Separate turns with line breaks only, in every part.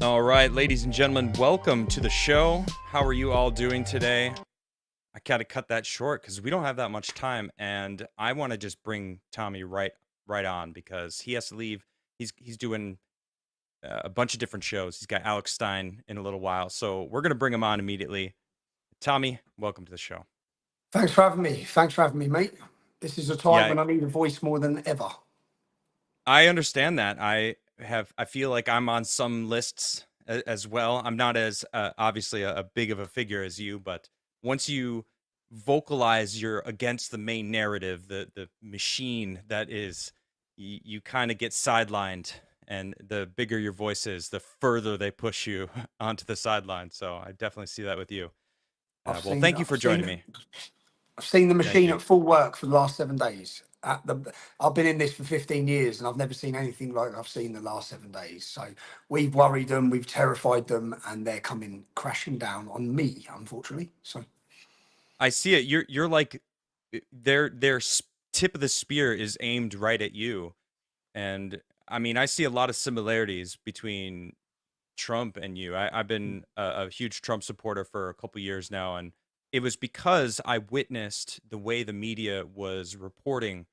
All right, ladies and gentlemen, welcome to the show. How are you all doing today? I gotta cut that short because we don't have that much time, and I want to just bring Tommy right on because he has to leave. He's doing a bunch of different shows. He's got Alex Stein in a little while, so we're gonna bring him on immediately. Tommy, welcome to the show.
Thanks for having me. Thanks for having me, mate. This is a time
Yeah,
when I need a voice more than ever.
I understand that. I feel like I'm on some lists as well. I'm not as obviously a big of a figure as you, but once you vocalize you're against the main narrative, the machine that is, you kind of get sidelined, and the bigger your voice is, the further they push you onto the sideline. So I definitely see that with you. Well, thank you for joining me.
I've seen the
Thank
machine
you.
at full work for the last 7 days. I've been in this for 15 years and I've never seen anything like I've seen the last 7 days. So we've worried them, we've terrified them, and they're coming crashing down on me, unfortunately. So
I see it. You're like their tip of the spear is aimed right at you. And I mean, I see a lot of similarities between Trump and you. I've been a huge Trump supporter for a couple years now, and it was because I witnessed the way the media was reporting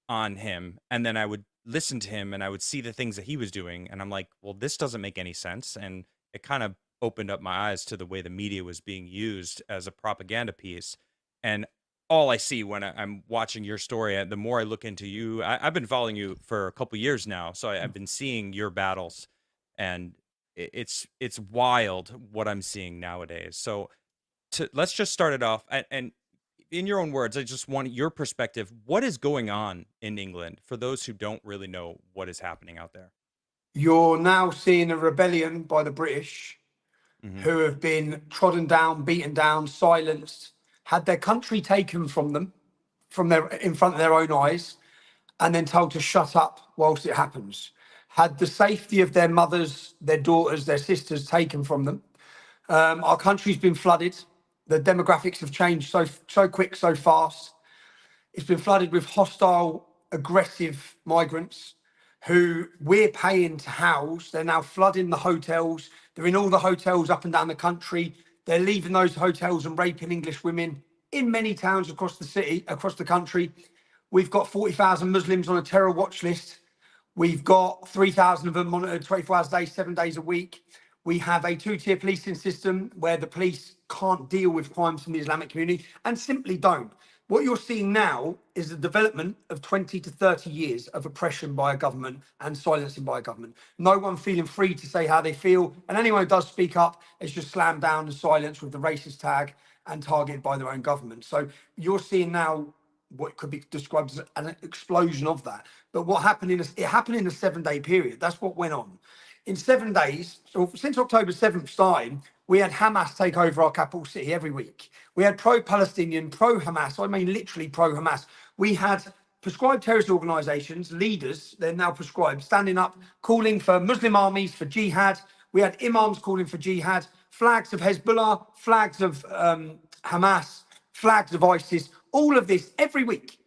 on him, and then I would listen to him and I would see the things that he was doing, and I'm like, well, this doesn't make any sense. And it kind of opened up my eyes to the way the media was being used as a propaganda piece. And all I see when I'm watching your story, the more I look into you, I've been following you for a couple years now, so I've been seeing your battles, and it's wild what I'm seeing nowadays. So let's just start it off, and in your own words, I just want your perspective. What is going on in England for those who don't really know what is happening out there?
you're now seeing a rebellion by the British
Hmm.
who have been trodden down, beaten down, silenced, had their country taken from them, from their in front of their own eyes, and then told to shut up whilst it happens. Had the safety of their mothers, their daughters, their sisters taken from them. Our country's been flooded. The demographics have changed so quick, so fast. It's been flooded with hostile, aggressive migrants who we're paying to house. They're now flooding the hotels. They're in all the hotels up and down the country. They're leaving those hotels and raping English women in many towns across the city, across the country. We've got 40,000 Muslims on a terror watch list. We've got 3,000 of them monitored 24 hours a day, 7 days a week. We have a two-tier policing system where the police can't deal with crimes from the Islamic community and simply don't. What you're seeing now is the development of 20 to 30 years of oppression by a government and silencing by a government. No one feeling free to say how they feel. And anyone who does speak up is just slammed down and silenced with the racist tag and targeted by their own government. So you're seeing now what could be described as an explosion of that. But what happened it happened in a 7 day period. That's what went on. In 7 days, so since October 7th starting, we had Hamas take over our capital city every week. We had pro-Palestinian, pro-Hamas, I mean literally pro-Hamas. We had prescribed terrorist organisations, leaders, they're now prescribed, standing up, calling for Muslim armies, for jihad. We had imams calling for jihad, flags of Hezbollah, flags of Hamas, flags of ISIS, all of this every week,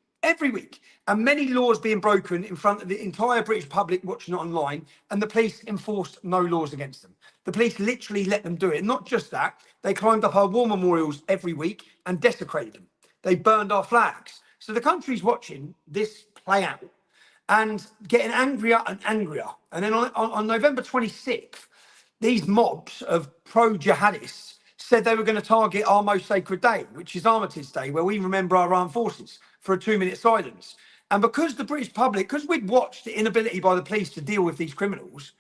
and many laws being broken in front of the entire British public watching it online, and the police enforced no laws against them. The police literally let them do it. Not just that, they climbed up our war memorials every week and desecrated them. They burned our flags. So the country's watching this play out and getting angrier and angrier. And then on November 26th, these mobs of pro-jihadists said they were going to target our most sacred day, which is Armistice Day, where we remember our armed forces for a 2 minute silence. And because the British public, because we'd watched the inability by the police to deal with these criminals,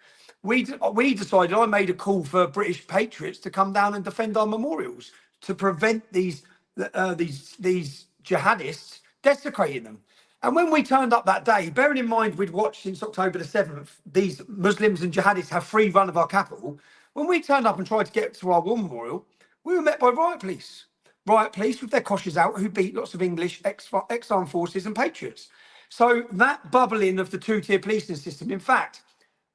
we decided, I made a call for British patriots to come down and defend our memorials to prevent these jihadists desecrating them. And when we turned up that day, bearing in mind we'd watched since October the 7th, these Muslims and jihadists have free run of our capital. When we turned up and tried to get to our war memorial, we were met by riot police. Riot police with their coshes out who beat lots of English ex-armed forces and patriots. So that bubbling of the two-tier policing system, in fact,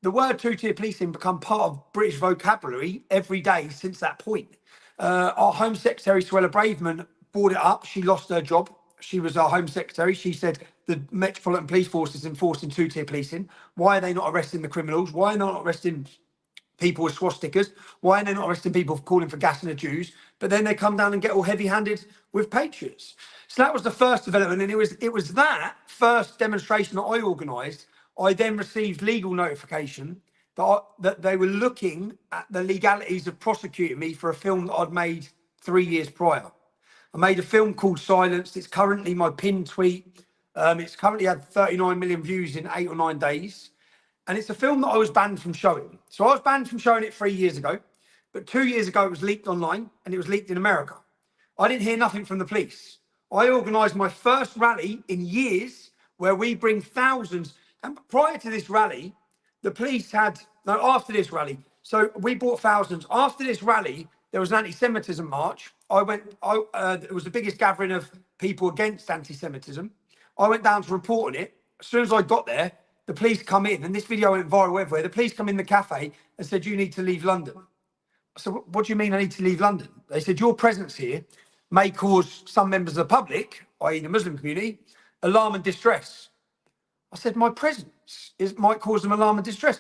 the word two-tier policing become part of British vocabulary every day since that point. Our Home Secretary, Suella Braverman, brought it up. She lost her job. She was our Home Secretary. She said the Metropolitan Police Force is enforcing two-tier policing. Why are they not arresting the criminals? Why are they not arresting people with swastikas? Why are they not arresting people for calling for gassing the Jews? But then they come down and get all heavy-handed with patriots. So that was the first development, and it was that first demonstration that I organised. I then received legal notification that they were looking at the legalities of prosecuting me for a film that I'd made 3 years prior. I made a film called Silenced. It's currently my pinned tweet. It's currently had 39 million views in 8 or 9 days. And it's a film that I was banned from showing. So I was banned from showing it 3 years ago, but 2 years ago it was leaked online and it was leaked in America. I didn't hear nothing from the police. I organised my first rally in years where we bring thousands. And prior to this rally, the police had, no, after this rally, so we brought thousands. After this rally, there was an anti-Semitism march. It was the biggest gathering of people against anti-Semitism. I went down to report on it. As soon as I got there, the police come in, and this video went viral everywhere. The police come in the cafe and said, "You need to leave London." I said, "What do you mean I need to leave London?" They said, "Your presence here may cause some members of the public, i.e. the Muslim community, alarm and distress." I said, "My presence might cause them alarm and distress."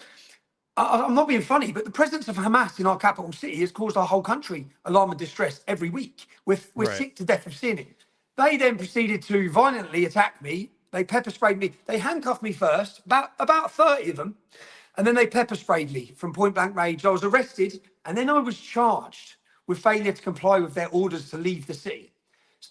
I'm not being funny, but the presence of Hamas in our capital city has caused our whole country alarm and distress every week. We're sick to death of seeing it. They then proceeded to violently attack me. They pepper sprayed me. They handcuffed me first, about 30 of them, and then they pepper sprayed me from point blank range. I was arrested, and then I was charged with failure to comply with their orders to leave the city.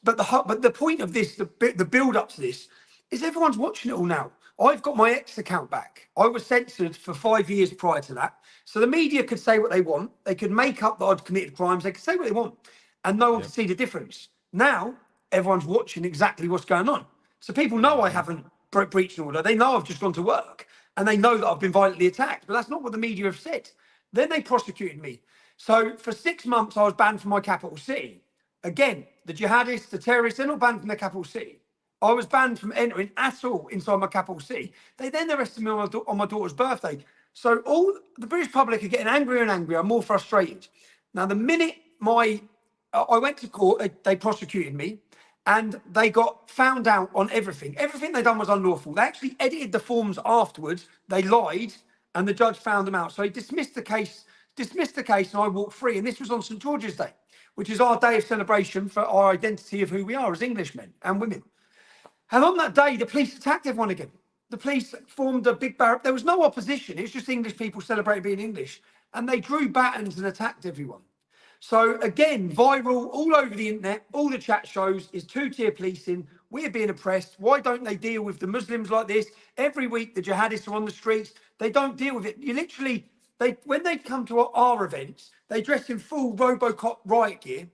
But the point of this, the build up to this, is everyone's watching it all now. I've got my X account back. I was censored for 5 years prior to that. So the media could say what they want. They could make up that I'd committed crimes. They could say what they want. And no one could see the difference. Now, everyone's watching exactly what's going on. So people know I haven't breached an order. They know I've just gone to work. And they know that I've been violently attacked. But that's not what the media have said. Then they prosecuted me. So for 6 months, I was banned from my capital city. Again, the jihadists, the terrorists, they're not banned from their capital city. I was banned from entering at all inside my capital city. They then arrested me on my daughter's birthday. So all the British public are getting angrier and angrier, more frustrated. Now, the minute I went to court, they prosecuted me, and they got found out on everything. Everything they done was unlawful. They actually edited the forms afterwards. They lied, and the judge found them out. So he dismissed the case, and I walked free. And this was on St. George's Day, which is our day of celebration for our identity of who we are as Englishmen and women. And on that day, the police attacked everyone again. The police formed a big barrier. There was no opposition. It was just English people celebrating being English. And they drew batons and attacked everyone. So again, viral all over the internet, all the chat shows is two-tier policing. We're being oppressed. Why don't they deal with the Muslims like this? Every week, the jihadists are on the streets. They don't deal with it. You literally, when they come to our events, they dress in full Robocop riot gear.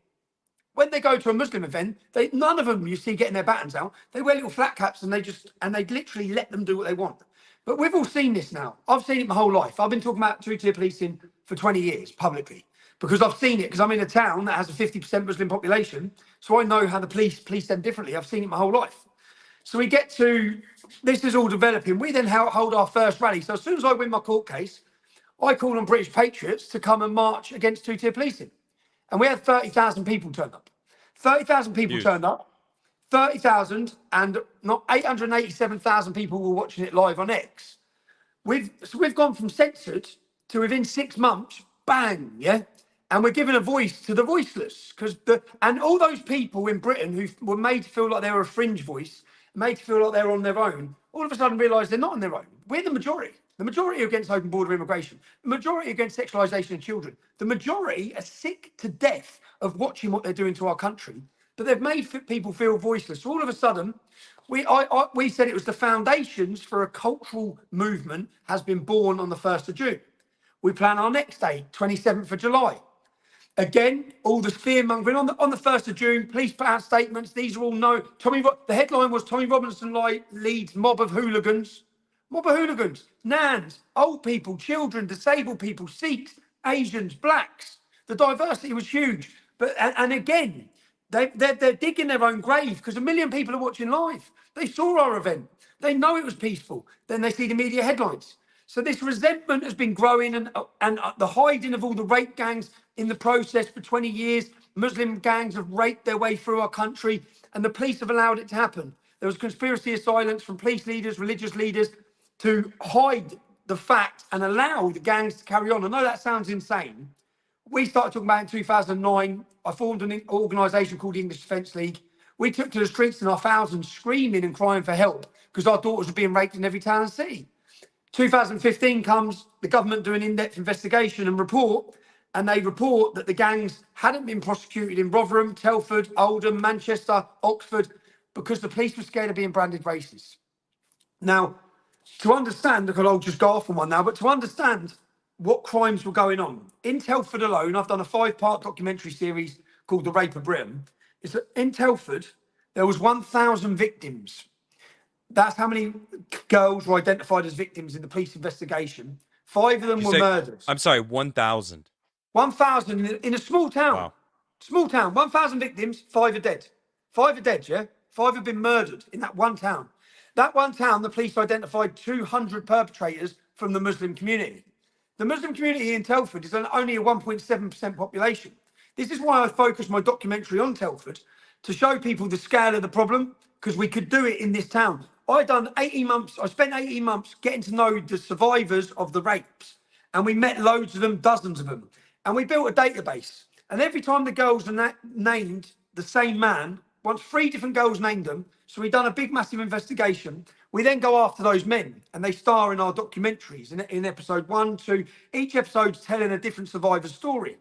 When they go to a Muslim event, none of them you see getting their batons out. They wear little flat caps and they literally let them do what they want. But we've all seen this now. I've seen it my whole life. I've been talking about two-tier policing for 20 years publicly because I've seen it because I'm in a town that has a 50% Muslim population. So I know how the police them differently. I've seen it my whole life. So we get to, this is all developing. We then hold our first rally. So as soon as I win my court case, I call on British patriots to come and march against two-tier policing. And we had 30,000 people turned up. 30,000 people turned up. 30,000 and not 887,000 people were watching it live on X. We've gone from censored to within 6 months, bang, yeah? And we're giving a voice to the voiceless. And all those people in Britain who were made to feel like they were a fringe voice, made to feel like they're on their own, all of a sudden realise they're not on their own. We're the majority. The majority are against open border immigration. The majority are against sexualisation of children. The majority are sick to death of watching what they're doing to our country. But they've made people feel voiceless. So all of a sudden, we said it was the foundations for a cultural movement has been born on the 1st of June. We plan our next day, 27th of July. Again, all the fear-mongering. On the 1st of June, police put out statements. These are all no. The headline was Tommy Robinson leads mob of hooligans. Mob of hooligans, nans, old people, children, disabled people, Sikhs, Asians, blacks. The diversity was huge. And again, they're digging their own grave because 1 million people are watching live. They saw our event. They know it was peaceful. Then they see the media headlines. So this resentment has been growing and the hiding of all the rape gangs in the process for 20 years. Muslim gangs have raped their way through our country and the police have allowed it to happen. There was conspiracy of silence from police leaders, religious leaders to hide the fact and allow the gangs to carry on. I know that sounds insane. We started talking about it in 2009. I formed an organisation called the English Defence League. We took to the streets in our thousands, screaming and crying for help because our daughters were being raped in every town and city. 2015 comes, the government do an in-depth investigation and report, and they report that the gangs hadn't been prosecuted in Rotherham, Telford, Oldham, Manchester, Oxford, because the police were scared of being branded racist. Now, to understand, look, I'll just go off on one now, but to understand what crimes were going on, in Telford alone, I've done a 5-part documentary series called The Rape of Britain. It's that in Telford, there was 1,000 victims. That's how many girls were identified as victims in the police investigation. 5 of them were murdered.
I'm sorry, 1,000.
1,000 in a small town.
Wow.
Small town, 1,000 victims, 5 are dead. 5 are dead, yeah? 5 have been murdered in that one town. That one town, the police identified 200 perpetrators from the Muslim community. The Muslim community in Telford is only a 1.7% population. This is why I focused my documentary on Telford, to show people the scale of the problem, because we could do it in this town. I spent 18 months getting to know the survivors of the rapes, and we met loads of them, dozens of them. And we built a database. And every time the girls are named the same man, once 3 different girls named them, so we've done a big, massive investigation. We then go after those men, and they star in our documentaries in episode 1, 2. Each episode's telling a different survivor's story.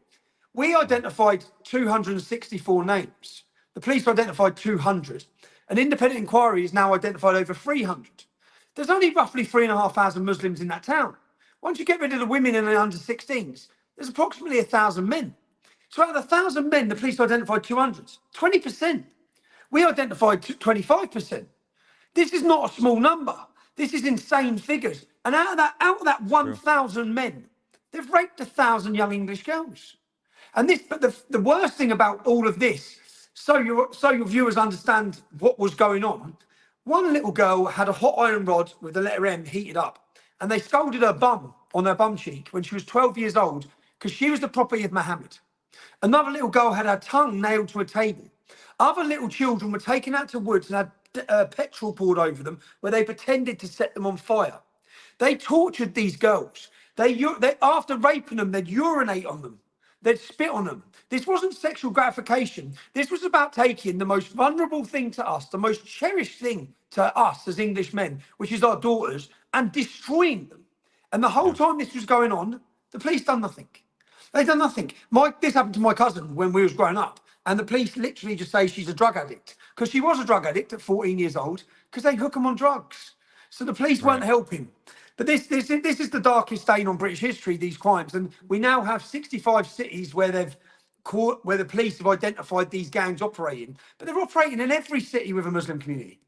We identified 264 names. The police identified 200. An independent inquiry has now identified over 300. There's only roughly 3,500 Muslims in that town. Once you get rid of the women and the under 16s, there's approximately 1,000 men. So out of 1,000 men, the police identified 200. 20%. We identified 25%. This is not a small number. This is insane figures. And out of that 1,000 men, they've raped 1,000 young English girls. And but the worst thing about all of this, so your viewers understand what was going on, one little girl had a hot iron rod with the letter M heated up, and they scalded her bum on her bum cheek when she was 12 years old because she was the property of Muhammad. Another little girl had her tongue nailed to a table. Other little children were taken out to woods and had petrol poured over them where they pretended to set them on fire. They tortured these girls. They after raping them, they'd urinate on them. They'd spit on them. This wasn't sexual gratification. This was about taking the most vulnerable thing to us, the most cherished thing to us as English men, which is our daughters, and destroying them. And the whole time this was going on, the police done nothing. They've done nothing. This happened to my cousin when we was growing up, and the police literally just say she's a drug addict, because she was a drug addict at 14 years old, because they hook them on drugs. So the police weren't helping. But this is the darkest stain on British history, these crimes. And we now have 65 cities where where the police have identified these gangs operating, but they're operating in every city with a Muslim community.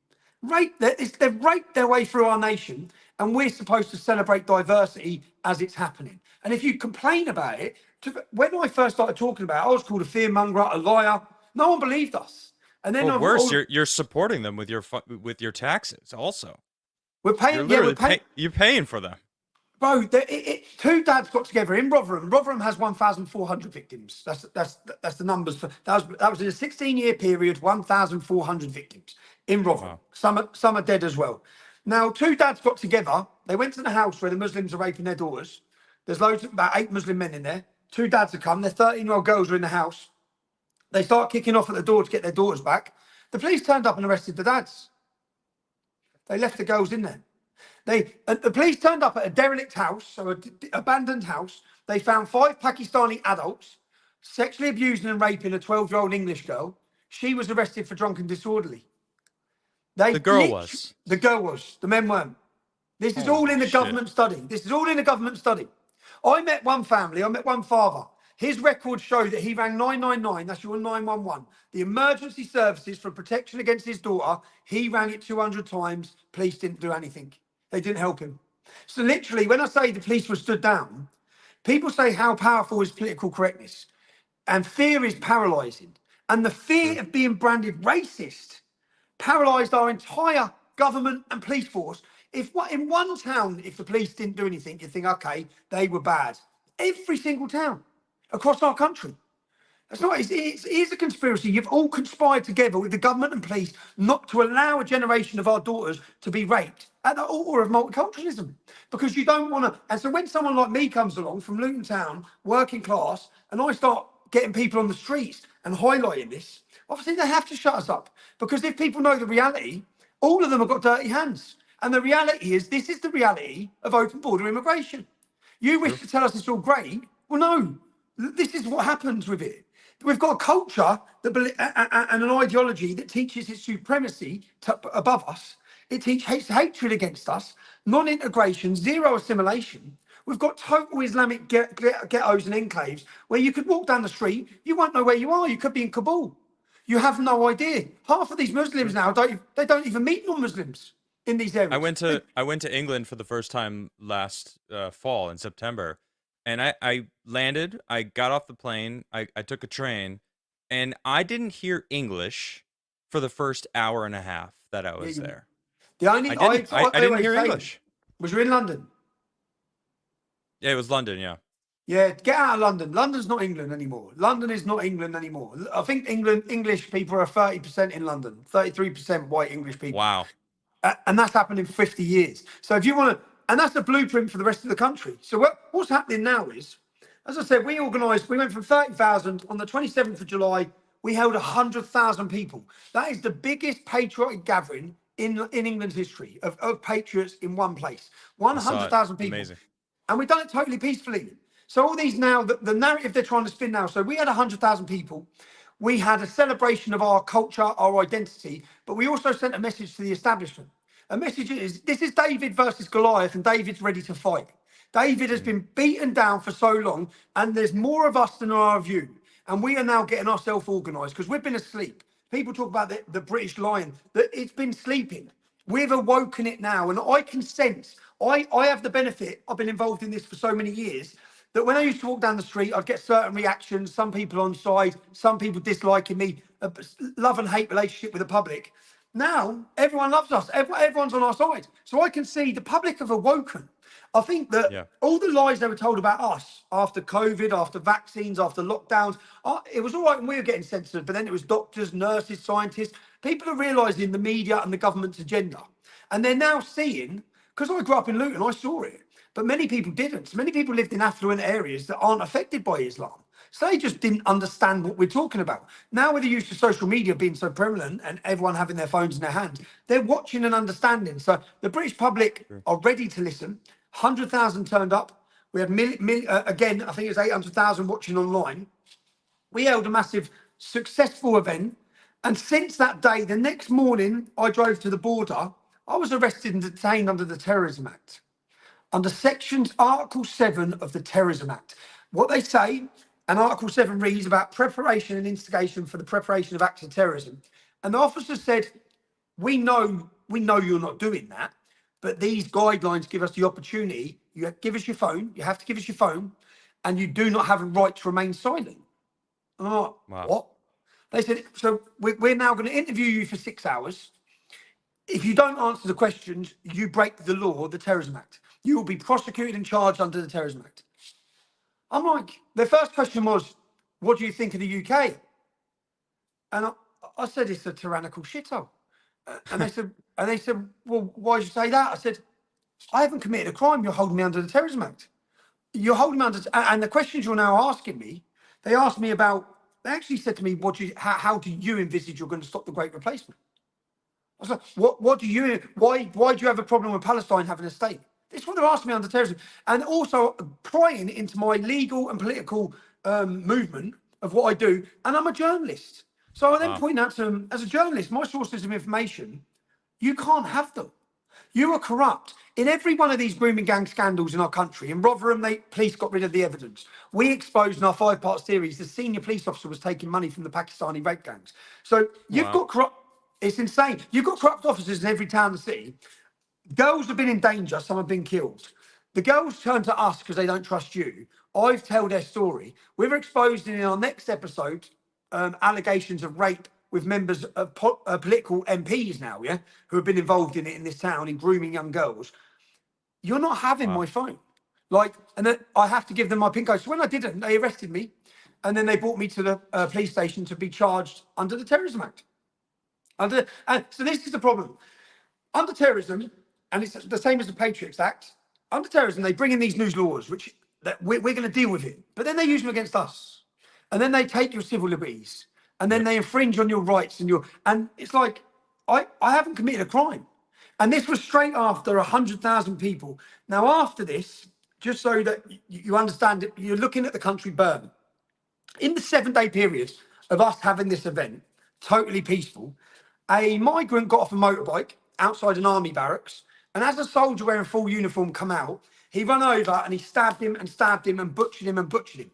They've raped their way through our nation, and we're supposed to celebrate diversity as it's happening. And if you complain about it, when I first started talking about it, I was called a fearmonger, a liar. No one believed us. And then
worse, you're supporting them with your taxes also.
We're paying.
You're paying for them.
Bro, 2 dads got together in Rotherham. Rotherham has 1,400 victims. That's the numbers for that was in a 16-year period. 1,400 victims in Rotherham. Wow. Some are dead as well. Now, 2 dads got together. They went to the house where the Muslims are raping their daughters. There's about 8 Muslim men in there. 2 dads have come. Their 13-year-old girls are in the house. They start kicking off at the door to get their daughters back. The police turned up and arrested the dads. They left the girls in there. The police turned up at a derelict house, so an abandoned house. They found 5 Pakistani adults sexually abusing and raping a 12-year-old English girl. She was arrested for drunk and disorderly. The girl was. The men weren't. This is all in the government study. This is all in the government study. I met one family. I met one father. His records show that he rang 999, that's your 911, the emergency services for protection against his daughter. He rang it 200 times. Police didn't do anything. They didn't help him. So literally, when I say the police were stood down, people say how powerful is political correctness. And fear is paralysing. And the fear of being branded racist paralysed our entire government and police force. In one town, if the police didn't do anything, you'd think, okay, they were bad. Every single town across our country. That's not. It's a conspiracy. You've all conspired together with the government and police not to allow a generation of our daughters to be raped at the altar of multiculturalism, because you don't want to. And so when someone like me comes along from Luton Town, working class, and I start getting people on the streets and highlighting this, obviously they have to shut us up, because if people know the reality, all of them have got dirty hands. And the reality is, this is the reality of open border immigration. You wish
True.
to tell us it's all great. Well, no, this is what happens with it. We've got a culture and an ideology that teaches its supremacy above us. It teaches hatred against us, non-integration, zero assimilation. We've got total Islamic ghettos and enclaves where you could walk down the street, you won't know where you are. You could be in Kabul. You have no idea. Half of these Muslims now don't even meet non-Muslims in these areas.
I went to England for the first time last fall in September, and I landed. I got off the plane. I took a train, and I didn't hear English for the first hour and a half that I was there.
The only
I didn't hear English.
Was you in London?
Yeah, it was London. Yeah.
Yeah, get out of London. London's not England anymore. London is not England anymore. I think English people are 30% in London, 33% white English people.
Wow.
And that's happened in 50 years. So if you want to, and that's the blueprint for the rest of the country. So what's happening now is, as I said, we went from 30,000 on the 27th of July. We held 100,000 people. That is the biggest patriotic gathering in England's history of patriots in one place. 100,000 people.
Amazing.
And we've done it totally peacefully. So all these now, the narrative they're trying to spin now. So we had 100,000 people. We had a celebration of our culture, our identity, but we also sent a message to the establishment. A message is, this is David versus Goliath, and David's ready to fight. David has been beaten down for so long, and there's more of us than there are of you. And we are now getting ourselves organised, because we've been asleep. People talk about the British lion, that it's been sleeping. We've awoken it now, and I can sense, I have the benefit, I've been involved in this for so many years, that when I used to walk down the street, I'd get certain reactions, some people on side, some people disliking me, a love and hate relationship with the public. Now, everyone loves us. Everyone's on our side. So I can see the public have awoken. I think that all the lies they were told about us after COVID, after vaccines, after lockdowns, it was all right when we were getting censored, but then it was doctors, nurses, scientists. People are realising the media and the government's agenda. And they're now seeing, because I grew up in Luton, I saw it. But many people didn't. Many people lived in affluent areas that aren't affected by Islam. So they just didn't understand what we're talking about. Now, with the use of social media being so prevalent and everyone having their phones in their hands, they're watching and understanding. So the British public are ready to listen. 100,000 turned up. We had, again, I think it was 800,000 watching online. We held a massive, successful event. And since that day, the next morning, I drove to the border. I was arrested and detained under the Terrorism Act. Under Article 7 of the Terrorism Act. What they say, and Article 7 reads about preparation and instigation for the preparation of acts of terrorism. And the officer said, we know you're not doing that, but these guidelines give us the opportunity. You give us your phone, you have to give us your phone, and you do not have a right to remain silent. And I'm like, wow. What? They said, so we're now going to interview you for 6 hours. If you don't answer the questions, you break the law, the Terrorism Act. You will be prosecuted and charged under the Terrorism Act. I'm like, their first question was, what do you think of the UK? And I said, it's a tyrannical shithole. And they said, well, why did you say that? I said, I haven't committed a crime. You're holding me under the Terrorism Act. You're holding me under, and the questions you're now asking me, they asked me about, they actually said to me, how do you envisage you're going to stop the Great Replacement? I was like, why do you have a problem with Palestine having a state? This is what they're asking me under terrorism. And also prying into my legal and political movement of what I do. And I'm a journalist. So I then point out to them, as a journalist, my sources of information, you can't have them. You are corrupt. In every one of these grooming gang scandals in our country, in Rotherham, police got rid of the evidence. We exposed in our 5-part series, the senior police officer was taking money from the Pakistani rape gangs. So you've got corrupt, it's insane. You've got corrupt officers in every town and city. Girls have been in danger, some have been killed. The girls turn to us because they don't trust you. I've told their story. We've exposed in our next episode allegations of rape with members of political MPs now, who have been involved in it in this town, in grooming young girls. You're not having my phone. And then I have to give them my PIN code. So when I didn't, they arrested me. and then they brought me to the police station to be charged under the Terrorism Act. So this is the problem. Under terrorism, and it's the same as the Patriots Act, under terrorism, they bring in these new laws, which that we're going to deal with it. But then they use them against us. And then they take your civil liberties. And then they infringe on your rights. And it's like, I haven't committed a crime. And this was straight after 100,000 people. Now, after this, just so that you understand it, you're looking at the country burn. In the 7-day period of us having this event, totally peaceful, a migrant got off a motorbike outside an army barracks, and as a soldier wearing full uniform come out, he ran over and he stabbed him and butchered him and butchered him.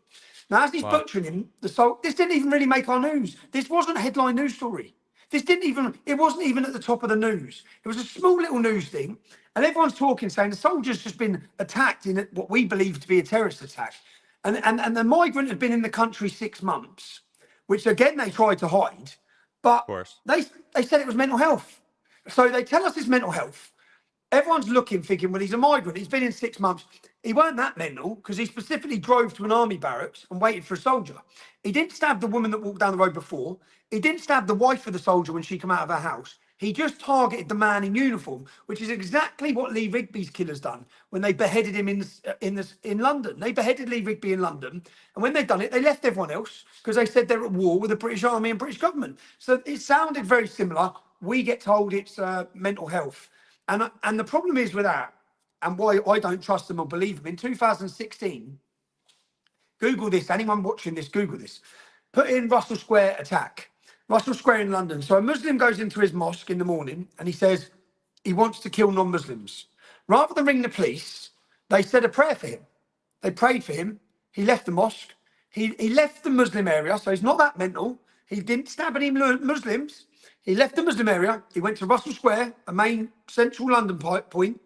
Now, as he's butchering him, this didn't even really make our news. This wasn't a headline news story. It wasn't even at the top of the news. It was a small little news thing, and everyone's talking, saying the soldier's just been attacked in what we believe to be a terrorist attack. And the migrant had been in the country 6 months, which again they tried to hide, but they said it was mental health. So they tell us it's mental health. Everyone's looking, thinking, well, he's a migrant. He's been in 6 months. He weren't that mental because he specifically drove to an army barracks and waited for a soldier. He didn't stab the woman that walked down the road before. He didn't stab the wife of the soldier when she came out of her house. He just targeted the man in uniform, which is exactly what Lee Rigby's killers done when they beheaded him in London. They beheaded Lee Rigby in London, and when they'd done it, they left everyone else because they said they're at war with the British Army and British government. So it sounded very similar. We get told it's mental health, and the problem is with that, and why I don't trust them or believe them. In 2016, Google this. Anyone watching this, Google this. Put in Russell Square attack. Russell Square in London. So a Muslim goes into his mosque in the morning and he says he wants to kill non-Muslims. Rather than ring the police, they said a prayer for him. They prayed for him. He left the mosque. He left the Muslim area, so he's not that mental. He didn't stab any Muslims. He left the Muslim area. He went to Russell Square, a main central London point,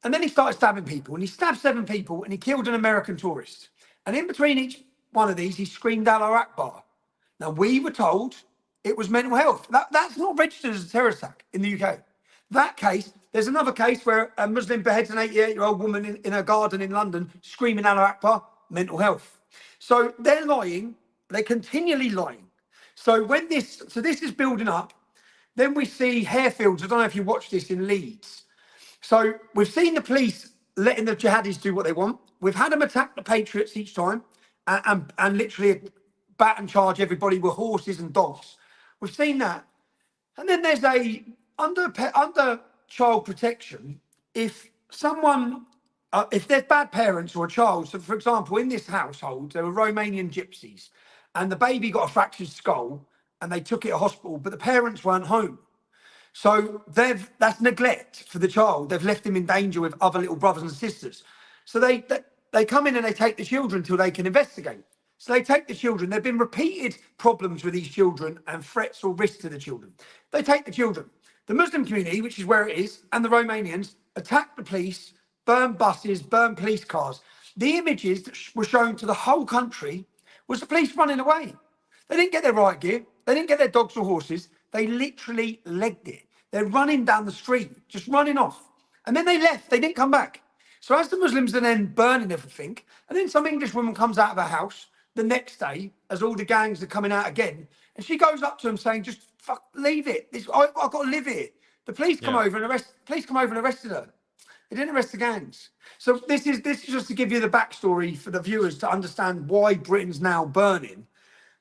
and then he started stabbing people. And he stabbed 7 people and he killed an American tourist. And in between each one of these, he screamed Allah Akbar. Now, we were told it was mental health. That's not registered as a terror attack in the UK. That case, there's another case where a Muslim beheads an 88-year-old woman in her garden in London, screaming Allah Akbar, mental health. So they're lying. They're continually lying. So this is building up. Then we see Harefields. I don't know if you watch this in Leeds. So we've seen the police letting the jihadis do what they want. We've had them attack the Patriots each time and literally bat and charge everybody with horses and dogs. We've seen that. And then there's under child protection, if someone, if there's bad parents or a child, so for example, in this household, there were Romanian gypsies and the baby got a fractured skull and they took it to hospital, but the parents weren't home. So that's neglect for the child. They've left him in danger with other little brothers and sisters. So they come in and they take the children until they can investigate. So they take the children. There have been repeated problems with these children and threats or risks to the children. They take the children. The Muslim community, which is where it is, and the Romanians attack the police, burn buses, burn police cars. The images that were shown to the whole country was the police running away. They didn't get their riot gear. They didn't get their dogs or horses. They literally legged it. They're running down the street, just running off. And then they left. They didn't come back. So as the Muslims are then burning everything, and then some English woman comes out of her house the next day, as all the gangs are coming out again, and she goes up to them saying, "Just fuck, leave it. I've got to live here." The police come over and arrested her. They didn't arrest the gangs. So this is just to give you the backstory for the viewers to understand why Britain's now burning.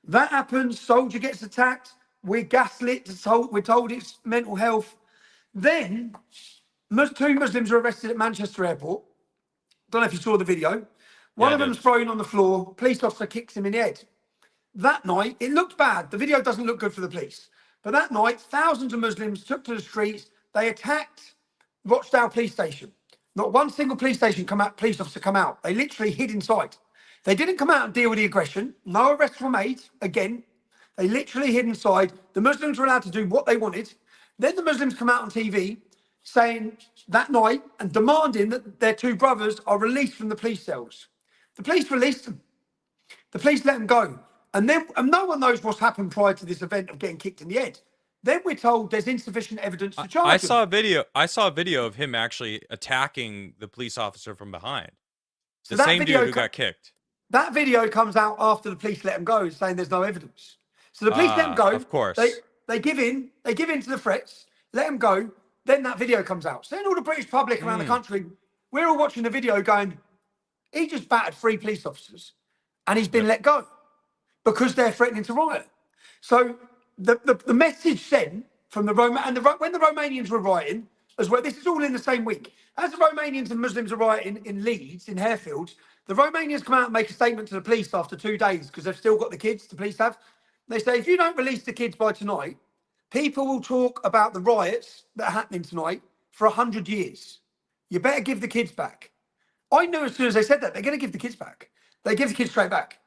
That happens. Soldier gets attacked. We're gaslit. We're told it's mental health. Then 2 Muslims are arrested at Manchester Airport. Don't know if you saw the video. One of them's thrown on the floor. Police officer kicks him in the head. That night, it looked bad. The video doesn't look good for the police. But that night, thousands of Muslims took to the streets. They attacked Rochdale police station. Not one single police officer come out. They literally hid inside. They didn't come out and deal with the aggression. No arrests were made. Again, they literally hid inside. The Muslims were allowed to do what they wanted. Then the Muslims come out on TV saying that night and demanding that their 2 brothers are released from the police cells. The police released them. The police let them go. And no one knows what's happened prior to this event of getting kicked in the head. Then we're told there's insufficient evidence to charge
I saw a video of him actually attacking the police officer from behind. The same dude who got kicked.
That video comes out after the police let them go, saying there's no evidence. So the police let them go.
Of course.
They give in to the threats, let them go. Then that video comes out. So then all the British public around the country, we're all watching the video going, he just battered 3 police officers and he's been let go because they're threatening to riot. So the message sent from the when the Romanians were rioting as well, this is all in the same week. As the Romanians and Muslims are rioting in Leeds, in Harefield, the Romanians come out and make a statement to the police after 2 days because they've still got the kids, the police have. They say, if you don't release the kids by tonight, people will talk about the riots that are happening tonight for 100 years. You better give the kids back. I knew as soon as they said that, they're going to give the kids back. They give the kids straight back.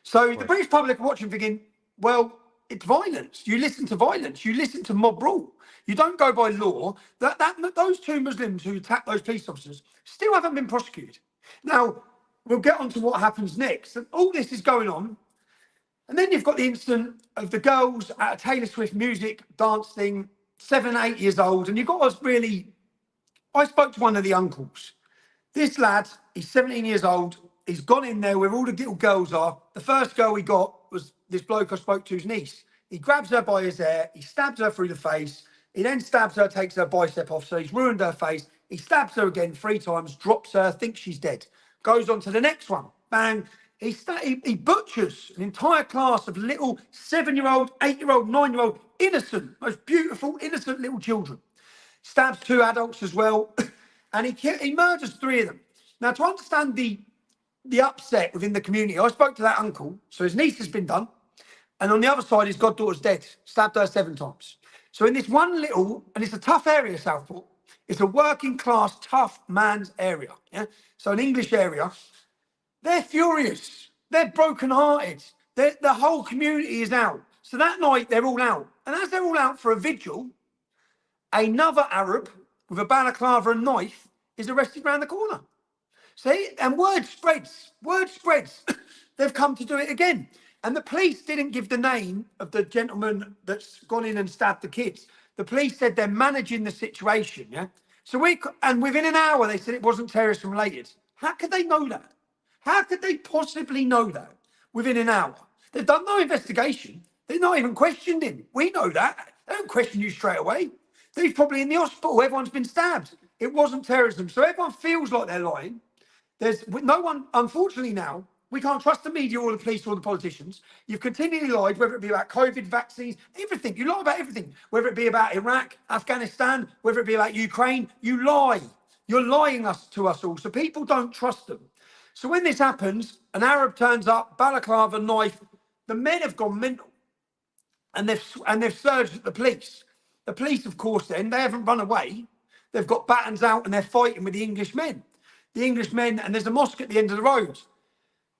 So the British public are watching thinking, well, it's violence. You listen to violence. You listen to mob rule. You don't go by law. Those 2 Muslims who attacked those police officers still haven't been prosecuted. Now, we'll get on to what happens next. And all this is going on. And then you've got the incident of the girls at a Taylor Swift music dance thing, 7, 8 years old. And you've got us really... I spoke to one of the uncles. This lad, he's 17 years old. He's gone in there where all the little girls are. The first girl he got was this bloke I spoke to's niece. He grabs her by his hair. He stabs her through the face. He then stabs her, takes her bicep off. So he's ruined her face. He stabs her again 3 times, drops her, thinks she's dead. Goes on to the next one. Bang. He butchers an entire class of little 7-year-old, 8-year-old, 9-year-old, innocent, most beautiful, innocent little children. Stabs 2 adults as well. And he murders 3 of them. Now, to understand the upset within the community, I spoke to that uncle. So his niece has been done. And on the other side, his goddaughter's dead. Stabbed her 7 times. So in this one little, and it's a tough area, Southport. It's a working class, tough man's area. Yeah. So an English area. They're furious. They're brokenhearted. The whole community is out. So that night, they're all out. And as they're all out for a vigil, another Arab with a balaclava and knife is arrested round the corner. See, and word spreads. They've come to do it again. And the police didn't give the name of the gentleman that's gone in and stabbed the kids. The police said they're managing the situation, yeah? So within an hour, they said it wasn't terrorist related. How could they know that? How could they possibly know that within an hour? They've done no investigation. They're not even questioned him. We know that. They don't question you straight away. He's probably in the hospital. Everyone's been stabbed. It wasn't terrorism. So everyone feels like they're lying. There's no one, unfortunately now, we can't trust the media or the police or the politicians. You've continually lied, whether it be about COVID vaccines, everything. You lie about everything, whether it be about Iraq, Afghanistan, whether it be about Ukraine. You lie. You're lying to us all. So people don't trust them. So when this happens, an Arab turns up, balaclava, knife. The men have gone mental, and they've surged at the police. The police, of course, then they haven't run away. They've got batons out and they're fighting with the English men. The English men, and there's a mosque at the end of the road.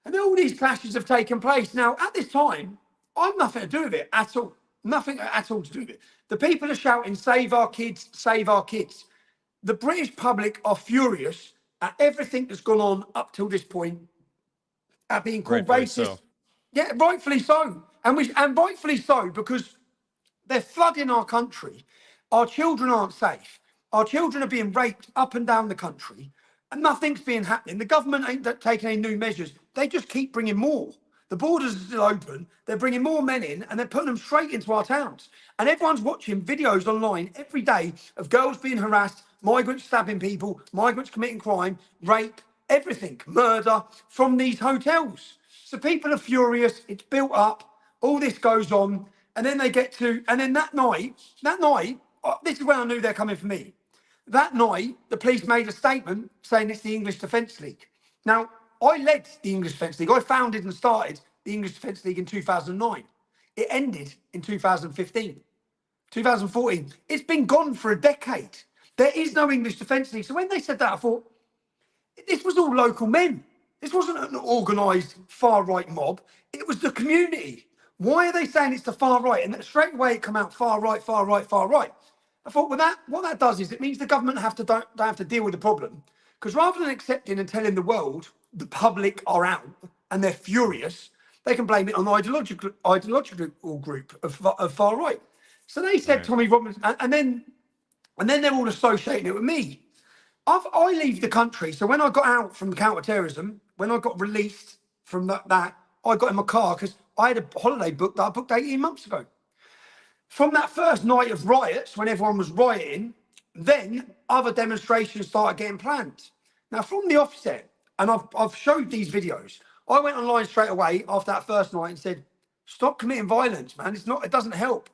And all these clashes have taken place. Now, at this time, I've nothing to do with it at all. Nothing at all to do with it. The people are shouting, save our kids, save our kids. The British public are furious at everything that's gone on up till this point, at being called racist. So. Yeah, rightfully so. And rightfully so, because they're flooding our country. Our children aren't safe. Our children are being raped up and down the country. And nothing's being happening. The government ain't taking any new measures. They just keep bringing more. The borders are still open. They're bringing more men in and they're putting them straight into our towns. And everyone's watching videos online every day of girls being harassed, migrants stabbing people, migrants committing crime, rape, everything, murder from these hotels. So people are furious. It's built up. All this goes on. And then they get to, and then that night, this is when I knew they're coming for me. That night, the police made a statement saying it's the English Defence League. Now, I led the English Defence League. I founded and started the English Defence League in 2009. It ended in 2015, 2014. It's been gone for a decade. There is no English Defence League. So when they said that, I thought, this was all local men. This wasn't an organised far-right mob. It was the community. Why are they saying it's the far right? And straight away it come out far right, far right, far right. I thought, well, what that does is it means the government don't have to deal with the problem. Because rather than accepting and telling the world the public are out and they're furious, they can blame it on the ideological group of far right. So they said right. Tommy Robinson, and then they're all associating it with me. I leave the country. So when I got out from counter-terrorism, when I got released from that I got in my car because I had a holiday booked that I booked 18 months ago. From that first night of riots, when everyone was rioting, then other demonstrations started getting planned. Now, from the offset, and I've showed these videos, I went online straight away after that first night and said, stop committing violence, man. It doesn't help.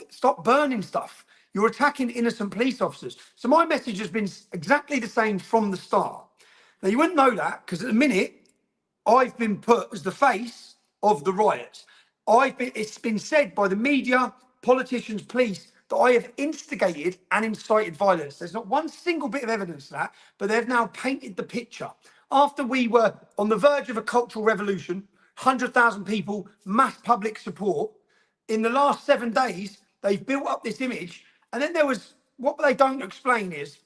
Stop burning stuff. You're attacking innocent police officers. So my message has been exactly the same from the start. Now, you wouldn't know that because at the minute, I've been put as the face of the riots. It's been said by the media, politicians, police, that I have instigated and incited violence. There's not one single bit of evidence of that, but they've now painted the picture. After we were on the verge of a cultural revolution, 100,000 people, mass public support, in the last 7 days, they've built up this image. And then there was, what they don't explain is,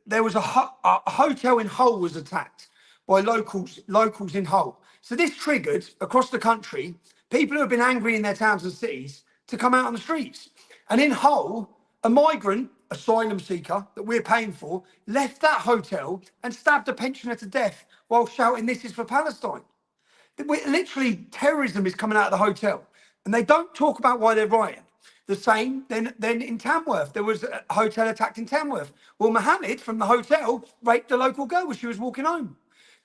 there was a hotel in Hull was attacked by locals in Hull. So this triggered across the country people who have been angry in their towns and cities to come out on the streets. And in Hull, a migrant asylum seeker that we're paying for left that hotel and stabbed a pensioner to death while shouting, "This is for Palestine." Literally, terrorism is coming out of the hotel, and they don't talk about why they're rioting. The same then in Tamworth, there was a hotel attacked in Tamworth. Well, Mohammed from the hotel raped a local girl as she was walking home.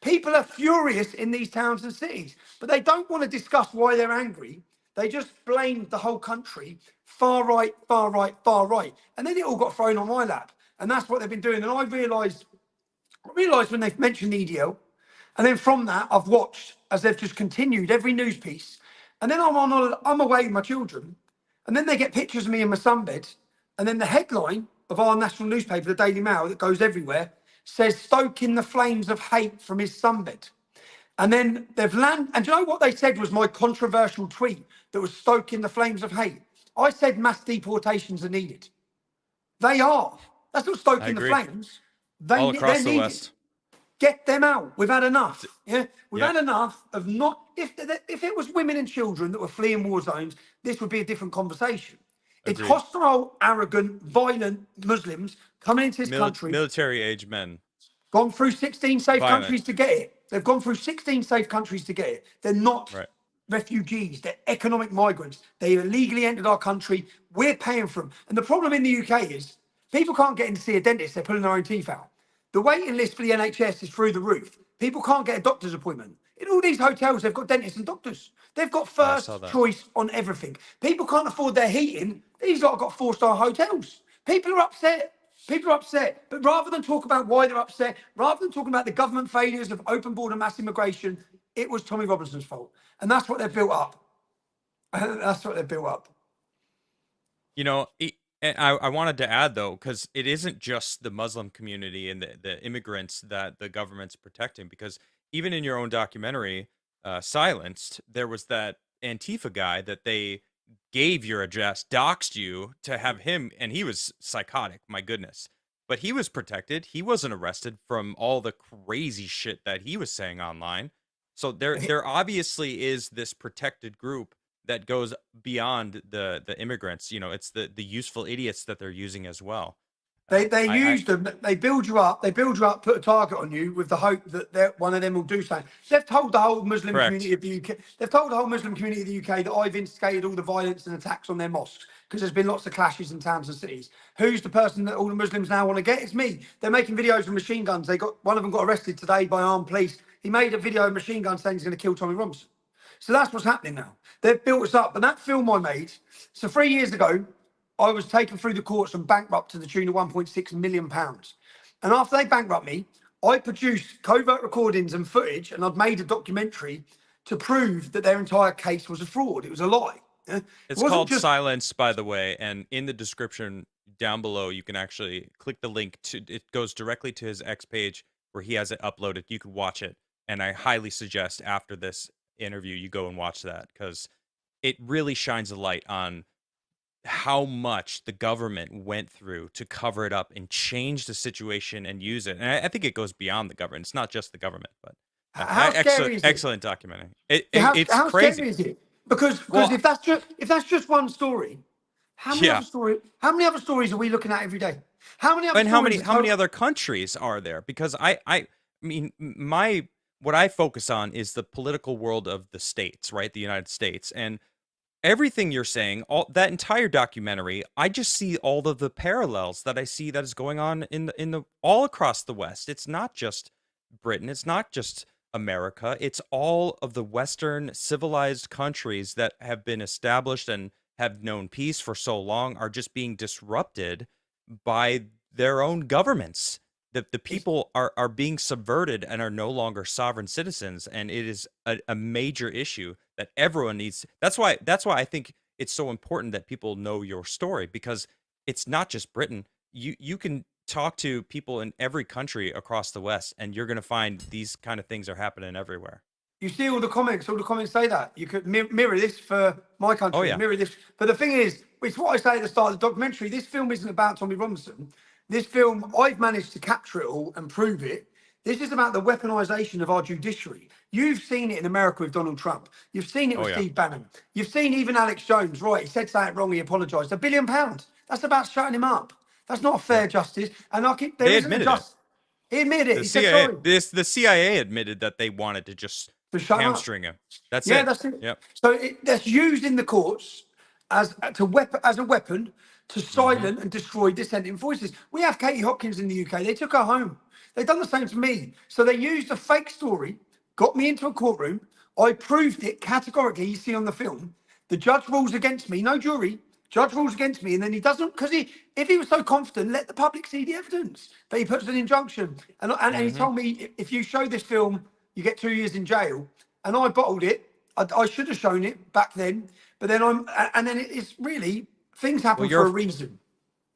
People are furious in these towns and cities, but they don't want to discuss why they're angry. They just blame the whole country, far right, far right, far right. And then it all got thrown on my lap. And that's what they've been doing. And I realised when they've mentioned the EDL, and then from that, I've watched as they've just continued every news piece. And then I'm away with my children, and then they get pictures of me in my sunbed, and then the headline of our national newspaper, the Daily Mail, that goes everywhere, says stoking the flames of hate from his sunbed. And then they've landed, and do you know what they said was my controversial tweet that was stoking the flames of hate? I said mass deportations are needed. They are. That's not stoking the flames.
All across the West.
Get them out. We've had enough. Yeah, we've had enough of not. If it was women and children that were fleeing war zones, this would be a different conversation. Agreed. It's hostile, arrogant, violent Muslims coming into this country.
Military-age men.
Gone through 16 safe countries to get it. They've gone through 16 safe countries to get it. They're not refugees. They're economic migrants. They illegally entered our country. We're paying for them. And the problem in the UK is people can't get in to see a dentist. They're pulling their own teeth out. The waiting list for the NHS is through the roof. People can't get a doctor's appointment. In all these hotels, they've got dentists and doctors. They've got first choice on everything. People can't afford their heating. These lot have got 4-star hotels. People are upset. People are upset. But rather than talk about why they're upset, rather than talking about the government failures of open border mass immigration, it was Tommy Robinson's fault. And that's what they've built up. That's what they've built up.
You know, and I wanted to add, though, because it isn't just the Muslim community and the immigrants that the government's protecting, because even in your own documentary, Silenced, there was that Antifa guy that they gave your address, doxed you to have him, and he was psychotic, my goodness. But he was protected. He wasn't arrested from all the crazy shit that he was saying online. So there obviously is this protected group that goes beyond the immigrants. You know, it's the useful idiots that they're using as well.
They use them. They build you up. They build you up, put a target on you with the hope that one of them will do something. They've told the whole Muslim community of the UK. They've told the whole Muslim community of the UK that I've instigated all the violence and attacks on their mosques because there's been lots of clashes in towns and cities. Who's the person that all the Muslims now want to get? It's me. They're making videos with machine guns. One of them got arrested today by armed police. He made a video of machine gun saying he's going to kill Tommy Robinson. So that's what's happening now. They've built us up. And that film I made, so 3 years ago, I was taken through the courts and bankrupt to the tune of £1.6 million. And after they bankrupt me, I produced covert recordings and footage, and I'd made a documentary to prove that their entire case was a fraud. It was a lie.
It's called Silence, by the way, and in the description down below, you can actually click the link to it. Goes directly to his X page where he has it uploaded. You can watch it, and I highly suggest after this interview you go and watch that, because it really shines a light on how much the government went through to cover it up and change the situation and use it. And I think it goes beyond the government. It's not just the government, but excellent documentary. It's
how
crazy.
Scary is it? Because if that's just one story, how many other stories are we looking at every day? How many other
how many other countries are there? Because I mean, my what I focus on is the political world of the states, right? The United States. And everything you're saying, all that entire documentary, I just see all of the parallels that I see that is going on in the all across the West. It's not just Britain, it's not just America, it's all of the Western civilized countries that have been established and have known peace for so long are just being disrupted by their own governments. The
It's,
people are being subverted and are no longer sovereign citizens, and it is a major issue that everyone needs. That's why I think it's so important that people know your story, because it's not just Britain. You can talk to people in every country across the West, and you're going to find these kind of things are happening everywhere.
you see all the comments say that. You could mirror this for my
Oh
country,
yeah.
mirror this. But the thing is, it's what I say at the start of the documentary. This film isn't about Tommy Robinson. This film, I've managed to capture it all and prove it. This is about the weaponization of our judiciary. You've seen it in America with Donald Trump. You've seen it
Oh
with
yeah.
Steve Bannon. You've seen even Alex Jones, right? He said something wrong, he apologized. £1 billion. That's about shutting him up. That's not fair
Yep.
justice. And there
They
isn't a
admitted it.
just. He admitted it.
The
He said
CIA,
sorry
the CIA admitted that they wanted to just
to shut him up.
hamstring him. That's
Yeah,
it.
that's it.
Yep.
So that's used in the courts as a weapon to
Hmm.
silence and destroy dissenting voices. We have Katie Hopkins in the UK. They took her home. They've done the same to me. So they used a fake story, got me into a courtroom. I proved it categorically. You see on the film, the judge rules against me. No jury. Judge rules against me, and then he doesn't, because if he was so confident, let the public see the evidence. But he puts an injunction, and he
Hmm.
told me, if you show this film, you get 2 years in jail. And I bottled it. I should have shown it back then, but then and then it's really, things
Well,
happen for a reason.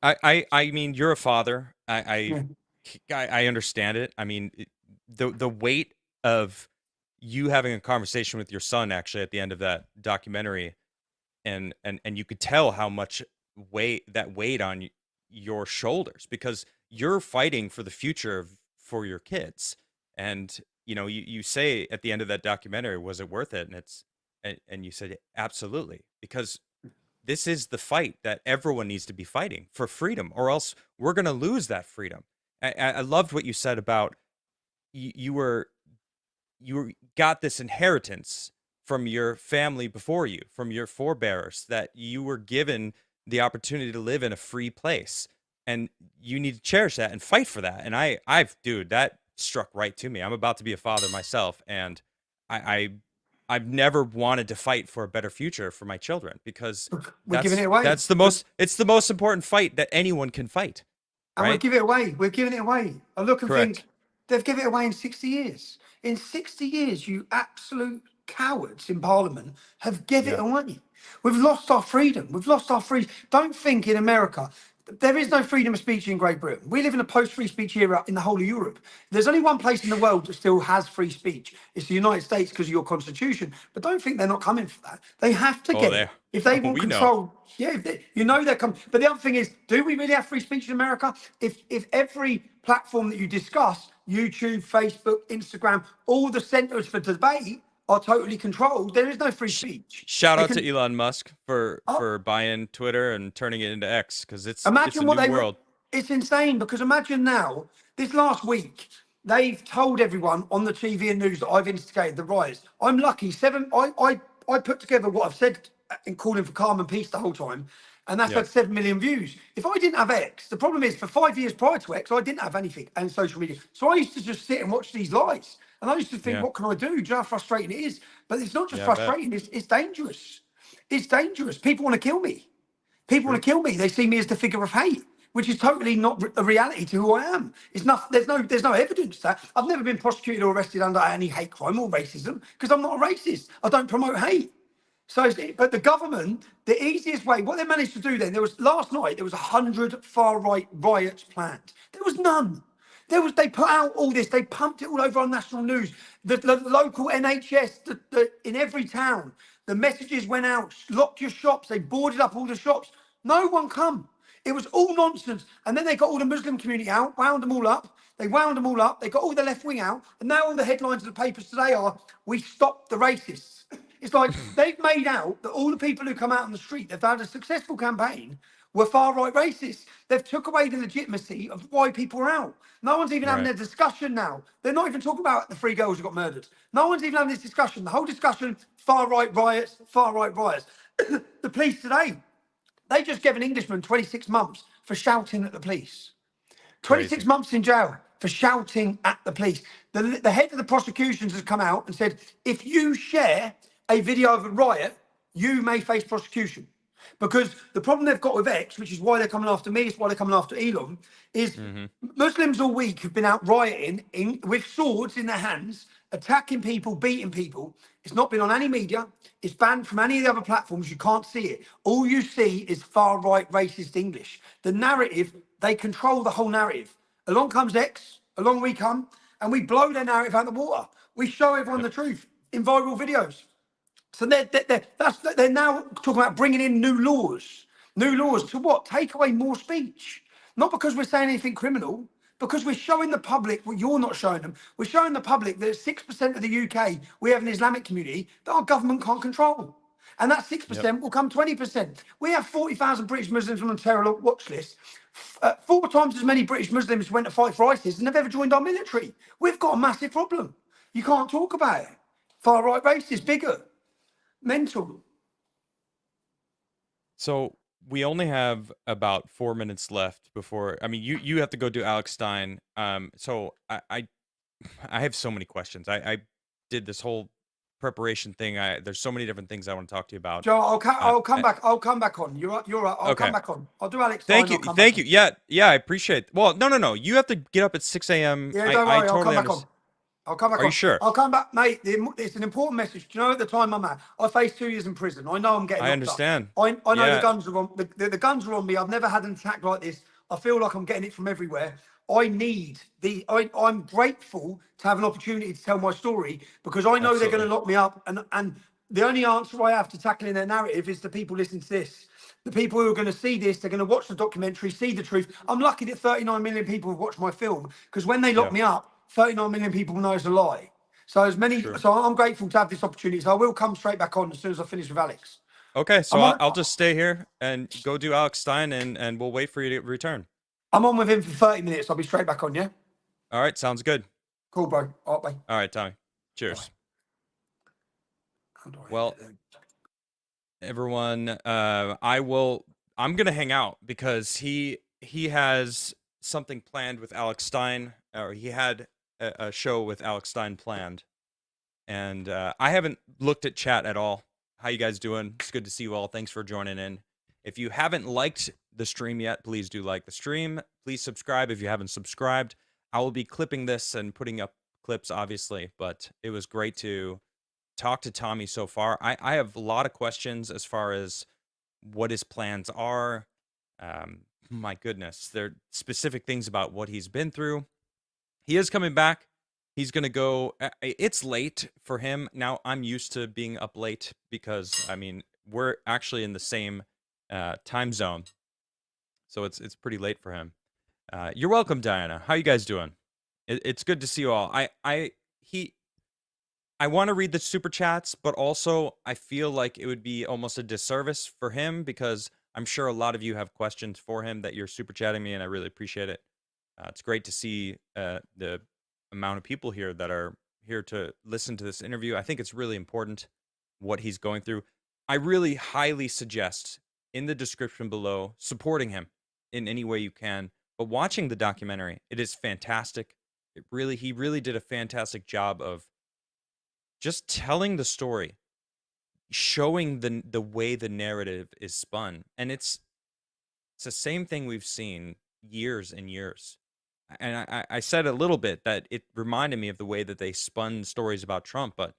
I mean, you're a father.
Yeah.
I understand it. I mean, the weight of you having a conversation with your son actually at the end of that documentary, and you could tell how much weight that weighed on your shoulders, because you're fighting for the future for your kids. And you say at the end of that documentary, was it worth it? And and you said absolutely, because this is the fight that everyone needs to be fighting for freedom, or else we're going to lose that freedom. I loved what you said about you were got this inheritance from your family before you, from your forebears, that you were given the opportunity to live in a free place, and you need to cherish that and fight for that. And dude, that struck right to me. I'm about to be a father myself, and I I've never wanted to fight for a better future for my children, because
We're giving it away.
that's the most it's the most important fight that anyone can fight,
And we'll
right?
give it away. We're giving it away. I look and
Correct.
think, they've given it away in 60 years. In 60 years, you absolute cowards in Parliament have given it
Yeah.
away. We've lost our freedom. We've lost our freedom. Don't think in America. There is no freedom of speech in Great Britain. We live in a post-free speech era in the whole of Europe. There's only one place in the world that still has free speech. It's the United States, because of your constitution. But don't think they're not coming for that. They have to
Oh,
get
they
it. If they want
we know.
control, yeah, they're coming. But the other thing is, do we really have free speech in America? If every platform that you discuss, YouTube, Facebook, Instagram, all the centers for debate are totally controlled, there is no free
Sh-
speech.
Shout
They
out to
can
Elon Musk
oh,
for buying Twitter and turning it into X, because it's a
imagine
new world.
it's insane, because imagine now, this last week, they've told everyone on the TV and news that I've instigated the riots. I'm lucky. I put together what I've said in calling for calm and peace the whole time, and that's
Yeah.
had 7 million views. If I didn't have X, the problem is, for 5 years prior to X, I didn't have anything and social media. So I used to just sit and watch these lies. And I used to think,
Yeah.
what can I do? Do you know how frustrating it is? But it's not just
Yeah, I bet.
frustrating, it's dangerous. It's dangerous. People want to kill me. People want
True.
to kill me. They see me as the figure of hate, which is totally not a reality to who I am. It's not. There's no evidence that I've never been prosecuted or arrested under any hate crime or racism, because I'm not a racist. I don't promote hate. So, but the government, the easiest way, what they managed to do then, last night there was 100 far right riots planned. There was none. They put out all this, they pumped it all over on national news. The local NHS, in every town, the messages went out: lock your shops. They boarded up all the shops. No one come. It was all nonsense. And then they got all the Muslim community out, wound them all up. They wound them all up. They got all the left wing out. And now all the headlines of the papers today are, "We stopped the racists." It's like they've made out that all the people who come out on the street, they've had a successful campaign. were far-right racists. They've took away the legitimacy of why people are out. No one's even having
Right.
a discussion now. They're not even talking about the 3 girls who got murdered. No one's even having this discussion. The whole discussion, far-right riots, far-right riots. The police today, they just gave an Englishman 26 months for shouting at the police. 26
Crazy.
months in jail for shouting at the police. The head of the prosecutions has come out and said, if you share a video of a riot, you may face prosecution. Because the problem they've got with X, which is why they're coming after me, it's why they're coming after Elon, is Muslims all week have been out rioting with swords in their hands, attacking people, beating people. It's not been on any media. It's banned from any of the other platforms. You can't see it. All you see is far-right racist English. The narrative, they control the whole narrative. Along comes X, along we come, and we blow their narrative out of the water. We show everyone the truth in viral videos. So they're now talking about bringing in new laws. New laws to what? Take away more speech. Not because we're saying anything criminal, because we're showing the public what you're not showing them. We're showing the public that 6% of the UK, we have an Islamic community that our government can't control. And that 6% will come 20%. We have 40,000 British Muslims on the terror watch list. 4 times as many British Muslims went to fight for ISIS and have ever joined our military. We've got a massive problem. You can't talk about it. Far-right racist, bigger. Mental.
So we only have about 4 minutes left before. I mean, you have to go do Alex Stein. So I have so many questions. I did this whole preparation thing. There's so many different things I want to talk to you about.
Joe, I'll come
Uh,
back. I'll come back on. You're right. You're right. I'll come
okay.
back on. I'll do Alex
Thank
Stein.
you.
I'll come
Thank
back
you.
on.
Yeah, I appreciate. Well, no. You have to get up at 6 a.m.
Yeah, don't
I
worry. I'll come
totally
back on.
understand.
I'll come back
Are you
on.
sure?
I'll come back, mate. It's an important message. Do you know at the time I'm at? I faced 2 years in prison. I know I'm getting
I
locked up.
understand.
I know the
Yeah,
guns are on. The guns are on me. I've never had an attack like this. I feel like I'm getting it from everywhere. I'm grateful to have an opportunity to tell my story because I know they're going
absolutely.
to lock me up. And the only answer I have to tackling their narrative is the people listening to this. The people who are going to see this, they're going to watch the documentary, see the truth. I'm lucky that 39 million people have watched my film because when they lock
Yeah,
me up, 39 million people know it's a lie. So
sure.
so I'm grateful to have this opportunity. So I will come straight back on as soon as I finish with Alex.
Okay, so
I'm on.
I'll just stay here and go do Alex Stein, and we'll wait for you to return.
I'm on with him for 30 minutes. I'll be straight back on. Yeah.
All right, sounds good.
Cool, bro. All right, bye.
All right, Tommy. Cheers. Well, everyone, I'm gonna hang out because he has something planned with Alex Stein, or he had a show with Alex Stein planned, and I haven't looked at chat at all. How you guys doing? It's good to see you all. Thanks for joining in. If you haven't liked the stream yet, please do like the stream. Please subscribe if you haven't subscribed. I will be clipping this and putting up clips, obviously, but it was great to talk to Tommy so far. I have a lot of questions as far as what his plans are. My goodness, there are specific things about what he's been through. He is coming back. He's going to go. It's late for him. Now, I'm used to being up late because, I mean, we're actually in the same time zone. So it's pretty late for him. You're welcome, Diana. How you guys doing? It's good to see you all. I want to read the super chats, but also I feel like it would be almost a disservice for him because I'm sure a lot of you have questions for him that you're super chatting me, and I really appreciate it. It's great to see the amount of people here that are here to listen to this interview. I think it's really important what he's going through. I really highly suggest in the description below supporting him in any way you can. But watching the documentary, it is fantastic. He really did a fantastic job of just telling the story, showing the way the narrative is spun, and it's the same thing we've seen years and years. And I said a little bit that it reminded me of the way that they spun stories about Trump, but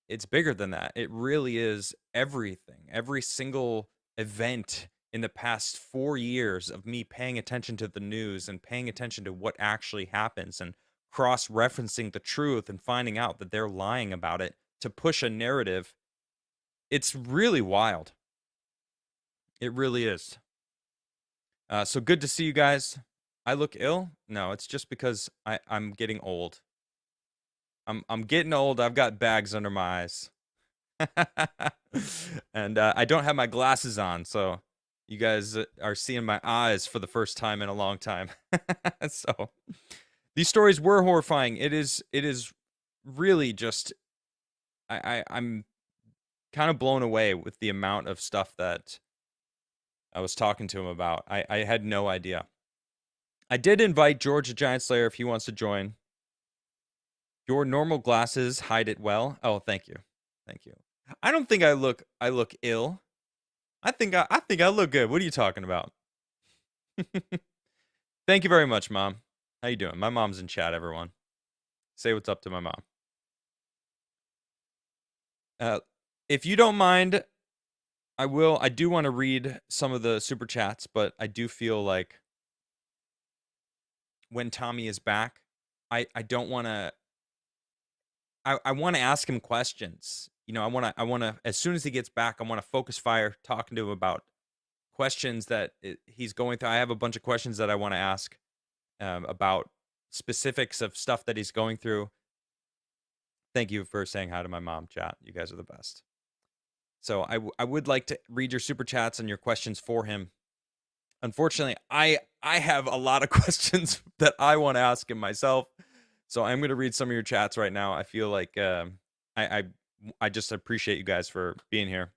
it's bigger than that. It really is everything, every single event in the past 4 years of me paying attention to the news and paying attention to what actually happens and cross-referencing the truth and finding out that they're lying about it to push a narrative. It's really wild. It really is. So good to see you guys. I look ill? No, it's just because I'm getting old. I'm getting old. I've got bags under my eyes. And I don't have my glasses on, so You guys are seeing my eyes for the first time in a long time. So these stories were horrifying. It is really just I'm kind of blown away with the amount of stuff that I was talking to him about. I had no idea. I did invite George the Giant Slayer if he wants to join. Your normal glasses hide it well. Oh, thank you. Thank you. I don't think I look ill. I think I look good. What are you talking about? Thank you very much, Mom. How you doing? My mom's in chat, everyone. Say what's up to my mom. If you don't mind, I do want to read some of the super chats, but I do feel like when Tommy is back, I don't want to I want to ask him questions. I want to as soon as he gets back, I want to focus fire talking to him about questions that he's going through. I have a bunch of questions that I want to ask about specifics of stuff that he's going through. Thank you for saying hi to my mom, chat. You guys are the best. So I would like to read your super chats and your questions for him. Unfortunately, I have a lot of questions that I want to ask him myself. So I'm going to read some of your chats right now. I feel like I just appreciate you guys for being here.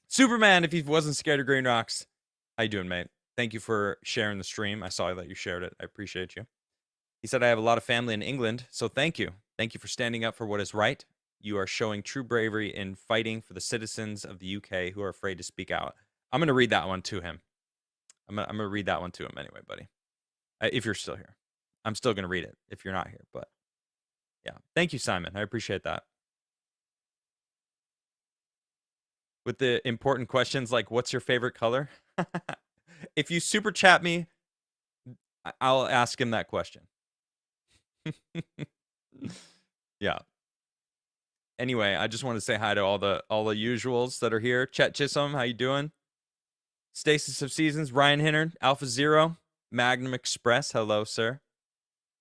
Superman, if he wasn't scared of green rocks, how you doing, mate? Thank you for sharing the stream. I saw that you shared it. I appreciate you. He said, I have a lot of family in England, so thank you. Thank you for standing up for what is right. You are showing true bravery in fighting for the citizens of the UK who are afraid to speak out. I'm going to read that one to him. I'm going to read that one to him anyway, buddy. If you're still here. I'm still going to read it if you're not here, but yeah. Thank you, Simon. I appreciate that. With the important questions like, what's your favorite color? If you super chat me, I'll ask him that question. Yeah. Anyway, I just want to say hi to all the usuals that are here. Chet Chisholm, how you doing? Stasis of Seasons, Ryan Hinnard, Alpha Zero, Magnum Express, hello, sir.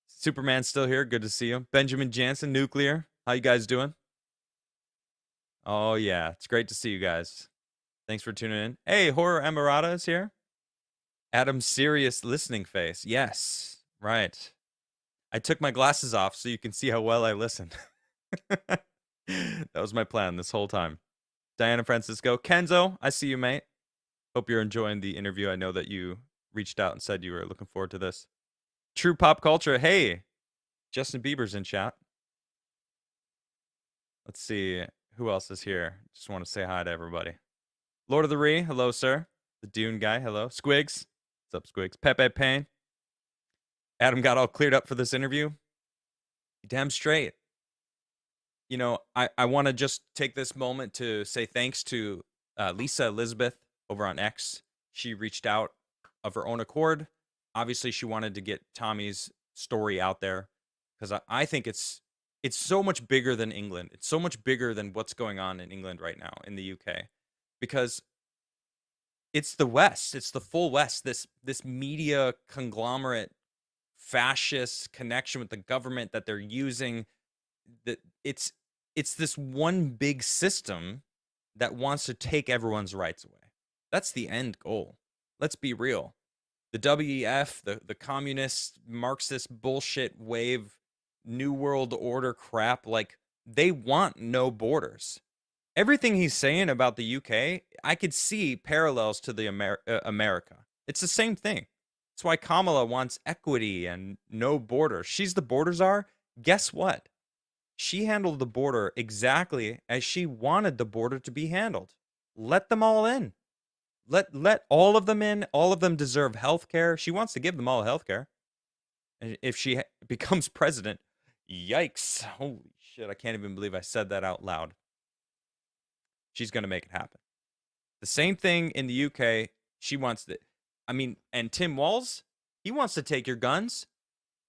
Superman's still here, good to see you. Benjamin Jansen, Nuclear, how you guys doing? Oh yeah, it's great to see you guys. Thanks for tuning in. Hey, Horror Emirata is here. Adam's serious listening face. Yes, right. I took my glasses off so you can see how well I listen. That was my plan this whole time. Diana Francisco. Kenzo, I see you, mate. Hope you're enjoying the interview. I know that you reached out and said you were looking forward to this. True Pop Culture. Hey, Justin Bieber's in chat. Let's see. Who else is here? Just want to say hi to everybody. Lord of the Ree. Hello, sir. The Dune guy. Hello. Squigs. What's up, Squigs? Pepe Payne. Adam got all cleared up for this interview. Damn straight. You know, I want to just take this moment to say thanks to Lisa Elizabeth over on X. She reached out of her own accord. Obviously, she wanted to get Tommy's story out there because I think it's so much bigger than England. It's so much bigger than what's going on in England right now in the UK, because it's the West. It's the full West. This media conglomerate, fascist connection with the government that they're using. That it's this one big system that wants to take everyone's rights away. That's the end goal. Let's be real. The WEF, the communist Marxist bullshit wave, New World Order crap, like they want no borders. Everything he's saying about the UK, I could see parallels to the America. It's the same thing. That's why Kamala wants equity and no borders. She's the border czar. Guess what? She handled the border exactly as she wanted the border to be handled. Let them all in. Let all of them in. All of them deserve health care. She wants to give them all health care. And if she becomes president, yikes. Holy shit, I can't even believe I said that out loud. She's going to make it happen. The same thing in the UK. She wants that. I mean, and Tim Walz, he wants to take your guns.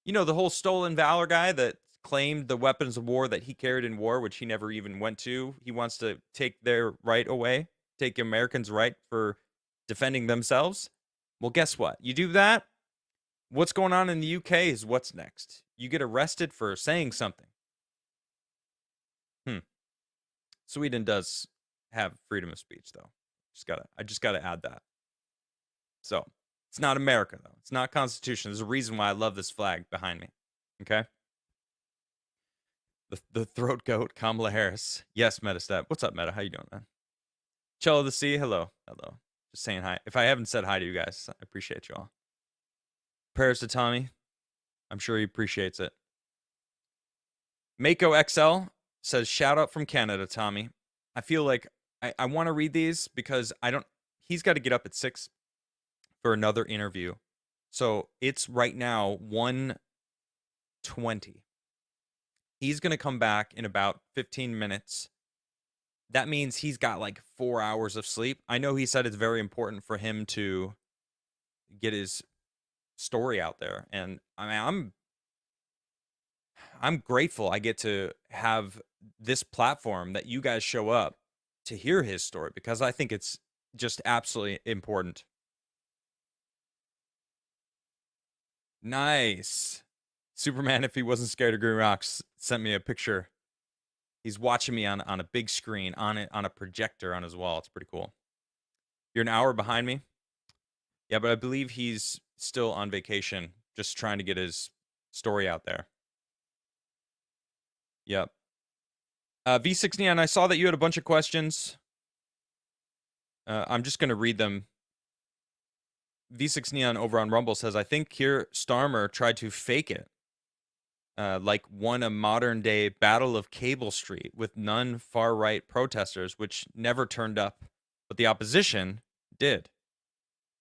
You know, the whole stolen valor guy that claimed the weapons of war that he carried in war, which he never even went to. He wants to take their right away, take Americans' right for defending themselves. Well, guess what? You do that, what's going on in the UK is what's next. You get arrested for saying something. Sweden does have freedom of speech, though. I just gotta add that. So it's not America, though. It's not Constitution. There's a reason why I love this flag behind me. Okay? The throat goat, Kamala Harris. Yes, Metastep. What's up, Meta? How you doing, man? Cello of the Sea. Hello. Hello. Just saying hi. If I haven't said hi to you guys, I appreciate you all. Prayers to Tommy. I'm sure he appreciates it. Mako XL says, shout out from Canada, Tommy. I feel like I want to read these because he's got to get up at 6 for another interview. So it's right now 1:20. He's going to come back in about 15 minutes. That means he's got like 4 hours of sleep. I know he said it's very important for him to get his story out there. And I mean, I'm grateful I get to have this platform that you guys show up to hear his story because I think it's just absolutely important. Nice. Superman, if he wasn't scared of green rocks, sent me a picture. He's watching me on a big screen, on a projector on his wall. It's pretty cool. You're an hour behind me? Yeah, but I believe he's still on vacation, just trying to get his story out there. Yep. V6 Neon, I saw that you had a bunch of questions. I'm just going to read them. V6 Neon over on Rumble says, I think Keir Starmer tried to fake it. Like won a modern day Battle of Cable Street with none far right protesters, which never turned up, but the opposition did.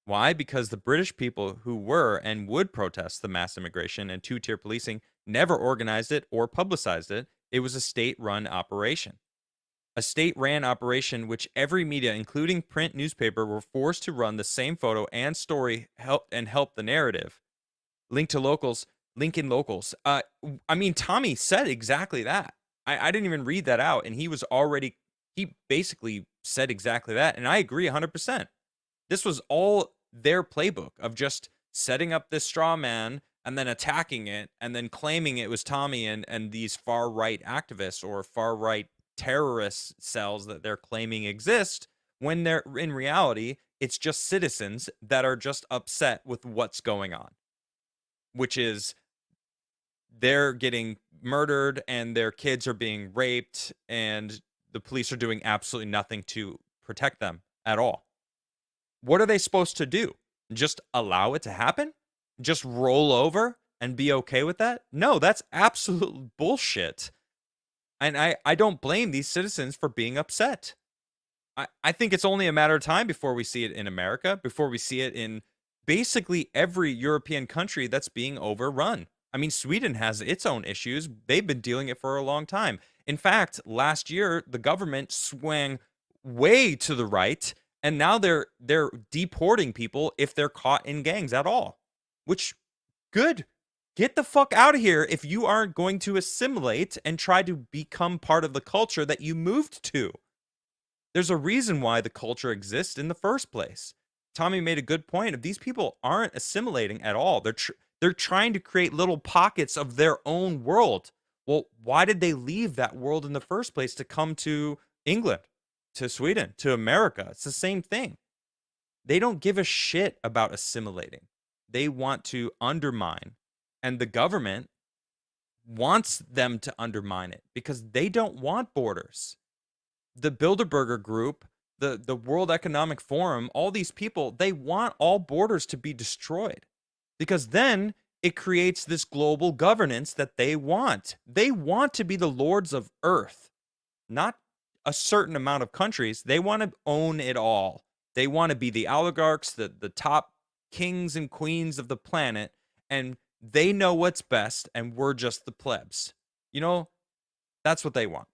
Why? Because the British people who were and would protest the mass immigration and two-tier policing never organized it or publicized it. It was a state-run operation. A state-ran operation which every media, including print newspaper, were forced to run the same photo and story help the narrative. Link to locals. Link in locals. I mean, Tommy said exactly that. I didn't even read that out, and he basically said exactly that, and I agree 100%. This was all their playbook of just setting up this straw man and then attacking it and then claiming it was Tommy and these far-right activists or far-right terrorist cells that they're claiming exist when they're in reality, it's just citizens that are just upset with what's going on, which is they're getting murdered and their kids are being raped and the police are doing absolutely nothing to protect them at all. What are they supposed to do? Just allow it to happen? Just roll over and be okay with that? No, that's absolute bullshit. And I don't blame these citizens for being upset. I think it's only a matter of time before we see it in America, before we see it in basically every European country that's being overrun. I mean, Sweden has its own issues. They've been dealing it for a long time. In fact, last year, the government swung way to the right, and now they're deporting people if they're caught in gangs at all. Which, good. Get the fuck out of here if you aren't going to assimilate and try to become part of the culture that you moved to. There's a reason why the culture exists in the first place. Tommy made a good point of these people aren't assimilating at all. They're trying to create little pockets of their own world. Well, why did they leave that world in the first place to come to England, to Sweden, to America? It's the same thing. They don't give a shit about assimilating. They want to undermine. And the government wants them to undermine it because they don't want borders. The Bilderberger Group, the World Economic Forum, all these people, they want all borders to be destroyed because then it creates this global governance that they want. They want to be the lords of Earth, not a certain amount of countries. They want to own it all. They want to be the oligarchs, the top kings and queens of the planet, and they know what's best, and we're just the plebs. You know, that's what they want.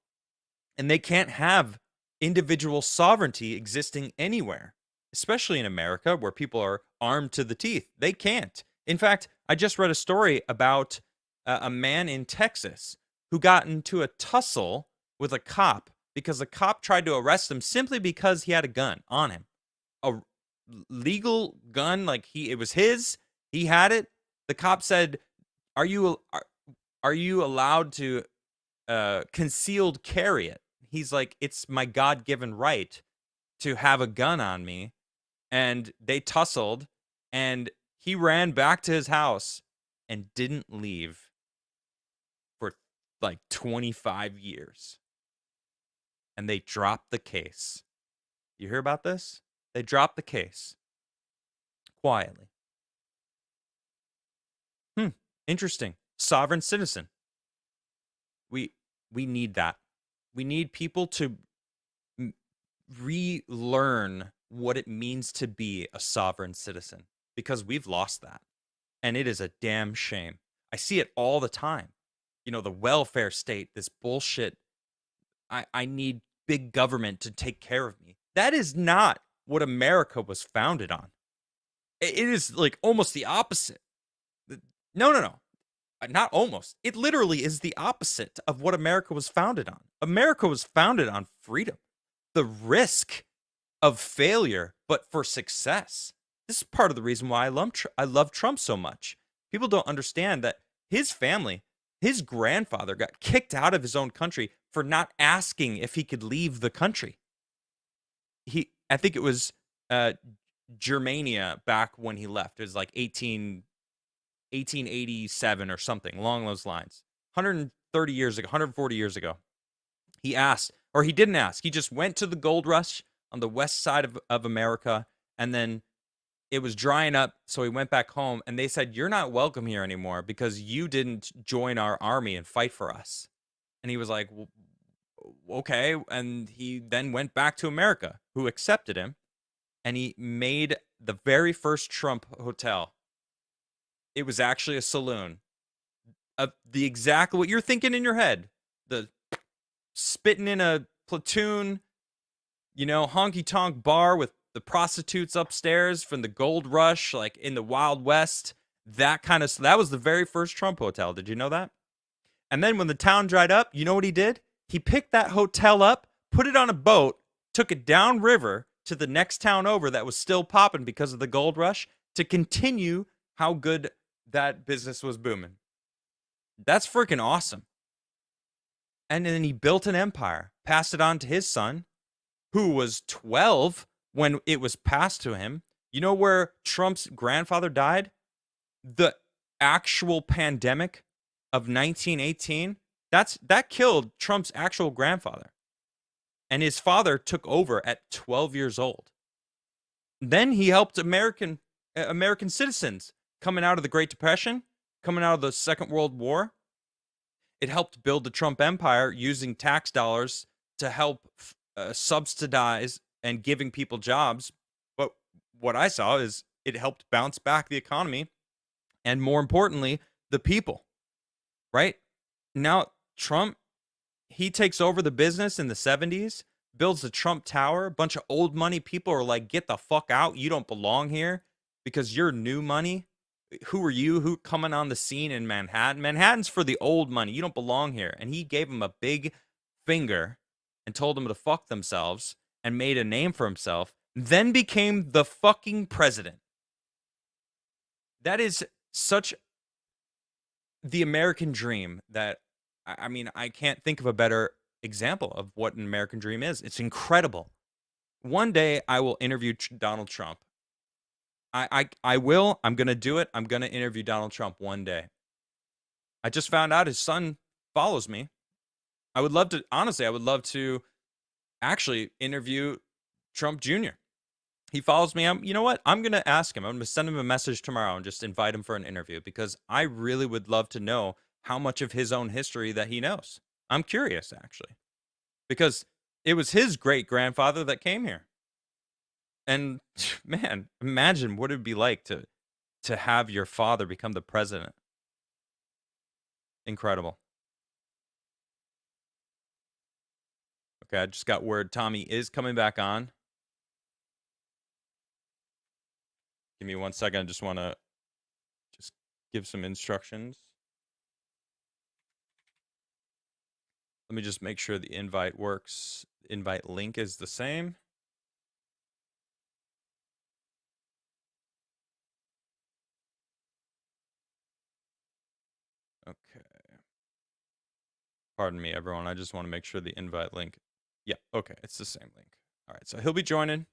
And they can't have individual sovereignty existing anywhere, especially in America where people are armed to the teeth. They can't. In fact, I just read a story about a man in Texas who got into a tussle with a cop because the cop tried to arrest him simply because he had a gun on him. A legal gun, like it was his, he had it. The cop said, are you allowed to concealed carry it? He's like, it's my God-given right to have a gun on me. And they tussled, And he ran back to his house and didn't leave for like 25 years. And they dropped the case. You hear about this? They dropped the case quietly. Interesting. Sovereign citizen. We we need that. We need people to relearn what it means to be a sovereign citizen because we've lost that. And it is a damn shame. I see it all the time. You know, the welfare state, this bullshit. I need big government to take care of me. That is not what America was founded on. It is like almost the opposite. No, no, no. Not almost. It literally is the opposite of what America was founded on. America was founded on freedom, the risk of failure, but for success. This is part of the reason why I love Trump so much. People don't understand that his family, his grandfather got kicked out of his own country for not asking if he could leave the country. I think it was Germania back when he left. It was like 1887 or something along those lines. 130 years ago, 140 years ago. He asked, or he didn't ask. He just went to the gold rush on the west side of America, and then it was drying up, so he went back home, and they said, "You're not welcome here anymore because you didn't join our army and fight for us." And he was like, well, okay. And he then went back to America, who accepted him, and he made the very first Trump hotel. It was actually a saloon. The exact what you're thinking in your head. The spitting in a platoon, you know, honky tonk bar with the prostitutes upstairs from the gold rush, like in the Wild West. That was the very first Trump hotel. Did you know that? And then when the town dried up, you know what he did? He picked that hotel up, put it on a boat, took it downriver to the next town over that was still popping because of the gold rush to continue how good that business was booming. That's freaking awesome. And then he built an empire, passed it on to his son, who was 12 when it was passed to him. You know where Trump's grandfather died? The actual pandemic of 1918. That killed Trump's actual grandfather. And his father took over at 12 years old. Then he helped American citizens coming out of the Great Depression, coming out of the Second World War. It helped build the Trump empire using tax dollars to help subsidize and giving people jobs. But what I saw is it helped bounce back the economy and, more importantly, the people. Right? Now, Trump, he takes over the business in the 70s, builds the Trump Tower. A bunch of old money people are like, get the fuck out. You don't belong here because you're new money. Who are you? Who coming on the scene in Manhattan? Manhattan's for the old money. You don't belong here. And he gave them a big finger and told them to fuck themselves and made a name for himself, then became the fucking president. That is such the American dream that, I mean, I can't think of a better example of what an American dream is. It's incredible. One day I will interview Donald Trump. I will. I'm going to do it. I'm going to interview Donald Trump one day. I just found out his son follows me. I would love to, honestly, I would love to actually interview Trump Jr. He follows me. You know what? I'm going to ask him. I'm going to send him a message tomorrow and just invite him for an interview because I really would love to know how much of his own history that he knows. I'm curious, actually, because it was his great grandfather that came here. And man, imagine what it would be like to have your father become the president. Incredible. Okay, I just got word Tommy is coming back on. Give me 1 second. I just want to just give some instructions. Let me just make sure the invite works. Invite link is the same. Okay. Pardon me, everyone. I just want to make sure the invite link. Yeah, okay. It's the same link. All right, so he'll be joining.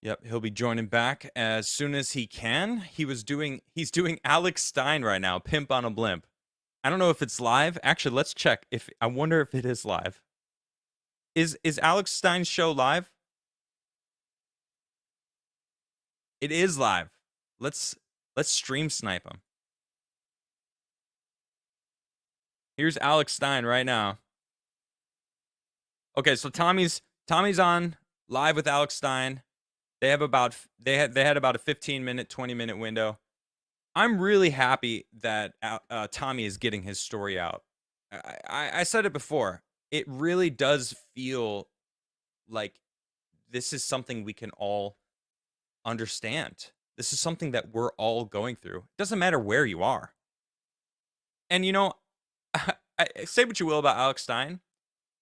Yep, he'll be joining back as soon as he can. He's doing Alex Stein right now, Pimp on a Blimp. I don't know if it's live. Actually, let's check. If I wonder if it is live. Is Alex Stein's show live? It is live. Let's stream snipe him. Here's Alex Stein right now. Okay, so Tommy's on live with Alex Stein. They had about a 15-minute, 20-minute window. I'm really happy that Tommy is getting his story out. I said it before. It really does feel like this is something we can all understand. This is something that we're all going through. It doesn't matter where you are. And say what you will about Alex Stein.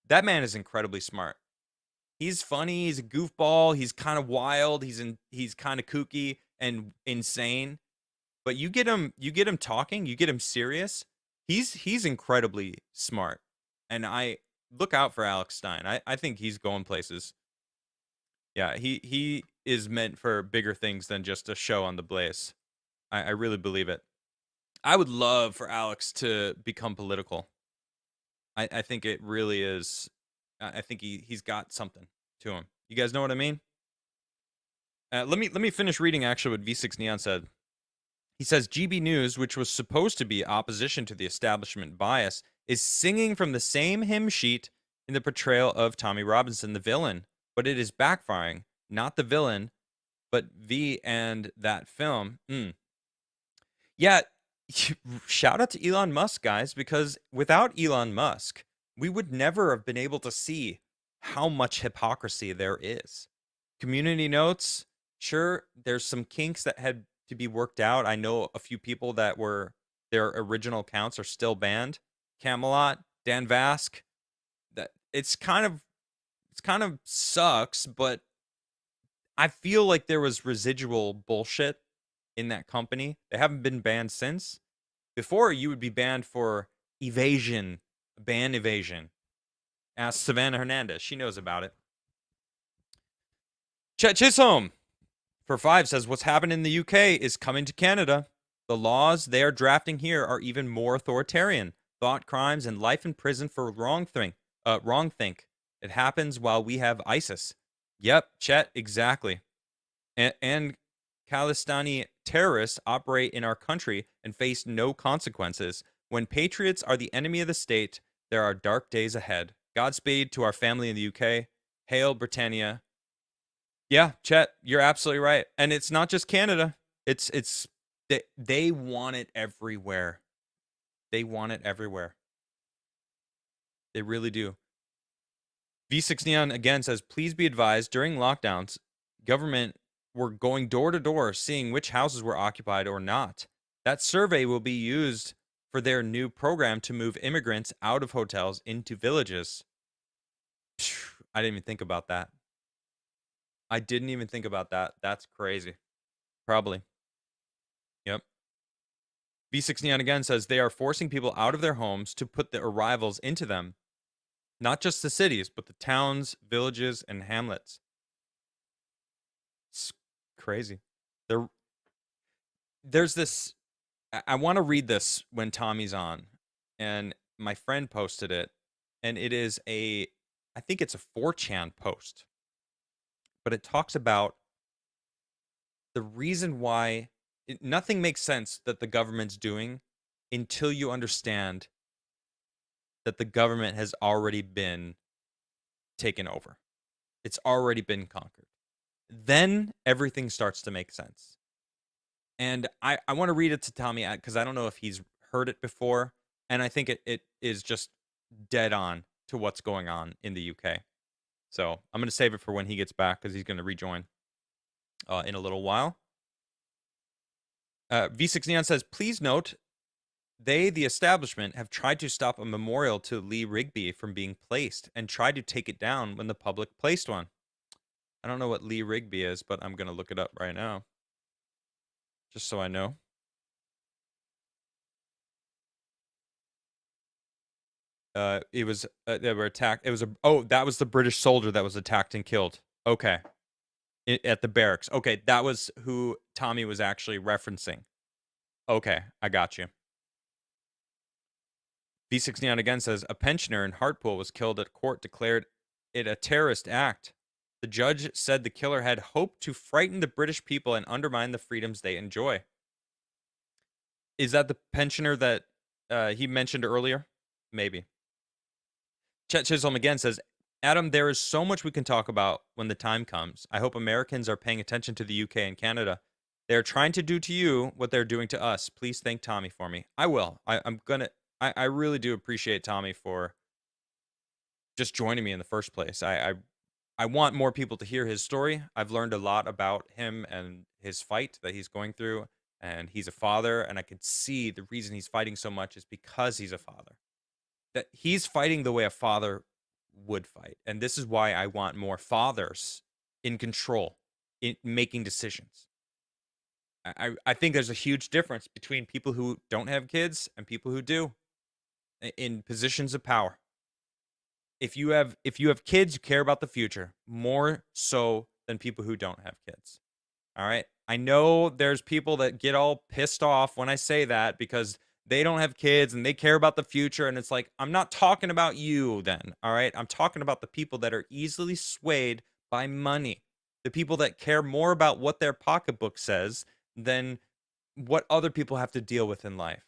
That man is incredibly smart. He's funny. He's a goofball. He's kind of wild. He's kind of kooky and insane. But you get him talking. You get him serious. He's incredibly smart. And I look out for Alex Stein. I think he's going places. Yeah, he is meant for bigger things than just a show on the Blaze. I really believe it. I would love for Alex to become political. I think it really is. I think he's got something to him. You guys know what I mean? Let me finish reading actually what V6 Neon said. He says GB News, which was supposed to be opposition to the establishment bias, is singing from the same hymn sheet in the portrayal of Tommy Robinson, the villain, but it is backfiring. Not the villain, but V and that film. Yeah, shout out to Elon Musk, guys, because without Elon Musk, we would never have been able to see how much hypocrisy there is. Community notes, sure, there's some kinks that had to be worked out. I know a few people that were their original accounts are still banned. Camelot, Dan Vask. That it's kind of sucks, but I feel like there was residual bullshit in that company. They haven't been banned since. Before, you would be banned for evasion, ban evasion. Ask Savannah Hernandez. She knows about it. Chet Chisholm for 5 says, what's happened in the UK is coming to Canada. The laws they are drafting here are even more authoritarian. Thought crimes and life in prison for wrongthink. It happens while we have ISIS. Yep, Chet, exactly. And Khalistani terrorists operate in our country and face no consequences. When patriots are the enemy of the state, there are dark days ahead. Godspeed to our family in the UK. Hail Britannia. Yeah, Chet, you're absolutely right. And it's not just Canada. It's they want it everywhere. They want it everywhere. They really do. V6 Neon again says, please be advised during lockdowns, government were going door to door seeing which houses were occupied or not. That survey will be used for their new program to move immigrants out of hotels into villages. I didn't even think about that. I didn't even think about that. That's crazy. Probably. Yep. V6 Neon again says they are forcing people out of their homes to put the arrivals into them. Not just the cities, but the towns, villages, and hamlets. It's crazy. There's this. I want to read this when Tommy's on, and my friend posted it, and it is I think it's a 4chan post, but it talks about the reason why nothing makes sense that the government's doing until you understand that the government has already been taken over. It's already been conquered. Then everything starts to make sense. And I want to read it to Tommy because I don't know if he's heard it before. And I think it is just dead on to what's going on in the UK. So I'm going to save it for when he gets back because he's going to rejoin in a little while. V6 Neon says, please note, they, the establishment, have tried to stop a memorial to Lee Rigby from being placed and tried to take it down when the public placed one. I don't know what Lee Rigby is, but I'm going to look it up right now. Just so I know. It was they were attacked. It was that was the British soldier that was attacked and killed. Okay. At the barracks. Okay, that was who Tommy was actually referencing. Okay, I got you. V69 again says a pensioner in Hartpool was killed at court, declared it a terrorist act. The judge said the killer had hoped to frighten the British people and undermine the freedoms they enjoy. Is that the pensioner that he mentioned earlier? Maybe. Chet Chisholm again says, Adam, there is so much we can talk about when the time comes. I hope Americans are paying attention to the UK and Canada. They're trying to do to you what they're doing to us. Please thank Tommy for me. I will. I really do appreciate Tommy for just joining me in the first place. I want more people to hear his story. I've learned a lot about him and his fight that he's going through, and he's a father, and I can see the reason he's fighting so much is because he's a father. That he's fighting the way a father would fight. And this is why I want more fathers in control, in making decisions. I think there's a huge difference between people who don't have kids and people who do in positions of power. If you have kids, you care about the future more so than people who don't have kids. All right? I know there's people that get all pissed off when I say that because they don't have kids and they care about the future, and it's like, I'm not talking about you then, all right? I'm talking about the people that are easily swayed by money. The people that care more about what their pocketbook says than what other people have to deal with in life.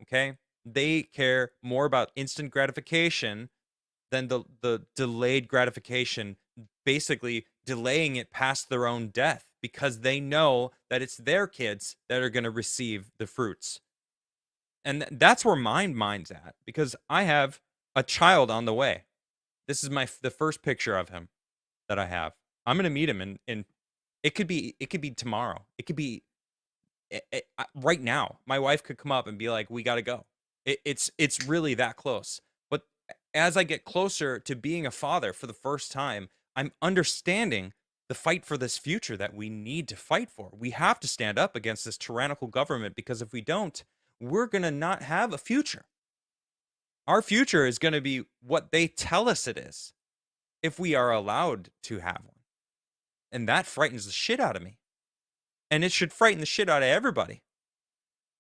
Okay? They care more about instant gratification than the delayed gratification, basically delaying it past their own death because they know that it's their kids that are going to receive the fruits. And that's where my mind's at because I have a child on the way. This is the first picture of him that I have. I'm going to meet him in it could be tomorrow. It could be right now. My wife could come up and be like, "We got to go." It's really that close. But as I get closer to being a father for the first time, I'm understanding the fight for this future that we need to fight for. We have to stand up against this tyrannical government because if we don't, we're going to not have a future. Our future is going to be what they tell us it is if we are allowed to have one. And that frightens the shit out of me. And it should frighten the shit out of everybody.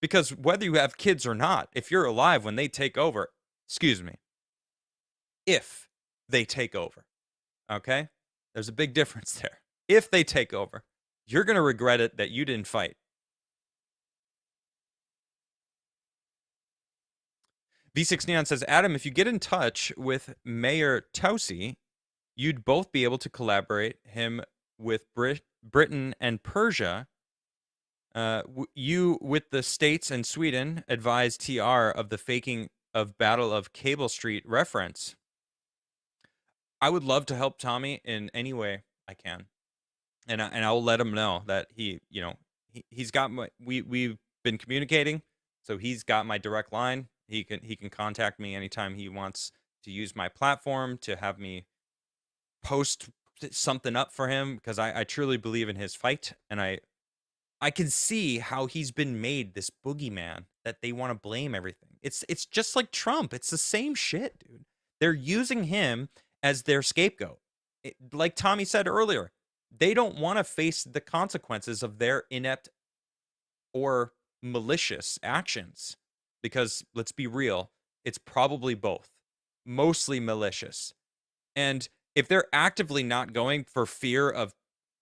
Because whether you have kids or not, if you're alive when they take over, excuse me, if they take over, okay? There's a big difference there. If they take over, you're going to regret it that you didn't fight. V6 Neon says, Adam, if you get in touch with Mayor Tausi, you'd both be able to collaborate him with Britain and Persia. You with the States and Sweden advised TR of the faking of Battle of Cable Street reference. I would love to help Tommy in any way I can. And I'll let him know that he's got we've been communicating, so he's got my direct line. He can contact me anytime he wants to use my platform to have me post something up for him because I truly believe in his fight, and I can see how he's been made this boogeyman that they want to blame everything. It's just like Trump. It's the same shit, dude. They're using him as their scapegoat. Like Tommy said earlier, they don't want to face the consequences of their inept or malicious actions because let's be real, it's probably both. Mostly malicious. And if they're actively not going for fear of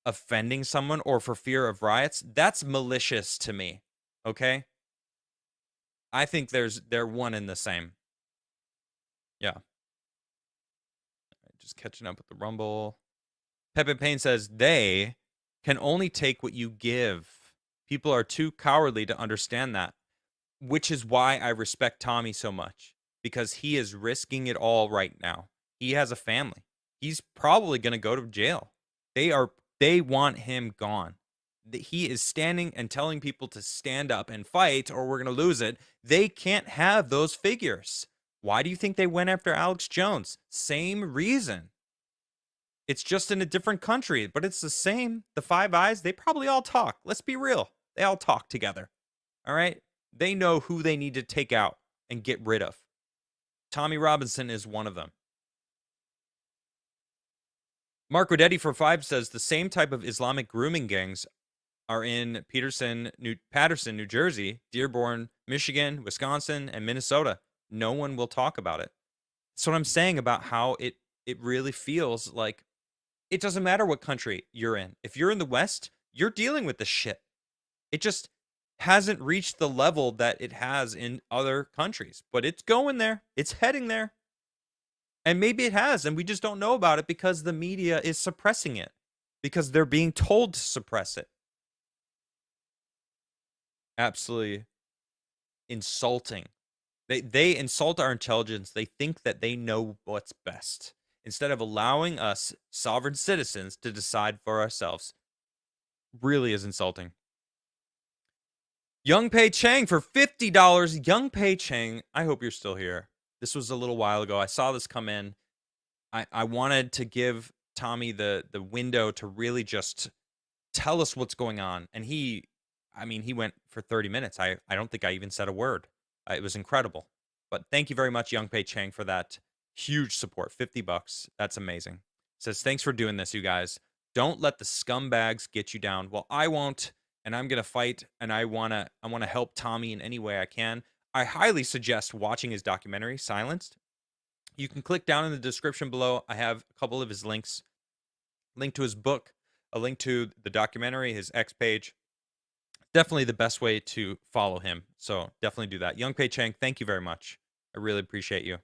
offending someone or for fear of riots, that's malicious to me. Okay? I think they're one and the same. Yeah. Just catching up with the Rumble. Pepe Payne says they can only take what you give. People are too cowardly to understand that, which is why I respect Tommy so much because he is risking it all right now. He has a family. He's probably going to go to jail. They want him gone. He is standing and telling people to stand up and fight or we're going to lose it. They can't have those figures. Why do you think they went after Alex Jones? Same reason. It's just in a different country, but it's the same. The Five Eyes, they probably all talk. Let's be real. They all talk together. All right? They know who they need to take out and get rid of. Tommy Robinson is one of them. Mark Rodetti for 5 says the same type of Islamic grooming gangs are in Patterson, New Jersey, Dearborn, Michigan, Wisconsin, and Minnesota. No one will talk about it. That's what I'm saying about how it really feels like it doesn't matter what country you're in. If you're in the West, you're dealing with this shit. It just hasn't reached the level that it has in other countries, but it's going there. It's heading there. And maybe it has, and we just don't know about it because the media is suppressing it, because they're being told to suppress it. Absolutely insulting. They insult our intelligence. They think that they know what's best instead of allowing us sovereign citizens to decide for ourselves. Really is insulting. Young Pei Chang for $50. Young Pei Chang, I hope you're still here. This was a little while ago. I saw this come in. I wanted to give Tommy the window to really just tell us what's going on. And he went for 30 minutes. I don't think I even said a word. It was incredible. But thank you very much, Young Pei Chang, for that huge support. $50. That's amazing. Says, thanks for doing this, you guys. Don't let the scumbags get you down. Well, I won't, and I'm gonna fight, and I wanna help Tommy in any way I can. I highly suggest watching his documentary, Silenced. You can click down in the description below. I have a couple of his links. Link to his book, a link to the documentary, his X page. Definitely the best way to follow him. So definitely do that. Young Pei Chang, thank you very much. I really appreciate you.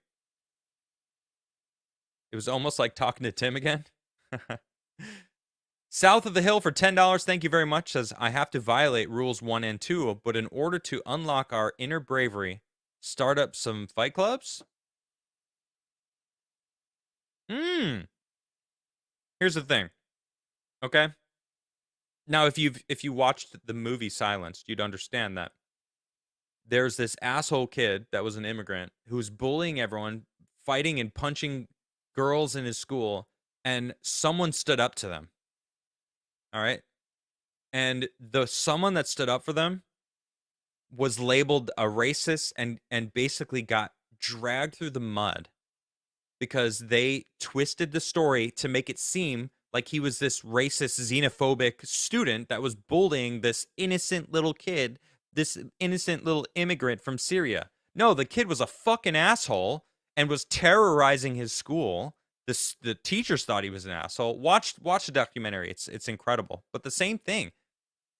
It was almost like talking to Tim again. South of the Hill for $10. Thank you very much. Says, I have to violate rules 1 and 2, but in order to unlock our inner bravery, start up some fight clubs? Here's the thing. Okay? Now, if you watched the movie Silenced, you'd understand that there's this asshole kid that was an immigrant who was bullying everyone, fighting and punching girls in his school, and someone stood up to them. All right? And the someone that stood up for them was labeled a racist and basically got dragged through the mud because they twisted the story to make it seem like he was this racist, xenophobic student that was bullying this innocent little kid, this innocent little immigrant from Syria. No, the kid was a fucking asshole and was terrorizing his school. The teachers thought he was an asshole. Watch the documentary. It's incredible. But the same thing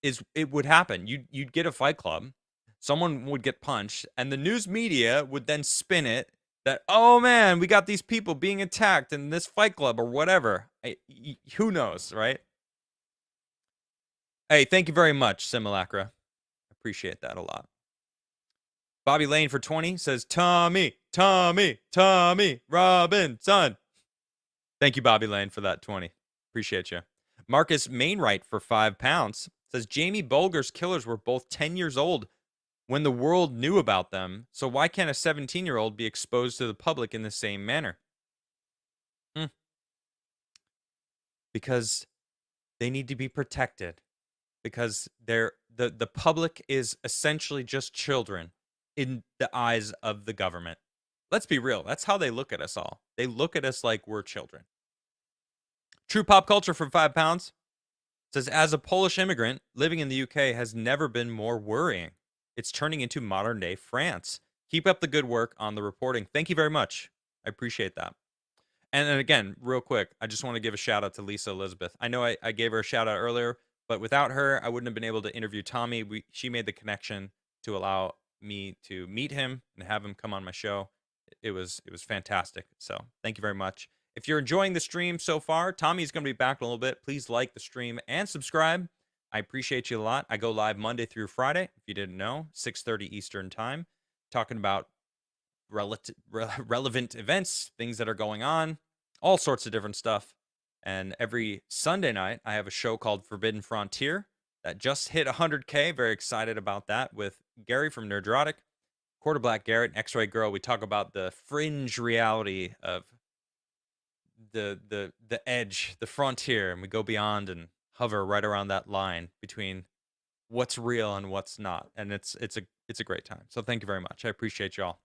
is it would happen. You'd get a fight club, someone would get punched, and the news media would then spin it that, oh man, we got these people being attacked in this fight club or whatever. Who knows, right? Hey, thank you very much, Simulacra. Appreciate that a lot. Bobby Lane for 20 says, Tommy Robinson. Thank you, Bobby Lane, for that 20. Appreciate you. Marcus Mainwright for £5 says, Jamie Bulger's killers were both 10 years old when the world knew about them, so why can't a 17-year-old be exposed to the public in the same manner? Because they need to be protected. Because the public is essentially just children in the eyes of the government. Let's be real. That's how they look at us all. They look at us like we're children. True Pop Culture for £5 says, as a Polish immigrant, living in the UK has never been more worrying. It's turning into modern day France. Keep up the good work on the reporting. Thank you very much. I appreciate that. And then again, real quick, I just want to give a shout out to Lisa Elizabeth. I know I gave her a shout out earlier, but without her, I wouldn't have been able to interview Tommy. She made the connection to allow me to meet him and have him come on my show. It was fantastic. So thank you very much. If you're enjoying the stream so far, Tommy's going to be back in a little bit. Please like the stream and subscribe. I appreciate you a lot. I go live Monday through Friday, if you didn't know, 6:30 Eastern time, talking about relevant events, things that are going on, all sorts of different stuff. And every Sunday night, I have a show called Forbidden Frontier that just hit 100K. Very excited about that with Gary from Nerdrotic, Quarter Black Garrett, and X-Ray Girl. We talk about the fringe reality of the edge, the frontier, and we go beyond and hover right around that line between what's real and what's not. And it's a great time. So thank you very much. I appreciate y'all.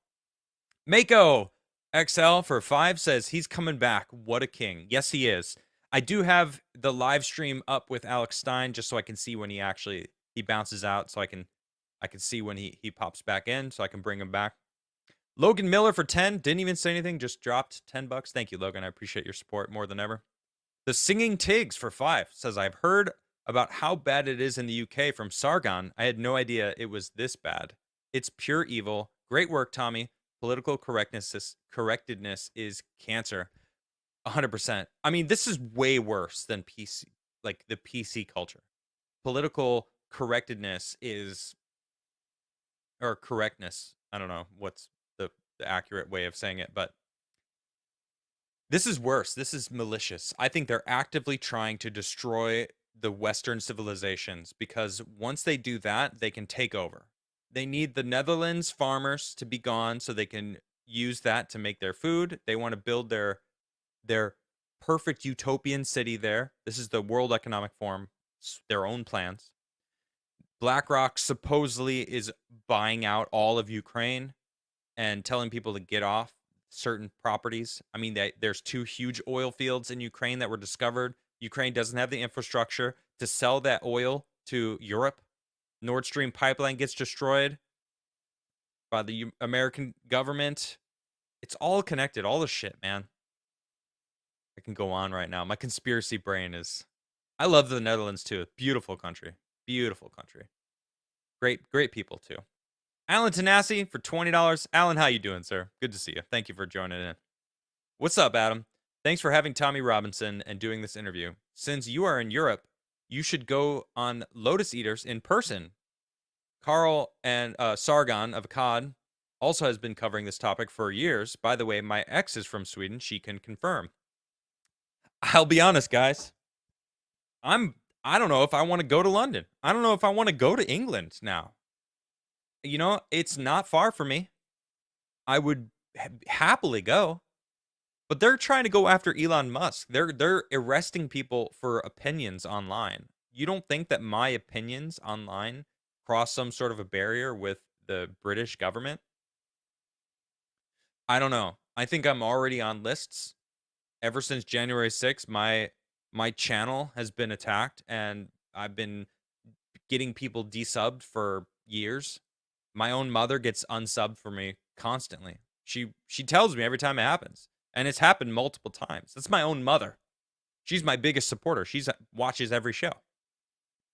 Mako XL for 5 says he's coming back. What a king. Yes, he is. I do have the live stream up with Alex Stein just so I can see when he bounces out, so I can see when he pops back in, so I can bring him back. Logan Miller for 10, didn't even say anything, just dropped 10 bucks. Thank you, Logan. I appreciate your support more than ever. The Singing Tigs for 5 says, I've heard about how bad it is in the UK from Sargon. I had no idea it was this bad. It's pure evil. Great work, Tommy. Political correctness is cancer. 100%. I mean, this is way worse than PC, like the PC culture. Political correctness is, or correctness. I don't know what's the accurate way of saying it, but this is worse. This is malicious. I think they're actively trying to destroy the Western civilizations because once they do that, they can take over. They need the Netherlands farmers to be gone so they can use that to make their food. They want to build their perfect utopian city there. This is the World Economic Forum, their own plans. BlackRock supposedly is buying out all of Ukraine and telling people to get off certain properties. I mean, there's 2 huge oil fields in Ukraine that were discovered. Ukraine doesn't have the infrastructure to sell that oil to Europe. Nord Stream pipeline gets destroyed by the American government. It's all connected, all the shit, man. I can go on right now. My conspiracy brain is... I love the Netherlands, too. Beautiful country. Beautiful country. Great people, too. Alan Tanasi for $20. Alan, how you doing, sir? Good to see you. Thank you for joining in. What's up, Adam? Thanks for having Tommy Robinson and doing this interview. Since you are in Europe, you should go on Lotus Eaters in person. Carl and Sargon of Akkad also has been covering this topic for years. By the way, my ex is from Sweden. She can confirm. I'll be honest, guys. I don't know if I want to go to London. I don't know if I want to go to England now. You know, it's not far from me. I would happily go. But they're trying to go after Elon Musk. They're arresting people for opinions online. You don't think that my opinions online cross some sort of a barrier with the British government? I don't know. I think I'm already on lists. Ever since January 6th, my channel has been attacked and I've been getting people desubbed for years. My own mother gets unsubbed for me constantly. She tells me every time it happens. And it's happened multiple times. That's my own mother. She's my biggest supporter. She watches every show.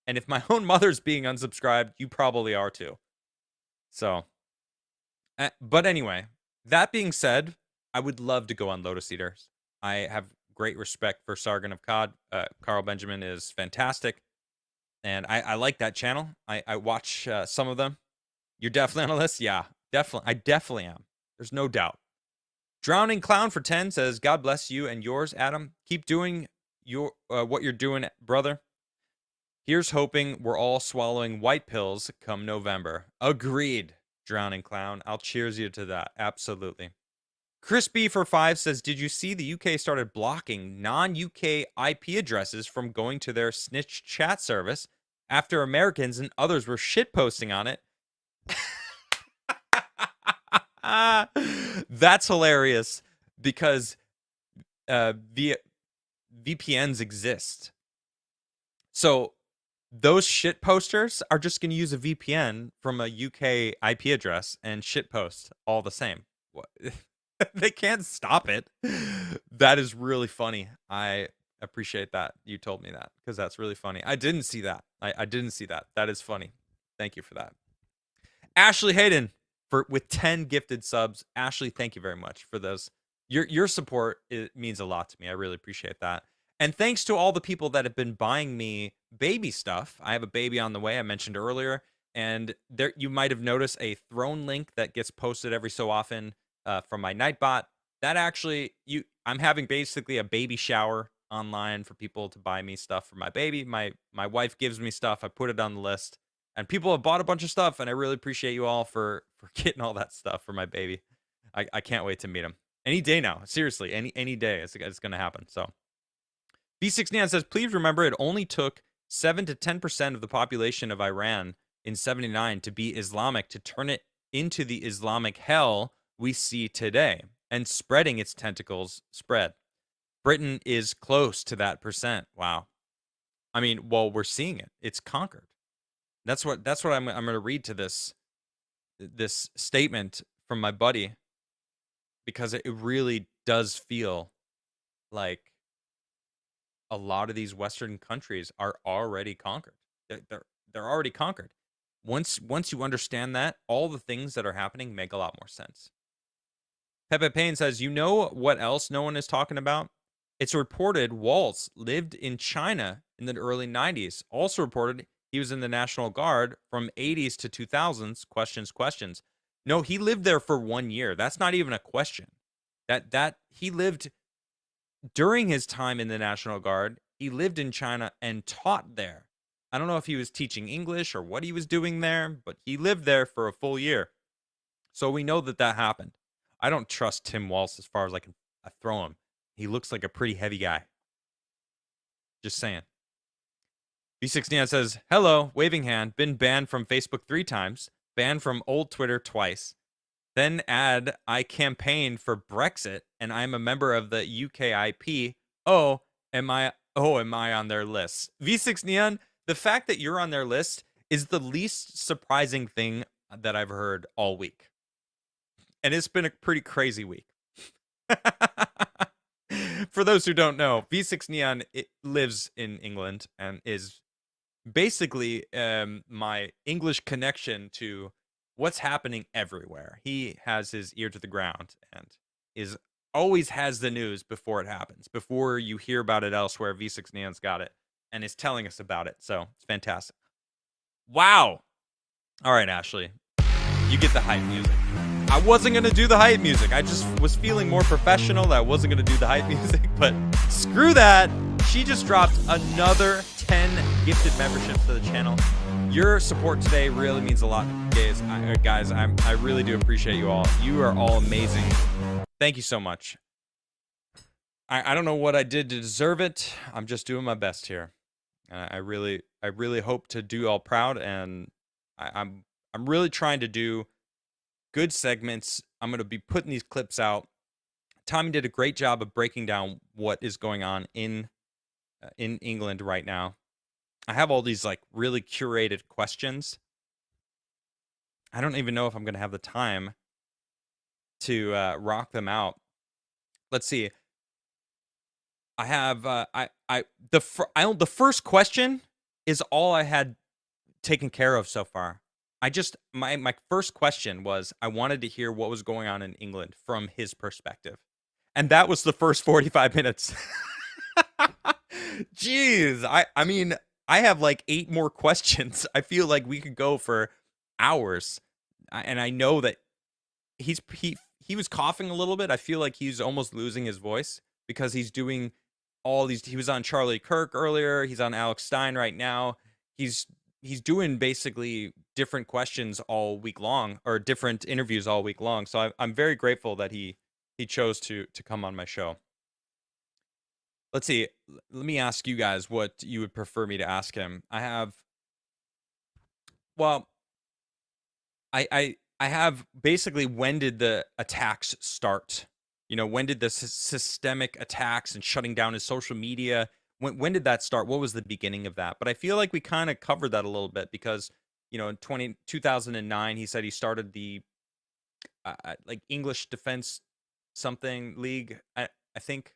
And if my own mother's being unsubscribed, you probably are too. So, but anyway, that being said, I would love to go on Lotus Eaters. I have great respect for Sargon of Akkad. Carl Benjamin is fantastic. And I like that channel. I watch some of them. You're definitely on a list? Yeah, definitely. I definitely am. There's no doubt. Drowning Clown for 10 says, God bless you and yours, Adam. Keep doing what you're doing, brother. Here's hoping we're all swallowing white pills come November. Agreed, Drowning Clown. I'll cheers you to that. Absolutely. Chris B for 5 says, did you see the UK started blocking non-UK IP addresses from going to their snitch chat service after Americans and others were shitposting on it? That's hilarious because VPNs exist. So those shit posters are just going to use a VPN from a UK IP address and shit post all the same. They can't stop it. That is really funny. I appreciate that you told me that because that's really funny. I didn't see that. I didn't see that. That is funny. Thank you for that. Ashley Hayden with 10 gifted subs. Ashley, thank you very much for those. Your support, it means a lot to me. I really appreciate that. And thanks to all the people that have been buying me baby stuff. I have a baby on the way, I mentioned earlier. And there you might have noticed a throne link that gets posted every so often from my Nightbot. That actually, I'm having basically a baby shower online for people to buy me stuff for my baby. My wife gives me stuff. I put it on the list. And people have bought a bunch of stuff, and I really appreciate you all for getting all that stuff for my baby. I can't wait to meet him. Any day now. Seriously, any day it's going to happen. So B69 says, please remember it only took 7 to 10% of the population of Iran in 79 to be Islamic to turn it into the Islamic hell we see today. And spreading its tentacles spread. Britain is close to that percent. Wow. I mean, well, we're seeing it. It's conquered. That's what I'm going to read to this statement from my buddy, because it really does feel like a lot of these Western countries are already conquered. They're already conquered. Once you understand that, all the things that are happening make a lot more sense. Pepe Payne says, you know what else no one is talking about? It's reported Waltz lived in China in the early 90s. Also reported he was in the National Guard from 80s to 2000s. Questions. No, he lived there for 1 year. That's not even a question. That he lived during his time in the National Guard. He lived in China and taught there. I don't know if he was teaching English or what he was doing there, but he lived there for a full year. So we know that happened. I don't trust Tim Walz as far as I can throw him. He looks like a pretty heavy guy. Just saying. B69 says, hello, waving hand, been banned from Facebook 3 times, banned from old Twitter twice. Then add, I campaign for Brexit and I'm a member of the UKIP. Am I on their list? V6 Neon, the fact that you're on their list is the least surprising thing that I've heard all week. And it's been a pretty crazy week. For those who don't know, V6 Neon lives in England and is basically my English connection to what's happening everywhere. He has his ear to the ground and always has the news before it happens. Before you hear about it elsewhere, V6 Neon's got it and is telling us about it. So it's fantastic. Wow. All right, Ashley, you get the hype music. I wasn't going to do the hype music. I just was feeling more professional that I wasn't going to do the hype music, but screw that. She just dropped another 10 gifted memberships to the channel. Your support today really means a lot, guys. I really do appreciate you all. You are all amazing. Thank you so much. I don't know what I did to deserve it. I'm just doing my best here. I really hope to do you all proud, and I'm really trying to do good segments. I'm going to be putting these clips out. Tommy did a great job of breaking down what is going on in England right now. I have all these like really curated questions. I don't even know if I'm going to have the time to rock them out. Let's see. I have the first question is all I had taken care of so far. My first question was, I wanted to hear what was going on in England from his perspective. And that was the first 45 minutes. Jeez, I mean, I have like 8 more questions. I feel like we could go for hours. And I know that he was coughing a little bit. I feel like he's almost losing his voice because he's doing all these. He was on Charlie Kirk earlier. He's on Alex Stein right now. He's doing basically different questions all week long, or different interviews all week long. So I'm very grateful that he chose to come on my show. Let's see. Let me ask you guys what you would prefer me to ask him. I have basically, when did the attacks start? You know, when did the systemic attacks and shutting down his social media, when did that start? What was the beginning of that? But I feel like we kind of covered that a little bit because, you know, in 2009, he said he started the like English Defense something league. I think,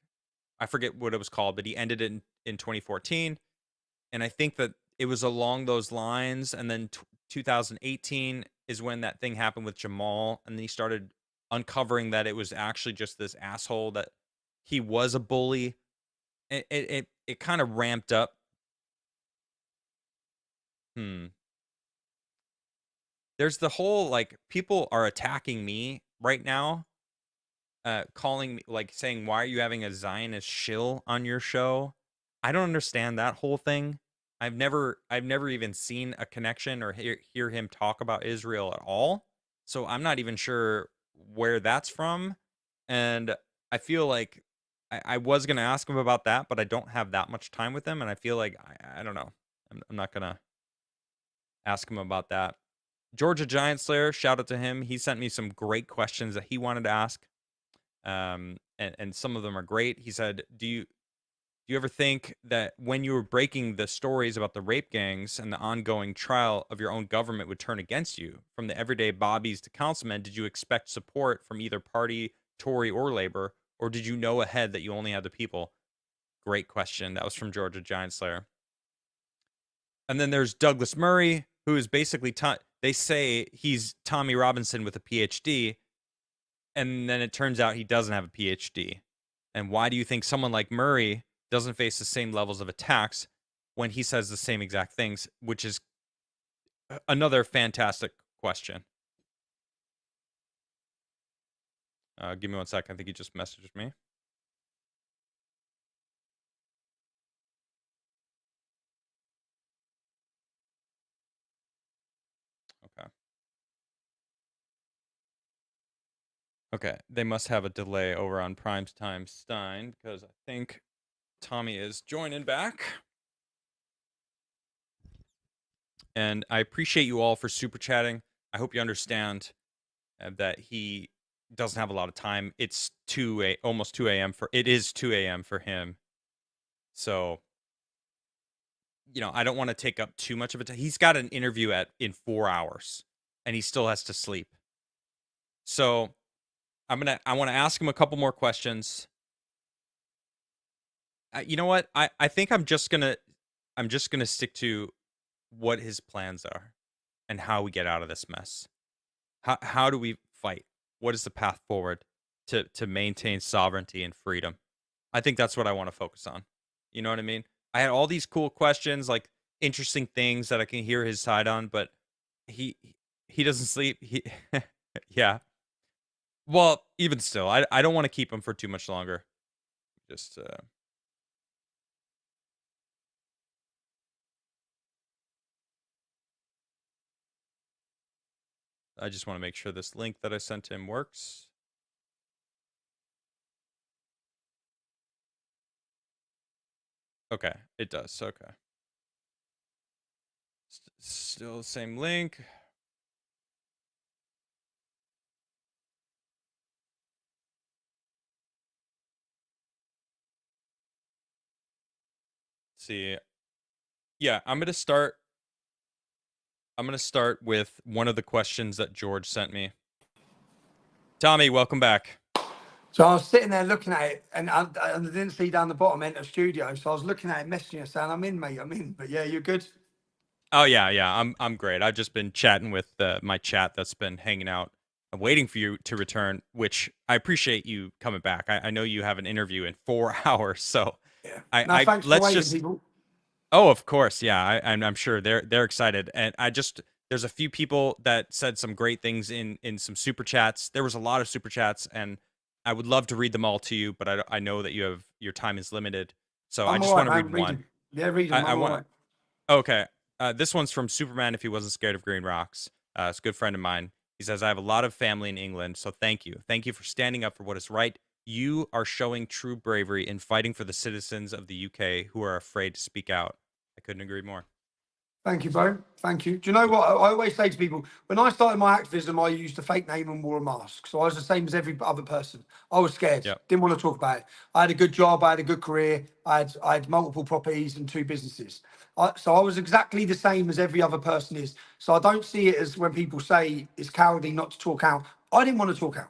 I forget what it was called, but he ended it in 2014. And I think that it was along those lines. And then 2018 is when that thing happened with Jamal. And then he started uncovering that it was actually just this asshole, that he was a bully. It kind of ramped up. There's the whole, like, people are attacking me right now, calling me, like, saying, why are you having a Zionist shill on your show? I don't understand that whole thing. I've never even seen a connection or hear him talk about Israel at all. So I'm not even sure where that's from. And I feel like I was going to ask him about that, but I don't have that much time with him. And I feel like, I don't know. I'm not going to ask him about that. Georgia Giant Slayer, shout out to him. He sent me some great questions that he wanted to ask. and some of them are great. He said, do you ever think that when you were breaking the stories about the rape gangs and the ongoing trial of your own government would turn against you? From the everyday bobbies to councilmen, did you expect support from either party, Tory or Labor, or did you know ahead that you only had the people? Great question. That was from Georgia Giant Slayer. And then there's Douglas Murray, who is basically they say he's Tommy Robinson with a PhD, and then it turns out he doesn't have a PhD. And why do you think someone like Murray doesn't face the same levels of attacks when he says the same exact things, which is another fantastic question. Give me 1 second. I think he just messaged me. Okay. Okay. They must have a delay over on Prime's Time Stein because I think Tommy is joining back. And I appreciate you all for super chatting. I hope you understand that he doesn't have a lot of time. It's almost 2 a.m. It is 2 a.m. for him. So, I don't want to take up too much of it. He's got an interview in 4 hours and he still has to sleep. So I want to ask him a couple more questions. You know what? I think I'm just gonna stick to what his plans are and how we get out of this mess. How do we fight? What is the path forward to maintain sovereignty and freedom? I think that's what I want to focus on. You know what I mean? I had all these cool questions, like interesting things that I can hear his side on, but he he doesn't sleep. Yeah. Well, even still, I don't want to keep him for too much longer. Just I just want to make sure this link that I sent him works. Okay, it does. Okay. Still the same link. Let's see. Yeah, I'm going to start with one of the questions that George sent me. Tommy, welcome back.
So I was sitting there looking at it, and I didn't see down the bottom enter studio. So I was looking at it, messaging you, saying, "I'm in, mate. I'm in." But yeah, you're good.
Oh yeah. I'm great. I've just been chatting with my chat that's been hanging out. I'm waiting for you to return, which I appreciate you coming back. I know you have an interview in 4 hours, so
Yeah. No, thanks for
let's
waiting,
just.
people.
Oh, of course, yeah. I'm sure they're excited, and there's a few people that said some great things in some super chats. There was a lot of super chats, and I would love to read them all to you, but I know that your time is limited, so I
I'm
just
all right,
want to
man.
read
Read
one.
them. Yeah, read them.
I
I'm all
want.
right.
Okay. This one's from Superman if he wasn't scared of green rocks. It's a good friend of mine. He says, I have a lot of family in England, so thank you. Thank you for standing up for what is right. You are showing true bravery in fighting for the citizens of the UK who are afraid to speak out. I couldn't agree more.
Thank you, Bo. Thank you. Do you know what I always say to people? When I started my activism, I used a fake name and wore a mask. So I was the same as every other person. I was scared.
Yep.
Didn't want to talk about it. I had a good job. I had a good career. I had multiple properties and 2 businesses. So I was exactly the same as every other person is. So I don't see it as when people say it's cowardly not to talk out. I didn't want to talk out.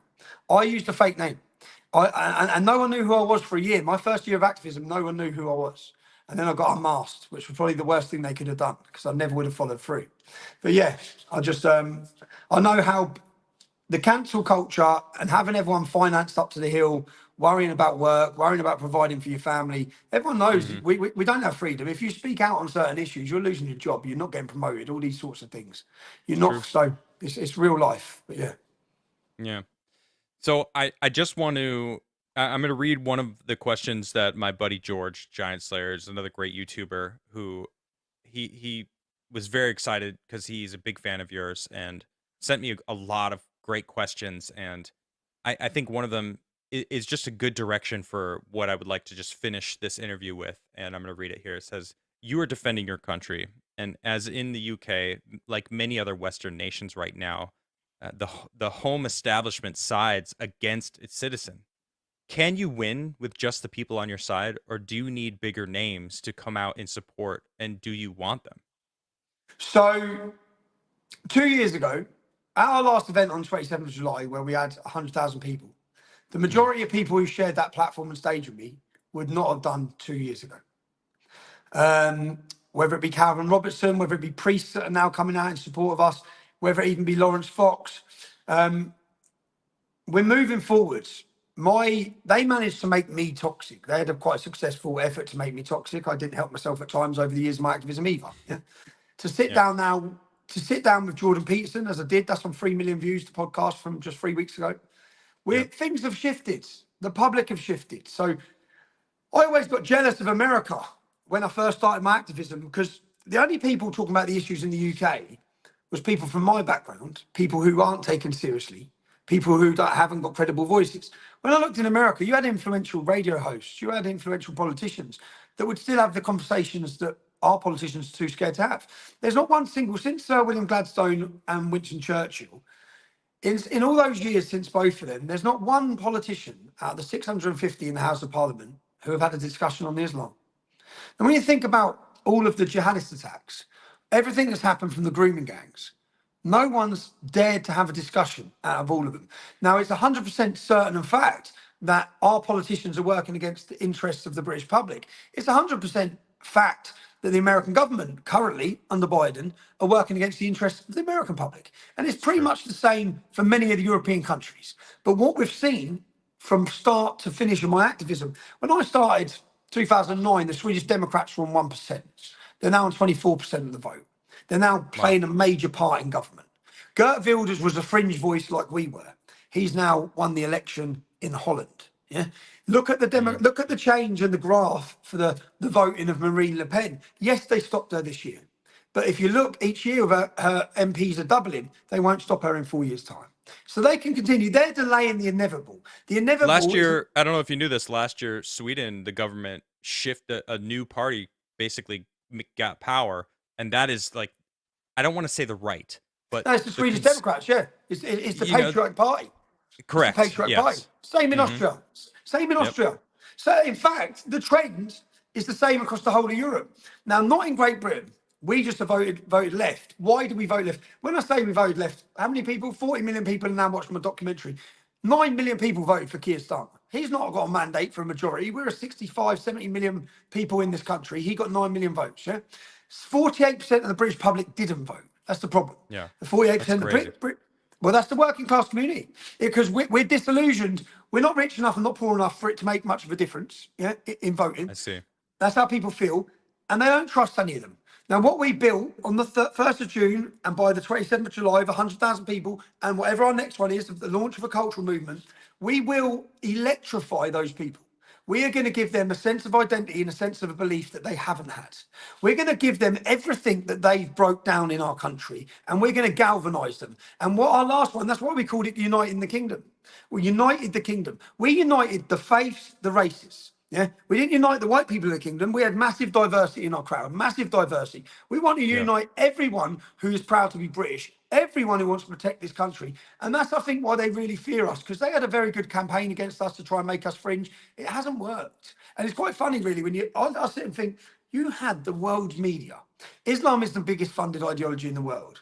I used a fake name. And no one knew who I was for a year. My first year of activism, no one knew who I was. And then I got unmasked, which was probably the worst thing they could have done because I never would have followed through. But yeah, I just I know how the cancel culture and having everyone financed up to the hill, worrying about work, worrying about providing for your family. Everyone knows
Mm-hmm.
we don't have freedom. If you speak out on certain issues, you're losing your job. You're not getting promoted. All these sorts of things. You're
It's
not.
true.
So it's real life. But yeah.
Yeah. So I just want to I'm going to read one of the questions that my buddy George Giant Slayer is another great YouTuber who he was very excited because he's a big fan of yours and sent me a lot of great questions, and I think one of them is just a good direction for what I would like to just finish this interview with, and I'm going to read it here. It says, you are defending your country, and as in the UK, like many other Western nations right now, the home establishment sides against its citizen. can you win with just the people on your side, or do you need bigger names to come out in support? And do you want them?
So 2 years ago, at our last event on 27th of July, where we had 100,000 people, the
Mm,
majority of people who shared that platform and stage with me would not have done 2 years ago. Whether it be Calvin Robertson, whether it be priests that are now coming out in support of us, whether it even be Lawrence Fox, we're moving forwards. They managed to make me toxic. They had a quite successful effort to make me toxic. I didn't help myself at times over the years of my activism either. Yeah. To sit
yeah.
down now, to sit down with Jordan Peterson, as I did, that's on 3 million views, the podcast from just 3 weeks ago.
Yep.
Things have shifted. The public have shifted. So I always got jealous of America when I first started my activism, because the only people talking about the issues in the UK was people from my background, people who aren't taken seriously, people who haven't got credible voices. When I looked in America, you had influential radio hosts, you had influential politicians that would still have the conversations that our politicians are too scared to have. There's not one single, since Sir William Gladstone and Winston Churchill, in all those years since both of them, there's not one politician out of the 650 in the House of Parliament who have had a discussion on Islam. And when you think about all of the jihadist attacks, everything that's happened from the grooming gangs, no one's dared to have a discussion out of all of them. Now, it's 100% certain and fact that our politicians are working against the interests of the British public. It's 100% fact that the American government currently, under Biden, are working against the interests of the American public. And it's pretty
True.
much the same for many of the European countries. But what we've seen from start to finish in my activism, when I started 2009, the Swedish Democrats were on 1%. They're now on 24% of the vote. They're now
Wow.
playing a major part in government. Gert Wilders was a fringe voice like we were. He's now won the election in Holland. Yeah. Look at
Mm.
look at the change in the graph for the voting of Marine Le Pen. Yes, they stopped her this year. But if you look, each year her MPs are doubling. They won't stop her in 4 years' time. So they can continue. They're delaying the inevitable. The
Last
inevitable is
year, I don't know if you knew this. Last year, Sweden, the government shifted a new party, basically got power, and that is like, I don't want to say the right, but
no, it's the
the
Swedish Democrats. Yeah, it's the
you know,
Patriotic Party. It's the
correct.
Patriotic Party.
Yes.
Same in
Hmm.
Austria. Same in
Yep.
Austria. So, in fact, the trend is the same across the whole of Europe. Now, not in Great Britain. We just have voted left. Why do we vote left? When I say we voted left, how many people? 40 million people are now watching my documentary. 9 million people voted for Keir Starmer. He's not got a mandate for a majority. We're a 65, 70 million people in this country. He got 9 million votes. Yeah. 48% of the British public didn't vote. That's the problem.
Yeah.
The
That's
48% of
crazy.
well, that's the working class community, because we're disillusioned. We're not rich enough and not poor enough for it to make much of a difference, yeah, in voting.
I see.
That's how people feel, and they don't trust any of them. Now, what we built on the 1st of June and by the 27th of July, of 100,000 people, and whatever our next one is, of the launch of a cultural movement, we will electrify those people. We are going to give them a sense of identity and a sense of a belief that they haven't had. We're going to give them everything that they've broke down in our country, and we're going to galvanise them. And what our last one, that's why we called it Uniting the Kingdom. We united the kingdom. We united the faiths, the races. Yeah, we didn't unite the white people of the kingdom. We had massive diversity in our crowd, massive diversity. We want to
Yeah.
unite everyone who is proud to be British, everyone who wants to protect this country. And that's, I think, why they really fear us, because they had a very good campaign against us to try and make us fringe. It hasn't worked. And it's quite funny, really, when I sit and think, you had the world's media. Islam is the biggest funded ideology in the world.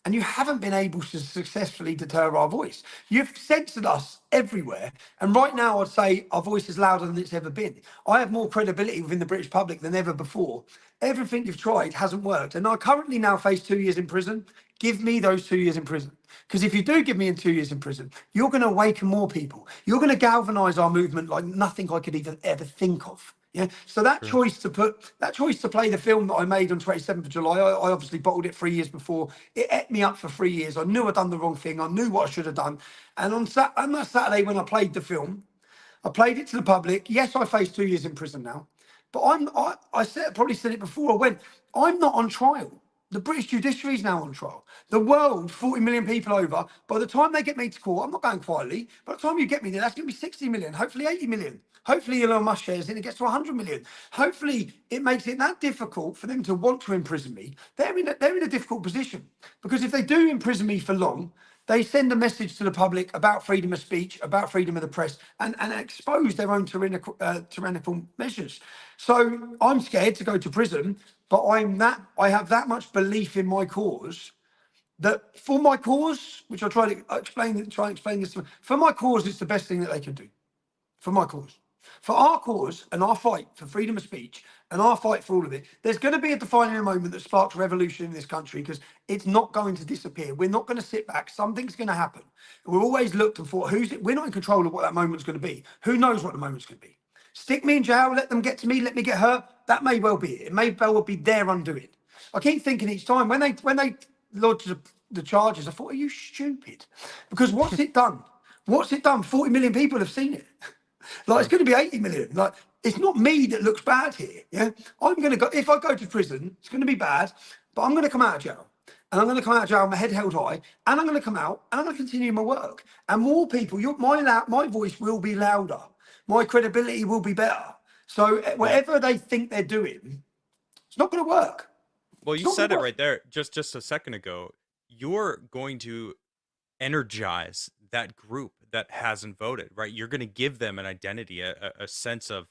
And you haven't been able to successfully deter our voice. You've censored us everywhere. And right now, I'd say our voice is louder than it's ever been. I have more credibility within the British public than ever before. Everything you've tried hasn't worked. And I currently now face 2 years in prison. Give me those 2 years in prison. Because if you do give me 2 years in prison, you're going to awaken more people. You're going to galvanise our movement like nothing I could even ever think of. Yeah. So that
True.
choice to play the film that I made on 27th of July, I obviously bottled it 3 years before. It ate me up for 3 years. I knew I'd done the wrong thing. I knew what I should have done. And on that Saturday when I played the film, I played it to the public. Yes, I face 2 years in prison now, but probably said it before I went. I'm not on trial. The British judiciary is now on trial. The world, 40 million people over. By the time they get me to court, I'm not going quietly. By the time you get me there, that's going to be 60 million, hopefully 80 million. Hopefully Elon Musk shares in, it gets to 100 million. Hopefully it makes it that difficult for them to want to imprison me. They're in a difficult position, because if they do imprison me for long, They send a message to the public about freedom of speech, about freedom of the press, and expose their own tyrannical measures. So I'm scared to go to prison, but I have that much belief in my cause that for my cause, which I try and explain this, for my cause, it's the best thing that they can do. For my cause. For our cause and our fight for freedom of speech and our fight for all of it, there's going to be a defining moment that sparks revolution in this country, because it's not going to disappear. We're not going to sit back. Something's going to happen. We've always looked and thought, we're not in control of what that moment's going to be. Who knows what the moment's going to be? Stick me in jail, let them get to me, let me get hurt. That may well be it. It may well be their undoing. I keep thinking each time when they lodge the charges, I thought, are you stupid? Because what's it done? What's it done? 40 million people have seen it. Like, it's going to be 80 million. Like, it's not me that looks bad here. Yeah, I'm going to go. If I go to prison, it's going to be bad, but I'm going to come out of jail, and I'm going to come out of jail with my head held high, and I'm going to come out and I'm going to continue my work. And more people, my voice will be louder. My credibility will be better. So whatever they think they're doing, it's not going to work.
Well, you said it right there just a second ago. You're going to energize that group that hasn't voted, right? You're going to give them an identity, a sense of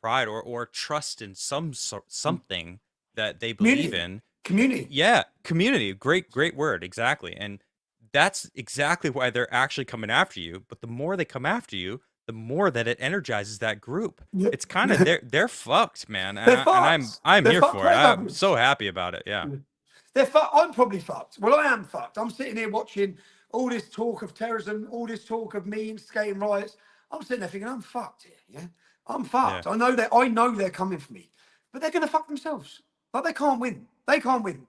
pride or trust in something that they believe in.
Community.
Yeah, community. Great word. Exactly. And that's exactly why they're actually coming after you. But the more they come after you, the more that it energizes that group. Yeah. It's kind of they're fucked, man. And I'm here for it. I'm so happy about it. Yeah.
I'm probably fucked. Well, I am fucked. I'm sitting here watching all this talk of terrorism, all this talk of me instigating riots. I'm sitting there thinking, I'm fucked here. Yeah, I'm fucked. Yeah. I know they're coming for me, but they're gonna fuck themselves. Like, they can't win. They can't win.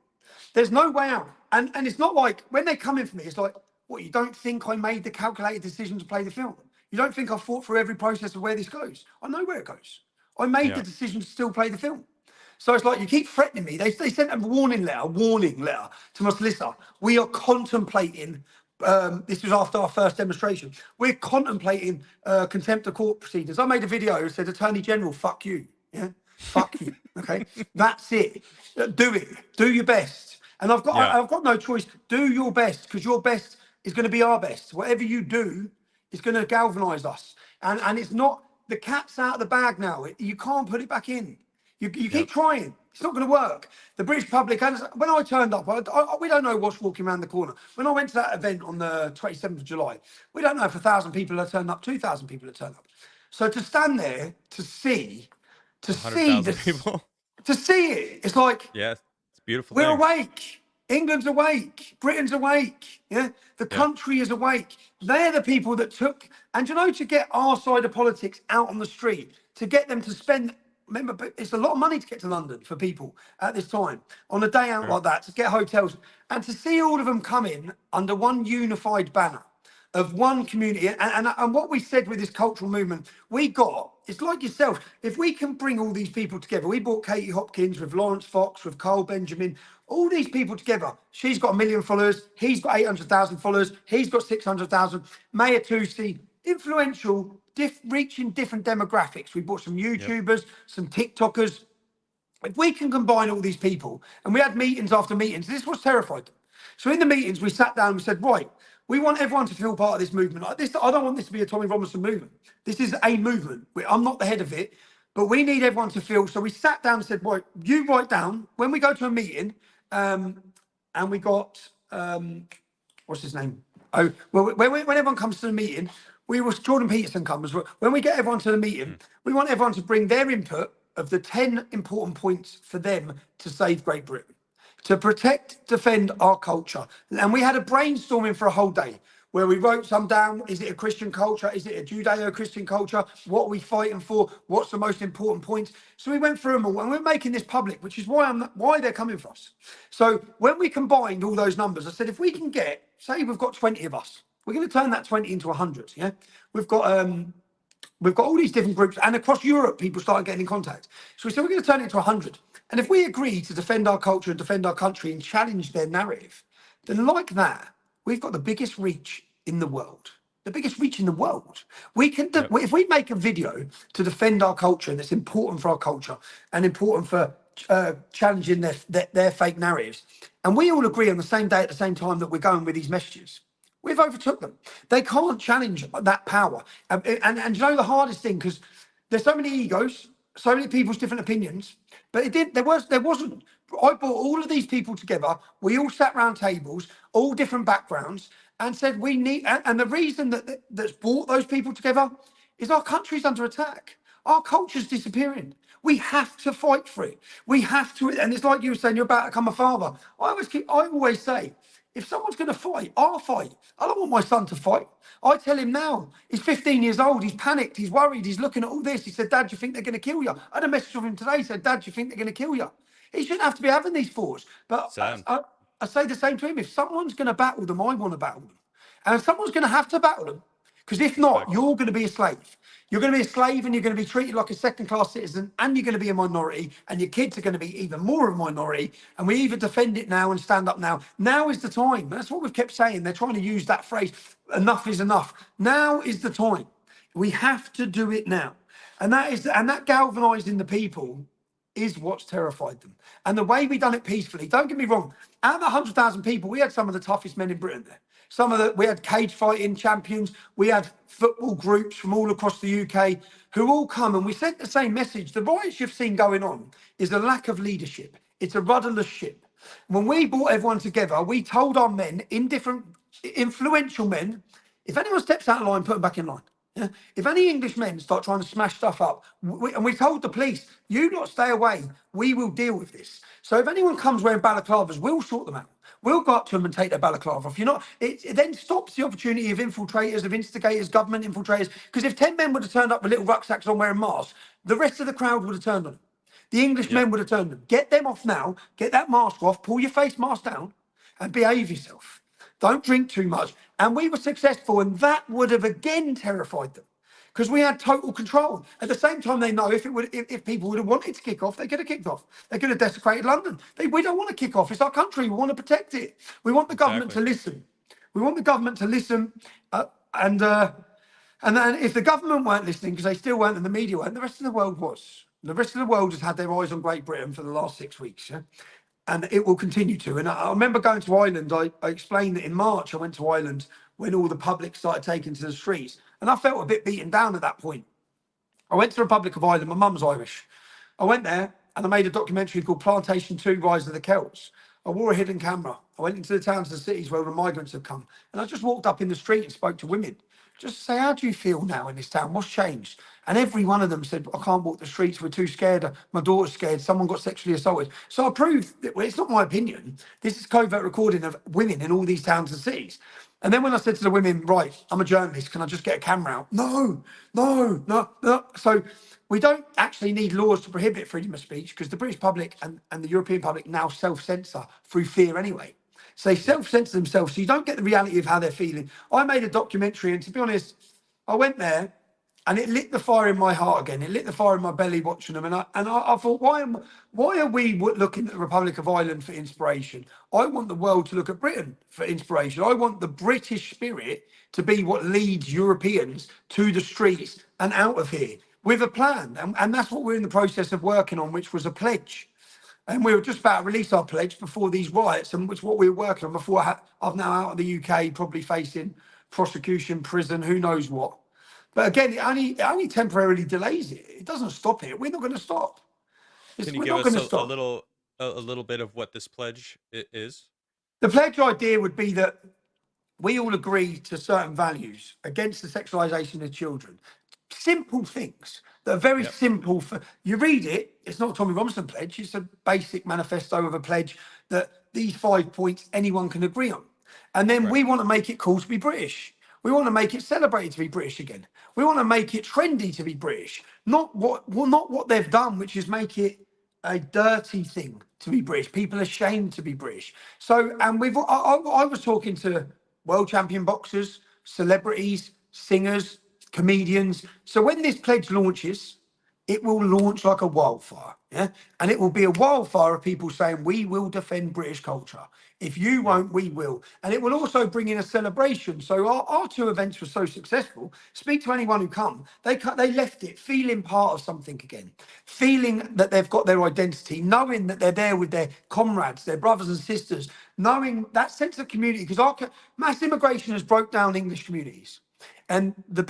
There's no way out. And it's not like when they're coming for me, it's like, what, you don't think I made the calculated decision to play the film? You don't think I thought through every process of where this goes? I know where it goes. I made the decision to still play the film. So it's like, you keep threatening me. They sent a warning letter to my solicitor. We are contemplating, this was after our first demonstration, we're contemplating contempt of court proceedings. I made a video that said, Attorney General, fuck you. Yeah, fuck you. Okay, that's it. Do it. Do your best. And I've got no choice. Do your best, because your best is going to be our best. Whatever you do is going to galvanise us. And it's not, the cat's out of the bag now. You can't put it back in. You keep trying. It's not going to work. The British public, when I turned up, we don't know what's walking around the corner. When I went to that event on the 27th of July, we don't know if 1,000 people have turned up, 2,000 people have turned up. So to stand there, to see
people,
to see it, it's like,
yeah, it's beautiful.
We're awake. England's awake. Britain's awake. Yeah, the country is awake. They're the people that took, and to get our side of politics out on the street, to get them to spend. Remember, it's a lot of money to get to London for people at this time, on a day out like that, to get hotels, and to see all of them come in under one unified banner of one community. And what we said with this cultural movement, it's like yourself, if we can bring all these people together, we brought Katie Hopkins with Lawrence Fox, with Carl Benjamin, all these people together. She's got 1 million followers, he's got 800,000 followers, he's got 600,000, Mayor Tusi, influential, reaching different demographics. We brought some YouTubers, some TikTokers. If we can combine all these people, and we had meetings after meetings, this was terrified them. So in the meetings, we sat down and we said, right, we want everyone to feel part of this movement. Like this, I don't want this to be a Tommy Robinson movement. This is a movement. I'm not the head of it, but we need everyone to feel. So we sat down and said, right, you write down when we go to a meeting, and we got, what's his name? Oh, well, when everyone comes to the meeting, Jordan Peterson comes. When we get everyone to the meeting, we want everyone to bring their input of the 10 important points for them to save Great Britain, to protect, defend our culture. And we had a brainstorming for a whole day where we wrote some down. Is it a Christian culture? Is it a Judeo-Christian culture? What are we fighting for? What's the most important points? So we went through them all, and we're making this public, which is why they're coming for us. So when we combined all those numbers, I said, if we can get, say we've got 20 of us, we're going to turn that 20 into 100. Yeah, we've got all these different groups, and across Europe, people started getting in contact. So we said, we're going to turn it into 100. And if we agree to defend our culture and defend our country and challenge their narrative, then like that, we've got the biggest reach in the world. The biggest reach in the world. We can, if we make a video to defend our culture, and it's important for our culture and important for challenging their fake narratives, and we all agree on the same day at the same time that we're going with these messages, We've overtook them. They can't challenge that power. And you know the hardest thing, because there's so many egos, so many people's different opinions, but there wasn't. I brought all of these people together. We all sat round tables, all different backgrounds, and said we need. And the reason that's brought those people together is our country's under attack. Our culture's disappearing. We have to fight for it. We have to, and it's like you were saying, you're about to become a father. I always say, if someone's going to fight, I'll fight. I don't want my son to fight. I tell him now, he's 15 years old, he's panicked, he's worried, he's looking at all this. He said, Dad, do you think they're going to kill you? I had a message from him today, said, Dad, do you think they're going to kill you? He shouldn't have to be having these thoughts. But I say the same to him. If someone's going to battle them, I want to battle them. And if someone's going to have to battle them, because if not, you're going to be a slave. You're going to be a slave and you're going to be treated like a second-class citizen, and you're going to be a minority, and your kids are going to be even more of a minority. And we either defend it now and stand up now. Now is the time. That's what we've kept saying. They're trying to use that phrase, enough is enough. Now is the time. We have to do it now. And that galvanizing the people is what's terrified them. And the way we done it peacefully, don't get me wrong, out of the 100,000 people, we had some of the toughest men in Britain there. We had cage fighting champions, we had football groups from all across the UK who all come, and we sent the same message. The riots you've seen going on is a lack of leadership. It's a rudderless ship. When we brought everyone together, we told our men, influential men, if anyone steps out of line, put them back in line. Yeah? If any English men start trying to smash stuff up, and we told the police, you lot stay away, we will deal with this. So if anyone comes wearing balaclavas, we'll sort them out. We'll go up to them and take their balaclava off. It then stops the opportunity of infiltrators, of instigators, government infiltrators. Because if 10 men would have turned up with little rucksacks on wearing masks, the rest of the crowd would have turned on them. The English men would have turned them. Get them off now, get that mask off, pull your face mask down, and behave yourself. Don't drink too much. And we were successful, and that would have again terrified them. Because we had total control. At the same time, they know if people would have wanted to kick off, they could have kicked off. They could have desecrated London. We don't want to kick off. It's our country. We want to protect it. We want the government to listen. We want the government to listen. And then if the government weren't listening, because they still weren't, and the media weren't, the rest of the world was. The rest of the world has had their eyes on Great Britain for the last 6 weeks. Yeah? And it will continue to. And I remember going to Ireland. I explained that in March I went to Ireland when all the public started taking to the streets. And I felt a bit beaten down at that point. I went to the Republic of Ireland. My mum's Irish. I went there and I made a documentary called Plantation 2, Rise of the Celts. I wore a hidden camera. I went into the towns and cities where the migrants had come. And I just walked up in the street and spoke to women. Just say, how do you feel now in this town? What's changed? And every one of them said, I can't walk the streets. We're too scared. My daughter's scared. Someone got sexually assaulted. So I proved that, well, it's not my opinion. This is covert recording of women in all these towns and cities. And then when I said to the women, right, I'm a journalist, can I just get a camera out? No. So we don't actually need laws to prohibit freedom of speech, because the British public and the European public now self-censor through fear anyway. So they self-censor themselves, so you don't get the reality of how they're feeling. I made a documentary, and to be honest, I went there and it lit the fire in my heart again. It lit the fire in my belly watching them. And I thought, why are we looking at the Republic of Ireland for inspiration? I want the world to look at Britain for inspiration. I want the British spirit to be what leads Europeans to the streets and out of here with a plan. And that's what we're in the process of working on, which was a pledge. And we were just about to release our pledge before these riots, and which what we were working on before I'm now out of the UK, probably facing prosecution, prison, who knows what. But again, it only temporarily delays it. It doesn't stop it. We're not going to stop.
Can you give us a little bit of what this pledge is?
The pledge idea would be that we all agree to certain values against the sexualization of children. Simple things that are very simple. You read it, it's not a Tommy Robinson pledge, it's a basic manifesto of a pledge that these 5 points anyone can agree on. And then we want to make it cool to be British. We want to make it celebrated to be British again. We want to make it trendy to be British. Not what they've done, which is make it a dirty thing to be British. People are ashamed to be British. So, and I was talking to world champion boxers, celebrities, singers, comedians. So when this pledge launches, it will launch like a wildfire. Yeah. And it will be a wildfire of people saying, we will defend British culture. If you
Yeah.
won't, we will. And it will also bring in a celebration. So our two events were so successful. Speak to anyone who come. They left it feeling part of something again, feeling that they've got their identity, knowing that they're there with their comrades, their brothers and sisters, knowing that sense of community. Because mass immigration has broke down English communities. And the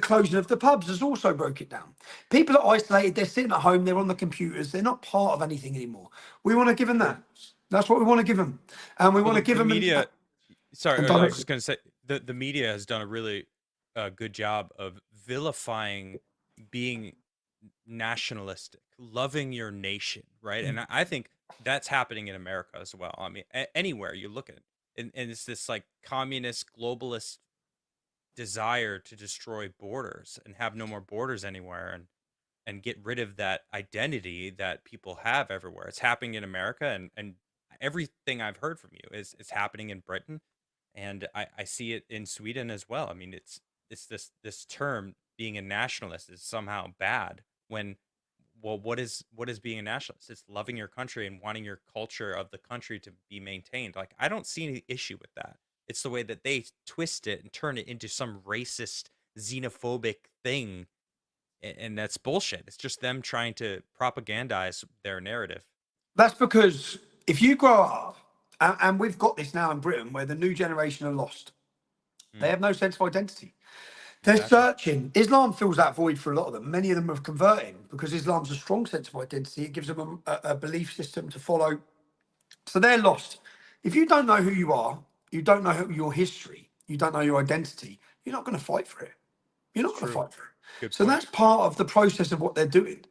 closing of the pubs has also broke it down. People are isolated, they're sitting at home, they're on the computers, they're not part of anything anymore. We want to give them that. That's what we want to give them. And we
Well,
want to give
the
them
media.
and
Sorry, I was
direct.
just going to say the media has done a really good job of vilifying being nationalistic, loving your nation, right? And I think that's happening in America as well. I mean, anywhere you look at it, and it's this like communist globalist desire to destroy borders and have no more borders anywhere, and get rid of that identity that people have everywhere. It's happening in America, and everything I've heard from you is it's happening in Britain, and I see it in Sweden as well. I mean, it's this term being a nationalist is somehow bad when, well, what is being a nationalist? It's loving your country and wanting your culture of the country to be maintained. Like, I don't see any issue with that. It's the way that they twist it and turn it into some racist, xenophobic thing, and that's bullshit. It's just them trying to propagandize their narrative.
That's because if you grow up, and we've got this now in Britain where the new generation are lost, they
Mm,
have no sense of identity. They're
exactly.
searching. Islam fills that void for a lot of them. Many of them are converting because Islam's a strong sense of identity. It gives them a belief system to follow. So they're lost. If you don't know who you are, you don't know your history, you don't know your identity, you're not going to fight for it. You're
It's
not going to
true.
fight for it.
Good
So
point.
that's part of the process of what they're doing.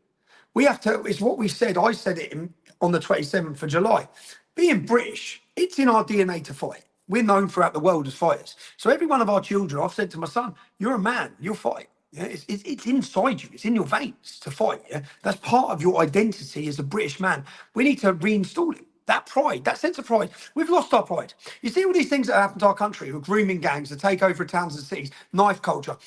We have to, it's what we said. I said it on the 27th of July. Being British, it's in our DNA to fight. We're known throughout the world as fighters. So every one of our children, I've said to my son, you're a man, you'll fight. Yeah, it's inside you, it's in your veins to fight. Yeah, that's part of your identity as a British man. We need to reinstall it. That pride, that sense of pride. We've lost our pride. You see all these things that happen to our country, with grooming gangs, the takeover of towns and cities, knife culture.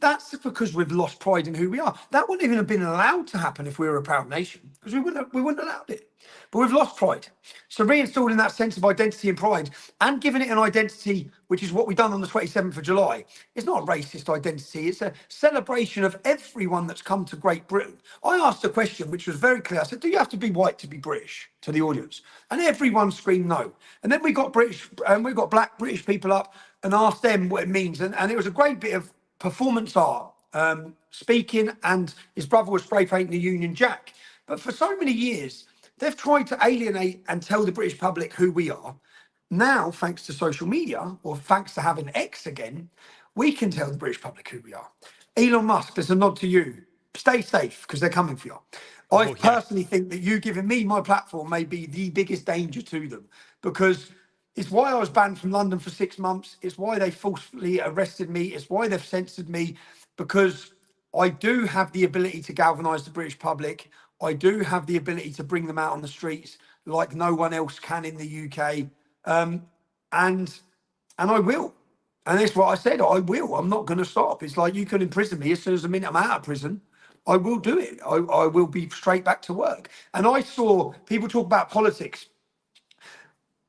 That's because we've lost pride in who we are. That wouldn't even have been allowed to happen if we were a proud nation, because we wouldn't have allowed it. But we've lost pride. So reinstalling that sense of identity and pride and giving it an identity, which is what we've done on the 27th of July, it's not a racist identity. It's a celebration of everyone that's come to Great Britain. I asked a question which was very clear. I said, do you have to be white to be British, to the audience? And everyone screamed no. And then we got we got black British people up and asked them what it means. And it was a great bit of performance art, speaking, and his brother was spray painting the Union Jack. But for so many years, they've tried to alienate and tell the British public who we are. Now, thanks to social media, or thanks to having X again, we can tell the British public who we are. Elon Musk, there's a nod to you. Stay safe because they're coming for you. I
Oh yeah.
personally think that you giving me my platform may be the biggest danger to them, because it's why I was banned from London for 6 months. It's why they forcefully arrested me. It's why they've censored me, because I do have the ability to galvanise the British public. I do have the ability to bring them out on the streets like no one else can in the UK. And I will. And that's what I said. I will. I'm not going to stop. It's like you can imprison me as soon as the minute I'm out of prison. I will do it. I will be straight back to work. And I saw people talk about politics.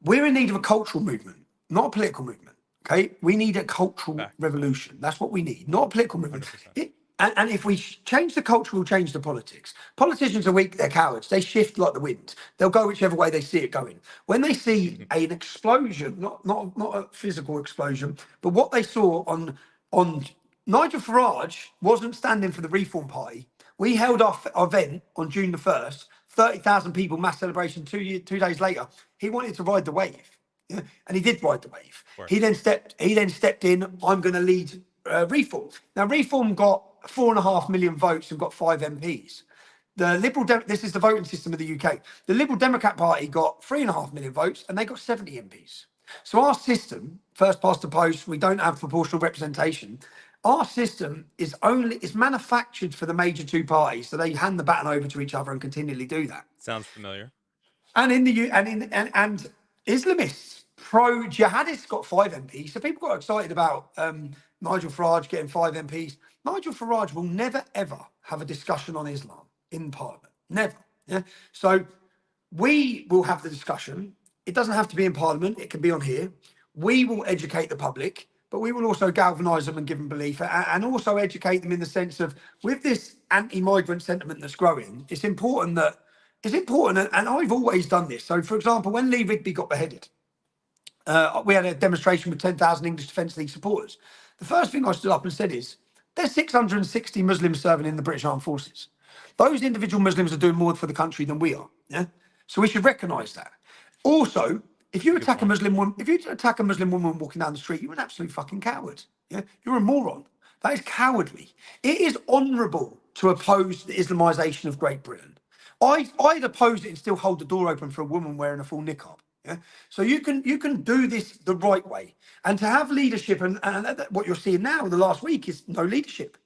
We're in need of a cultural movement, not a political movement. Okay, we need a cultural
Fact.
revolution. That's what we need, not a political movement.
100%.
And if we change the culture, we'll change the politics. Politicians are weak; they're cowards. They shift like the wind. They'll go whichever way they see it going. When they see an explosion, not a physical explosion, but what they saw on Nigel Farage wasn't standing for the Reform Party. We held our event on June the 1st, 30,000 people, mass celebration. 2 days later, he wanted to ride the wave. Yeah, and he did ride the wave.
Of
He
course.
then stepped in. I'm going to lead Reform. Now, Reform got 4.5 million votes and got 5 MPs. The this is the voting system of the UK. The Liberal Democrat Party got 3.5 million votes and they got 70 MPs. So our system, first past the post, we don't have proportional representation. Our system is manufactured for the major two parties, so they hand the baton over to each other and continually do that.
Sounds familiar.
And in the and Islamists, pro jihadists got 5 MPs. So people got excited about Nigel Farage getting 5 MPs. Nigel Farage will never ever have a discussion on Islam in Parliament. Never. Yeah. So we will have the discussion. It doesn't have to be in Parliament. It can be on here. We will educate the public, but we will also galvanise them and give them belief, and also educate them in the sense of, with this anti-migrant sentiment that's growing, it's important that and I've always done this. So, for example, when Lee Rigby got beheaded, we had a demonstration with 10,000 English Defence League supporters. The first thing I stood up and said is, there's 660 Muslims serving in the British Armed Forces. Those individual Muslims are doing more for the country than we are. Yeah, so we should recognise that. Also, if you attack a Muslim woman, walking down the street, you're an absolute fucking coward. Yeah, you're a moron. That is cowardly. It is honourable to oppose the Islamisation of Great Britain. I'd oppose it and still hold the door open for a woman wearing a full niqab. Yeah. So you can do this the right way, and to have leadership, and what you're seeing now the last week is no leadership.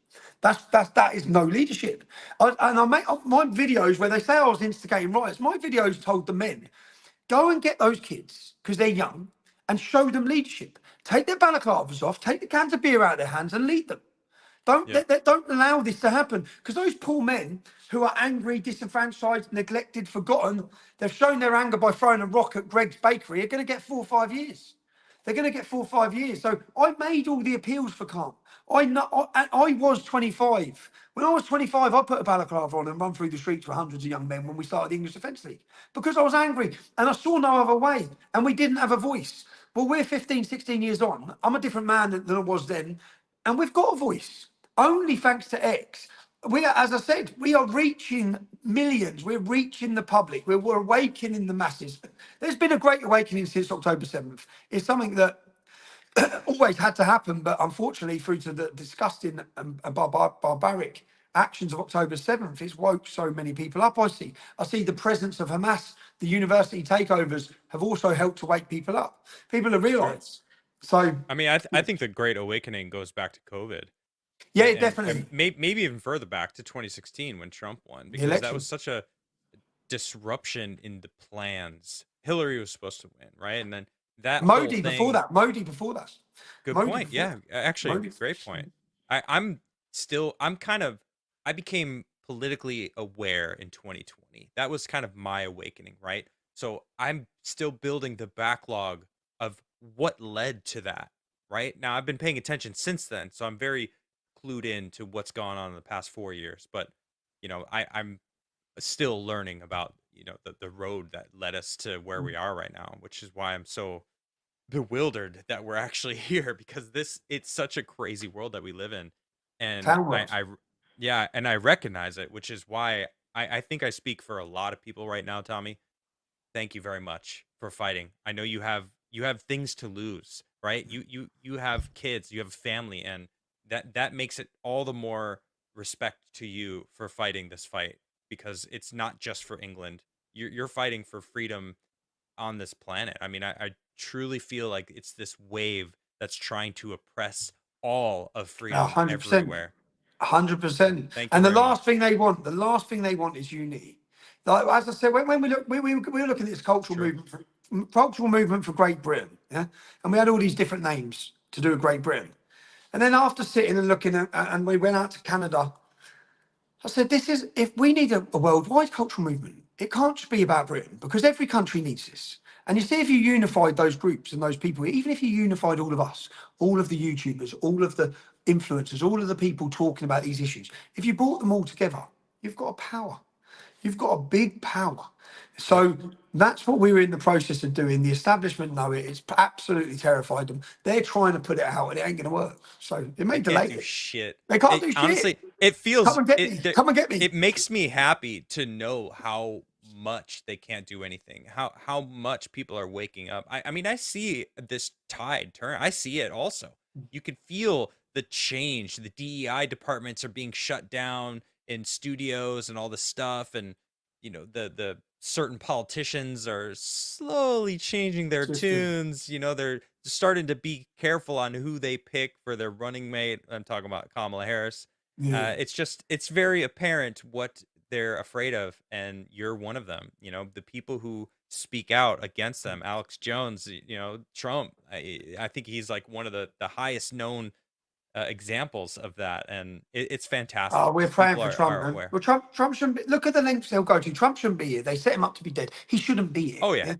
That is no leadership. I make my videos where they say I was instigating riots. My videos told the men, go and get those kids because they're young and show them leadership. Take their balaclavas off, take the cans of beer out of their hands and lead them. Don't allow this to happen, because those poor men who are angry, disenfranchised, neglected, forgotten, they've shown their anger by throwing a rock at Greg's bakery, are going to get 4 or 5 years. They're going to get 4 or 5 years. So I made all the appeals for calm. I was 25. When I was 25, I put a balaclava on and run through the streets with hundreds of young men when we started the English Defence League, because I was angry and I saw no other way, and we didn't have a voice. Well, we're 15, 16 years on. I'm a different man than I was then, and we've got a voice. Only thanks to X. We are, as I said, we are reaching millions. We're reaching the public. We're awakening the masses. There's been a great awakening since October 7th. It's something that always had to happen, but unfortunately, through to the disgusting and barbaric actions of October 7th, it's woke so many people up. I see the presence of Hamas, the university takeovers have also helped to wake people up. People have realised. So,
I mean, I think the Great Awakening goes back to COVID.
yeah,
And
definitely.
maybe even further back to 2016 when Trump won,
The
because that
election.
was such a disruption in the plans. Hillary was supposed to win, right? And then that whole
Modi before
thing.
that. Modi before that.
Good
Modi
point.
before
Yeah,
that.
actually,
Modi.
great point. I'm kind of, I became politically aware in 2020. That was kind of my awakening, right? So I'm still building the backlog of what led to that, right? Now I've been paying attention since then, so I'm very clued in to what's gone on in the past 4 years. But I'm still learning about the road that led us to where we are right now, which is why I'm so bewildered that we're actually here, because it's such a crazy world that we live in. And
Town world.
yeah, and I recognize it, which is why I think I speak for a lot of people right now. Tommy, thank you very much for fighting. I know you have things to lose, right? You have kids, you have a family, and that makes it all the more respect to you for fighting this fight, because it's not just for England. You're fighting for freedom on this planet. I mean, I truly feel like it's this wave that's trying to oppress all of freedom
100%.
everywhere. So
100%.
thank you
And the
very
last
much.
thing they want, is unity. Like, as I said, when we were looking at this
It's true.
cultural movement for Great Britain, yeah, and we had all these different names to do with Great Britain. And then after sitting and looking at, and we went out to Canada, I said, if we need a worldwide cultural movement, it can't just be about Britain, because every country needs this. And you see, if you unified those groups and those people, even if you unified all of us, all of the YouTubers, all of the influencers, all of the people talking about these issues, if you brought them all together, you've got a power. You've got a big power.
Yep.
So that's what we're in the process of doing. The establishment know it. It's absolutely terrified them. They're trying to put it out and it ain't going to work. So it may
They can't
delay
do
it.
shit.
They can't
It
do shit.
honestly, it
Come
feels
and get
it
me.
there-
Come and get me.
it makes me happy to know how much they can't do anything. How much people are waking up. I mean, I see this tide turn. I see it also. You can feel the change. The DEI departments are being shut down in studios and all this stuff, and the certain politicians are slowly changing their
System.
tunes. They're starting to be careful on who they pick for their running mate. I'm talking about Kamala Harris.
Yeah.
It's very apparent what they're afraid of, and you're one of them. The people who speak out against them. Alex Jones, Trump. I think he's like one of the highest known examples of that, and it's fantastic
Oh, we're
because
praying
people
for Trump,
are
man.
aware.
Well, Trump shouldn't be, look at the lengths they'll go to. Trump shouldn't be here. They set him up to be dead. He shouldn't be here.
Oh yeah,
Yeah,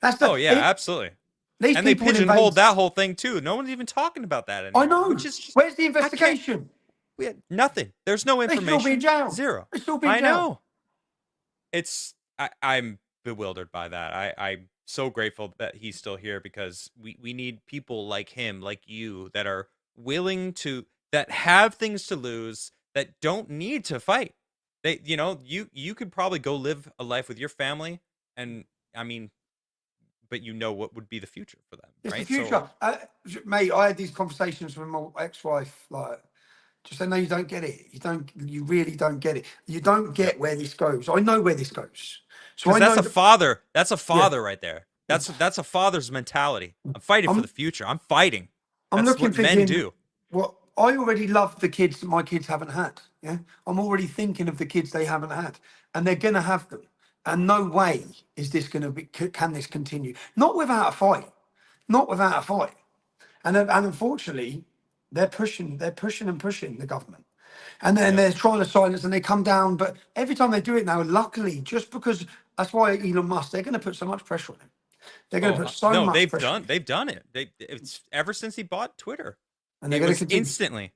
that's
oh
the
yeah, absolutely.
these
And they
people would invade.
pigeonholed that whole thing too. No one's even talking about that
I
anymore,
know.
which is just
Where's the
I can't.
investigation?
We had nothing. There's no
They should all be in
information.
jail.
Zero.
They should all be in
I
jail.
know. I'm bewildered by that. I'm so grateful that he's still here because we need people like him, like you, that are willing to that have things to lose, that don't need to fight. They, you could probably go live a life with your family, and I mean, but what would be the future for them,
It's the
right?
future,
So
mate. I had these conversations with my ex-wife, like, just say, no, you don't get it. You really don't get it. You don't
yeah,
get where this goes. I know where this goes. So
because
I
that's
know
a
that,
father. That's a
yeah.
father right there. That's a father's mentality. I'm fighting for the
I'm
future. I'm fighting.
I'm
That's
looking,
what men
thinking,
do.
what I already love the kids that my kids haven't had. Yeah, I'm already thinking of the kids they haven't had, and they're gonna have them. And no way is this gonna be. Can this continue? Not without a fight. Not without a fight. And unfortunately, they're pushing and pushing the government. And then
Yep.
they're trying to silence and they come down. But every time they do it now, luckily, just because that's why Elon Musk, they're going to put so much pressure on him. They're going to
Oh
put so
no,
much pressure on him.
they've done it. It's ever since he bought Twitter.
And they're
It
going to
was
continue.
instantly.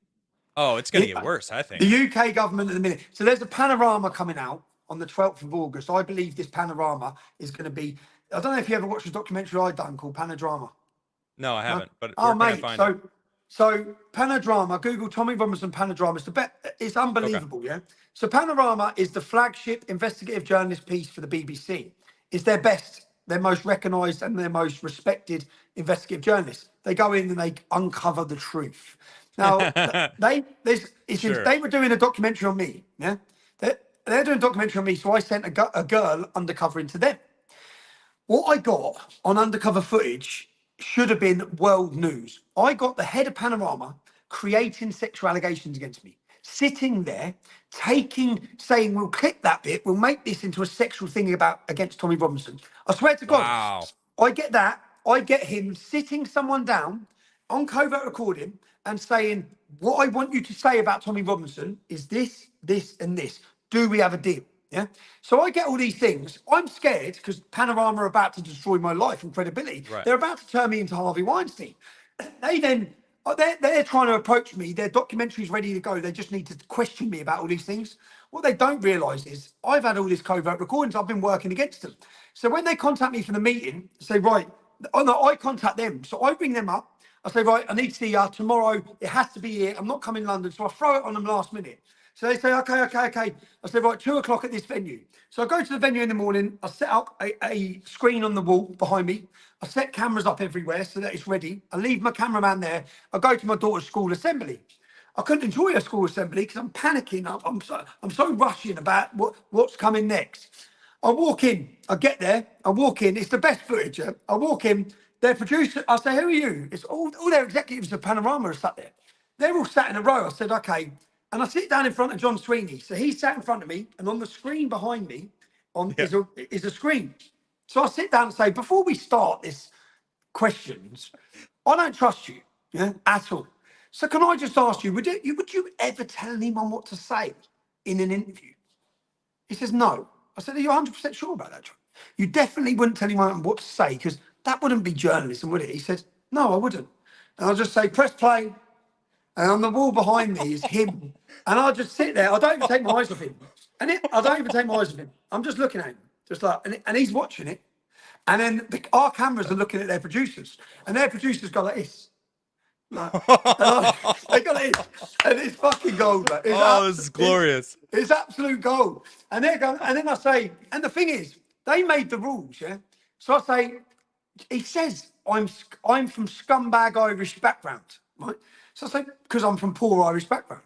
Oh, it's gonna
The,
get worse, I
the
think.
UK government at the minute. So there's a panorama coming out on the 12th of August. I believe this panorama is going to be. I don't know if you ever watched a documentary I done called Panodrama.
No, I
No?
haven't. But
Oh,
where can I
mate.
find it?
So Panodrama, Google Tommy Robinson Panodrama. It's
Okay.
unbelievable, yeah. So Panorama is the flagship investigative journalist piece for the BBC. It's their best, their most recognised and their most respected investigative journalists. They go in and they uncover the truth. Now
Sure.
they were doing a documentary on me, yeah. They're doing a documentary on me, so I sent a girl undercover into them. What I got on undercover footage should have been world news. I got the head of Panorama creating sexual allegations against me, sitting there, saying, we'll clip that bit, we'll make this into a sexual thing against Tommy Robinson. I swear to God,
Wow.
I get that. I get him sitting someone down on covert recording and saying, what I want you to say about Tommy Robinson is this, this, and this. Do we have a deal? Yeah. So I get all these things. I'm scared because Panorama are about to destroy my life and credibility.
Right.
They're about to turn me into Harvey Weinstein. They then they're trying to approach me. Their documentary's ready to go. They just need to question me about all these things. What they don't realise is I've had all these covert recordings. I've been working against them. So when they contact me for the meeting, say, right, oh no, I contact them. So I bring them up. I say, right, I need to see you tomorrow. It has to be here. I'm not coming to London. So I throw it on them last minute. So they say, okay. I say, right, 2 o'clock at this venue. So I go to the venue in the morning. I set up a screen on the wall behind me. I set cameras up everywhere so that it's ready. I leave my cameraman there. I go to my daughter's school assembly. I couldn't enjoy her school assembly because I'm panicking. I'm so rushing about what's coming next. I walk in, I get there, I walk in, it's the best footage. Yeah? I walk in, their producer, I say, who are you? It's all their executives of Panorama are sat there. They're all sat in a row. I said, okay. And I sit down in front of John Sweeney. So he's sat in front of me, and on the screen behind me
Yeah.
is a screen. So I sit down and say, before we start this questions, I don't trust you, yeah, at all. So can I just ask you, would you ever tell anyone what to say in an interview? He says, no. I said, are you 100% sure about that, John? You definitely wouldn't tell anyone what to say because that wouldn't be journalism, would it? He said, no, I wouldn't. And I'll just say, press play. And on the wall behind me is him. And I'll just sit there. I don't even take my eyes off him. I don't even take my eyes off him. I'm just looking at him, just like, and he's watching it. And then our cameras are looking at their producers. And their producers go like this. Like, they got it, and it's fucking gold, man.
Oh, this is glorious.
It's absolute gold. And they're going, and then I say, and the thing is, they made the rules, yeah. So I say, he says I'm from scumbag Irish background, right? So I say because I'm from poor Irish background.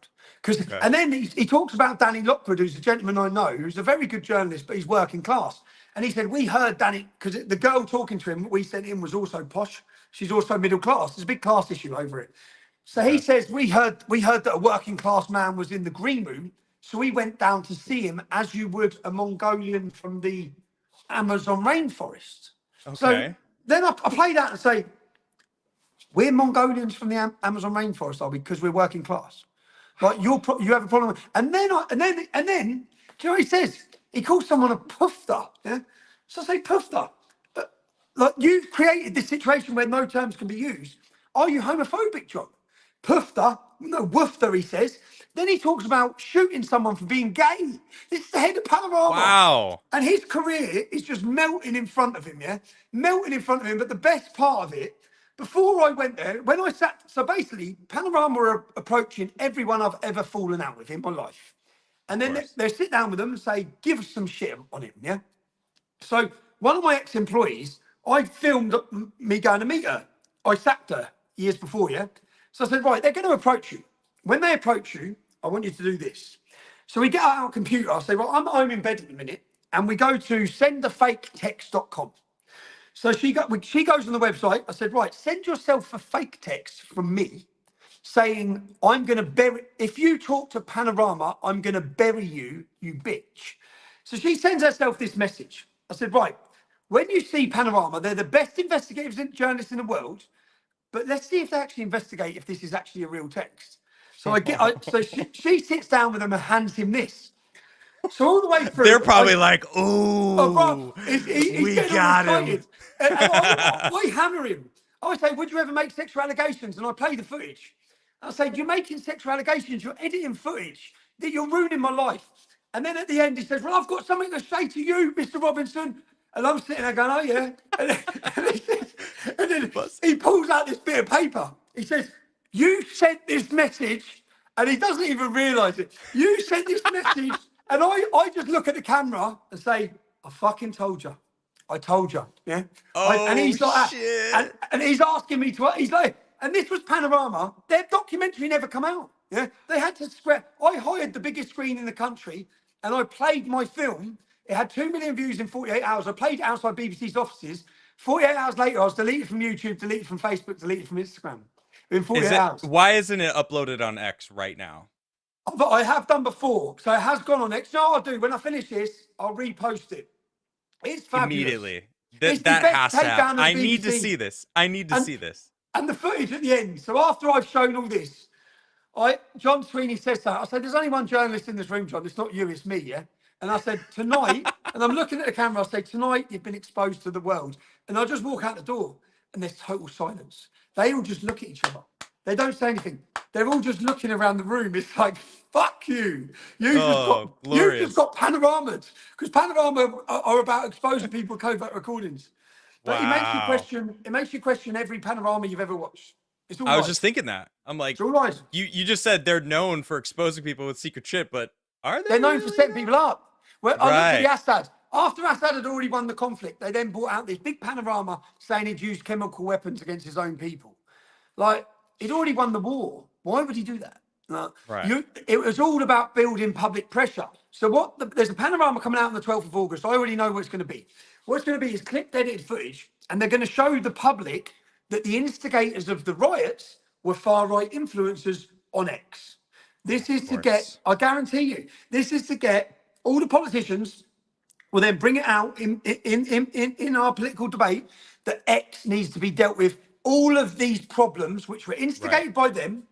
Okay.
And then he talks about Danny Lockwood, who's a gentleman I know, who's a very good journalist, but he's working class. And he said we heard Danny because the girl talking to him, we sent in was also posh. She's also middle class. There's a big class issue over it. So he
Okay.
says we heard that a working class man was in the green room. So we went down to see him as you would a Mongolian from the Amazon rainforest. So
Okay.
then I play that and say, We're Mongolians from the Amazon rainforest, are we? Because we're working class. Like you have a problem. And then, do you know what he says? He calls someone a pufter. Yeah. So I say pufter. Like you've created this situation where no terms can be used. Are you homophobic, John? Pufter, no woofter, he says. Then he talks about shooting someone for being gay. This is the head of Panorama.
Wow.
And his career is just melting in front of him, yeah? Melting in front of him. But the best part of it, before I went there, when I sat, so basically, Panorama were approaching everyone I've ever fallen out with in my life. And then they sit down with them and say, give us some shit on him, yeah? So one of my ex-employees, I filmed me going to meet her. I sacked her years before, yeah? So I said, right, they're going to approach you. When they approach you, I want you to do this. So we get out our computer. I say, well, I'm home in bed at the minute. And we go to sendafaketext.com. So she goes on the website. I said, right, send yourself a fake text from me saying, I'm going to bury, if you talk to Panorama, I'm going to bury you, you bitch. So she sends herself this message. I said, right, when you see Panorama, they're the best investigators and journalists in the world, but let's see if they actually investigate if this is actually a real text. So she sits down with him and hands him this. So all the way through,
they're probably like, "Ooh,
oh, bro, he's
we
getting
got
all
him."
excited. And I hammer him. I say, would you ever make sexual allegations? And I play the footage. I say, you're making sexual allegations, you're editing footage, that you're ruining my life. And then at the end, he says, well, I've got something to say to you, Mr. Robinson. And I'm sitting there going, oh, yeah. And then he pulls out this bit of paper. He says, you sent this message, and he doesn't even realise it. You sent this message, and I just look at the camera and say, I fucking told you. I told you, yeah. And he's like,
shit.
and he's asking me to. He's like, and this was Panorama. Their documentary never come out. Yeah, they had to scrap. I hired the biggest screen in the country, and I played my film. It had 2 million views in 48 hours. I played it outside BBC's offices. 48 hours later, I was deleted from YouTube, deleted from Facebook, deleted from Instagram. In 48 hours.
Why isn't it uploaded on X right now?
But I have done before, so it has gone on X. No, I'll do. When I finish this, I'll repost it. It's fabulous.
Immediately.
It's
that
the best
has to
takedown
happen.
of
I need to
BBC.
see this. I need to see this.
And the footage at the end. So after I've shown all this, John Sweeney says that. I said, there's only one journalist in this room, John. It's not you, it's me, yeah? And I said, tonight, and I'm looking at the camera, I say, tonight you've been exposed to the world. And I just walk out the door and there's total silence. They all just look at each other. They don't say anything. They're all just looking around the room. It's like, fuck you. You just got Panoramas. Because Panorama are about exposing people to covert recordings. But it makes you question every Panorama you've ever watched. It's all
I was just thinking that. I'm like,
it's all right.
You just said they're known for exposing people with secret shit, but are they?
They're known for setting people up. Well, I looked at the
Right.
Assad. After Assad had already won the conflict, they then brought out this big Panorama saying he'd used chemical weapons against his own people. Like, he'd already won the war. Why would he do that?
Right.
It was all about building public pressure. So there's a Panorama coming out on the 12th of August. I already know what it's going to be. What it's going to be is clipped, edited footage, and they're going to show the public that the instigators of the riots were far-right influencers on X. This is to get, I guarantee you, this is to get all the politicians will then bring it out in our political debate that X needs to be dealt with. All of these problems, which were instigated by them,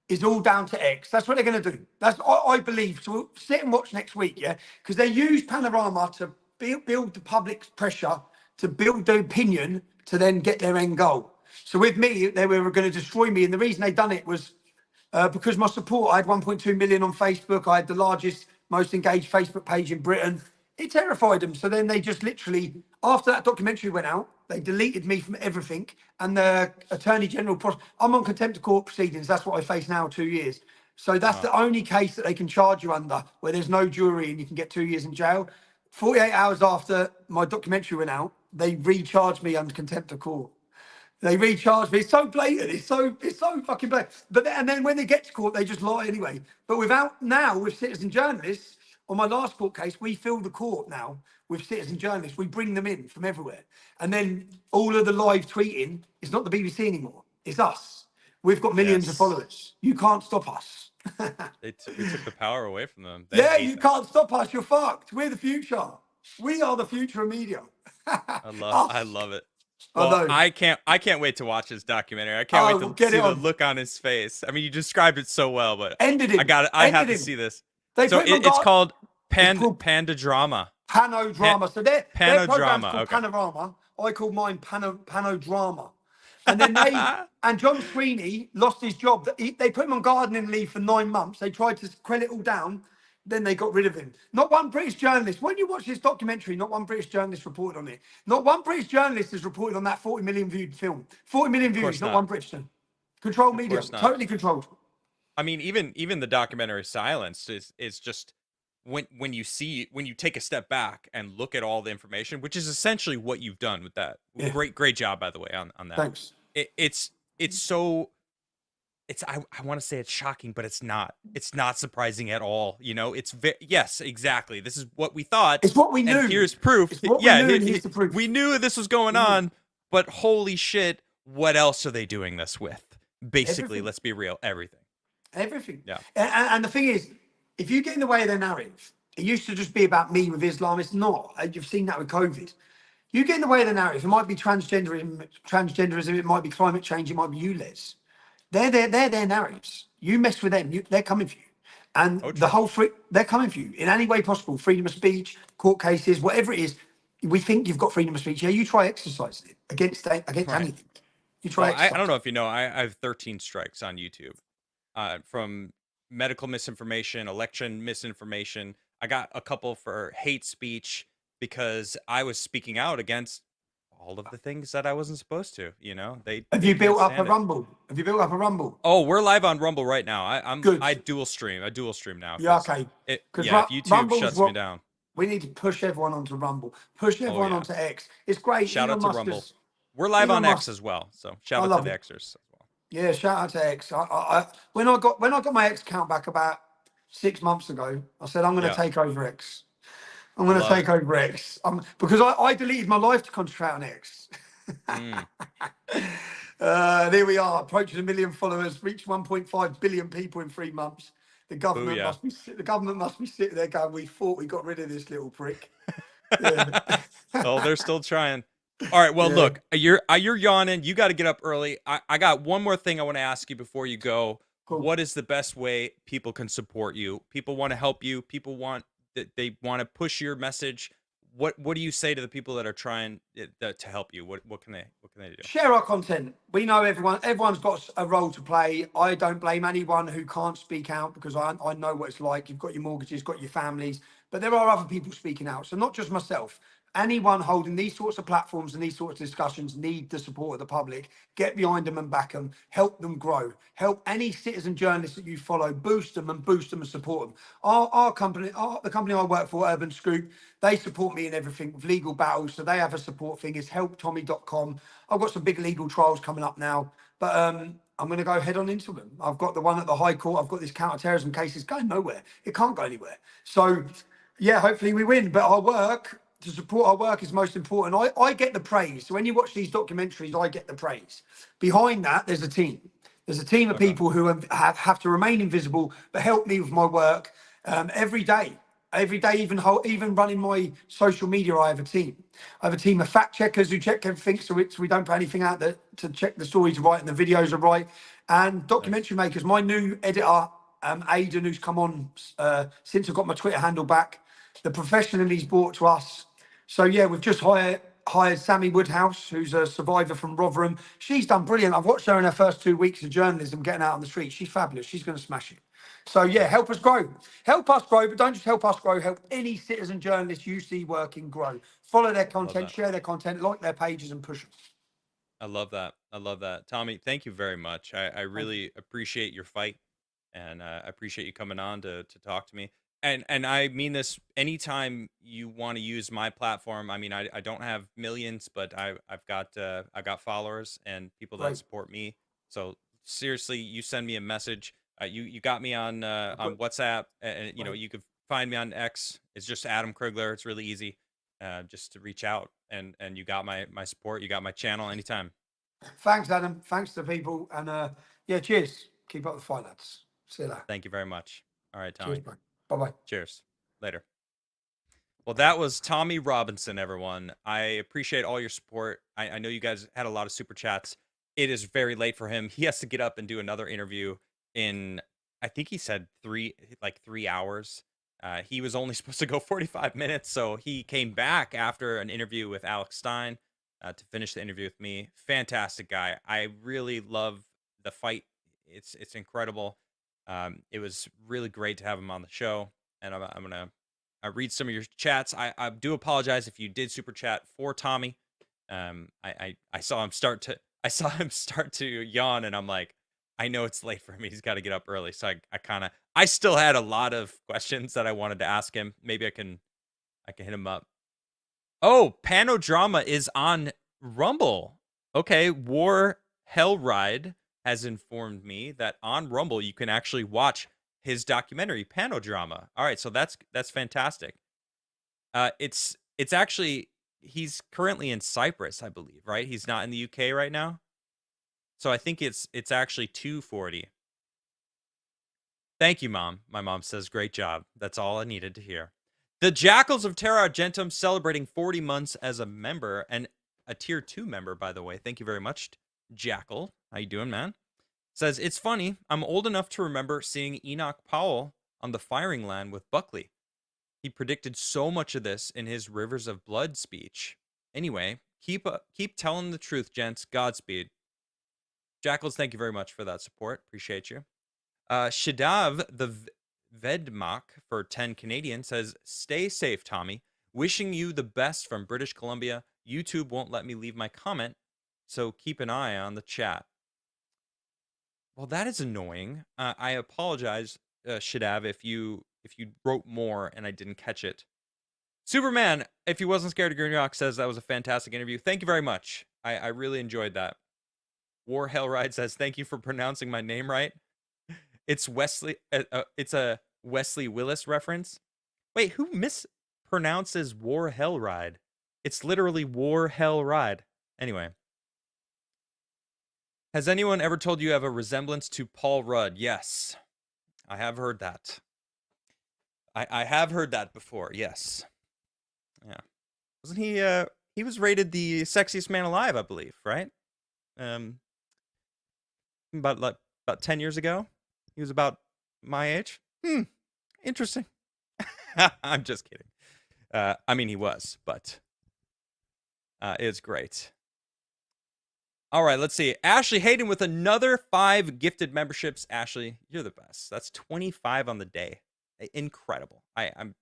is all down to X. That's what they're going to do. That's I believe. So we'll sit and watch next week, yeah? Because they use Panorama to build the public's pressure, to build the opinion, to then get their end goal. So with me, they were going to destroy me. And the reason they done it was because my support, I had 1.2 million on Facebook. I had the largest, most engaged Facebook page in Britain. It terrified them. So then they just literally, after that documentary went out, they deleted me from everything. And the Attorney General, I'm on contempt of court proceedings. That's what I face now, 2 years. So that's the only case that they can charge you under, where there's no jury and you can get 2 years in jail. 48 hours after my documentary went out, they recharged me under contempt of court. They recharged me. It's so blatant. It's so fucking blatant. And then when they get to court, they just lie anyway. But with citizen journalists, on my last court case, we fill the court now with citizen journalists. We bring them in from everywhere. And then all of the live tweeting is not the BBC anymore. It's us. We've got millions of followers. You can't stop us.
We took the power away from them.
You can't stop us. You're fucked. We're the future. We are the future of media.
I love it.
I
Well,
know.
I can't wait to watch this documentary. I can't
Oh,
wait
we'll
to
get
see
it
the
on.
look on his face. I mean, you described it so well, but
Ended him.
I have
Ended
to
him.
see this.
They
So
put him on
it's
guard.
called
It's called
Panda Drama.
Panodrama. So their program's
Panodrama.
called
Okay.
Panorama. I call mine Panodrama. And then and John Sweeney lost his job. They put him on gardening leave for 9 months. They tried to quell it all down. Then they got rid of him. Not one British journalist. When you watch this documentary, not one British journalist reported on it. Not one British journalist has reported on that 40 million viewed film. 40 million
Of
views,
course
not
not.
one British one. Controlled
Of
media,
course not.
totally controlled.
I mean, even the documentary Silence is just when you take a step back and look at all the information, which is essentially what you've done with that.
Yeah,
Great job, by the way, on that.
thanks.
It's so it's I want to say it's shocking, but it's not. It's not surprising at all. You know, yes, exactly. This is what we thought,
It's what we
and
knew.
here's proof.
It's what we
Yeah,
knew, and here's the proof.
we knew this was going
We knew.
on, but holy shit, what else are they doing this with? Basically,
Everything.
let's be real, everything.
Everything.
Yeah.
And the thing is, if you get in the way of their narrative, it used to just be about me with Islam. It's not. You've seen that with COVID. You get in the way of the narrative. It might be transgenderism. It might be climate change. It might be ULEZ. They're their narratives. You mess with them, they're coming for you. And
Oh,
the
true.
whole they're coming for you in any way possible. Freedom of speech, court cases, whatever it is. We think you've got freedom of speech. Yeah, you try exercising it against
Right.
anything. You try
Well, I
exercising.
don't know if you know, I have 13 strikes on YouTube from medical misinformation, election misinformation. I got a couple for hate speech because I was speaking out against all of the things that I wasn't supposed to. You know,
Have
they
you
can't
built up a
stand it.
rumble? Have you built up a rumble?
Oh, we're live on Rumble right now.
Good.
I dual stream. I dual stream now
Yeah,
because
okay. Because
if YouTube
Rumble's
shuts me
what
down.
we need to push everyone onto Rumble. Push
Oh
everyone
yeah.
onto X. It's great.
Shout out
Elon
to
Musk
Rumble.
has.
We're live
Elon
on X
Musk.
as well. So
I
shout out to
love
the
it.
Xers as well.
Yeah, shout out to X. When I got my X account back about 6 months ago, I said I'm going to
Yeah.
take over X. I'm going to
Love
take
it.
over X. Because I deleted my life to concentrate on X.
Mm.
There we are, approaching 1 million followers, reached 1.5 billion people in 3 months. The government
Booyah.
must be sitting there going, "We thought we got rid of this little prick." Yeah.
Oh, they're still trying. All right. Well,
Yeah.
look, you're yawning. You got to get up early. I got one more thing I want to ask you before you go.
Cool.
What is the best way people can support you? People want to help you. People want that they want to push your message. What do you say to the people that are trying to help you? What can they do?
Share our content. We know everyone's got a role to play. I don't blame anyone who can't speak out because I know what it's like. You've got your mortgages, got your families, but there are other people speaking out. So not just myself. Anyone holding these sorts of platforms and these sorts of discussions need the support of the public. Get behind them and back them. Help them grow. Help any citizen journalist that you follow. Boost them and support them. Our company, the company I work for, Urban Scoop, they support me in everything with legal battles. So they have a support thing. It's helptommy.com. I've got some big legal trials coming up now, but I'm going to go head on into them. I've got the one at the High Court. I've got this counter-terrorism case. It's going nowhere. It can't go anywhere. So, yeah, hopefully we win. But our work, to support our work is most important. I get the praise. So when you watch these documentaries, I get the praise. Behind that, there's a team. There's a team of
Okay.
people who have to remain invisible, but help me with my work every day. Every day, even running my social media, I have a team. I have a team of fact checkers who check everything, so we don't put anything out there to check the stories are right and the videos are right. And documentary makers. My new editor, Aidan, who's come on since I got my Twitter handle back, the professional he's brought to us. So yeah, we've just hired Sammy Woodhouse, who's a survivor from Rotherham. She's done brilliant. I've watched her in her first 2 weeks of journalism, getting out on the street. She's fabulous. She's going to smash it. So yeah, help us grow. Help us grow, but don't just help us grow. Help any citizen journalist you see working grow. Follow their
Love
content,
that.
share their content, like their pages, and push them.
I love that. I love that. Tommy, thank you very much. I really appreciate your fight and I appreciate you coming on to talk to me. And I mean this anytime you want to use my platform. I mean, I don't have millions, but I've got followers and people that
Great.
support me. So seriously, you send me a message. You got me on WhatsApp and you know,
Right.
you could find me on X. It's just Adam Crigler. It's really easy. Just to reach out and you got my support. You got my channel anytime.
Thanks, Adam. Thanks to people. And yeah, cheers. Keep up the fight, lads. See you later.
Thank you very much. All right,
Cheers,
Tommy.
bro. Bye bye.
Cheers. Later. Well, that was Tommy Robinson, everyone. I appreciate all your support. I know you guys had a lot of super chats. It is very late for him. He has to get up and do another interview in, I think he said 3 hours. He was only supposed to go 45 minutes, so he came back after an interview with Alex Stein to finish the interview with me. Fantastic guy. I really love the fight. It's incredible. It was really great to have him on the show, and I'm gonna read some of your chats. I do apologize if you did super chat for Tommy. I saw him start to yawn, and I'm like, I know it's late for him. He's got to get up early. So I still had a lot of questions that I wanted to ask him. Maybe I can hit him up. Oh, Panodrama is on Rumble. Okay, War Hell Ride has informed me that on Rumble you can actually watch his documentary Panodrama. All right, so that's fantastic. It's actually he's currently in Cyprus, I believe, right? He's not in the UK right now. So I think it's actually 240. Thank you, Mom. My mom says, great job. That's all I needed to hear. The Jackals of Terra Argentum celebrating 40 months as a member and a tier 2 member, by the way. Thank you very much, Jackal. How you doing, man? Says, it's funny. I'm old enough to remember seeing Enoch Powell on the firing line with Buckley. He predicted so much of this in his Rivers of Blood speech. Anyway, keep telling the truth, gents. Godspeed. Jackals, thank you very much for that support. Appreciate you. Shadav the Vedmak for 10 Canadian says, stay safe, Tommy. Wishing you the best from British Columbia. YouTube won't let me leave my comment, so keep an eye on the chat. Well, that is annoying. I apologize, Shadav, if you wrote more and I didn't catch it. Superman, if he wasn't scared of Green Rock, says that was a fantastic interview. Thank you very much. I really enjoyed that. War Hellride says, thank you for pronouncing my name right. It's Wesley. It's a Wesley Willis reference. Wait, who mispronounces War Hell Ride? It's literally War Hell Ride. Anyway. Has anyone ever told you have a resemblance to Paul Rudd? Yes. I have heard that. I have heard that before, yes. Yeah. Wasn't he was rated the sexiest man alive, I believe, right? About 10 years ago. He was about my age. Interesting. I'm just kidding. I mean, he was, but it's great. All right, let's see. Ashley Hayden with another 5 gifted memberships. Ashley, you're the best. That's 25 on the day. Incredible. I'm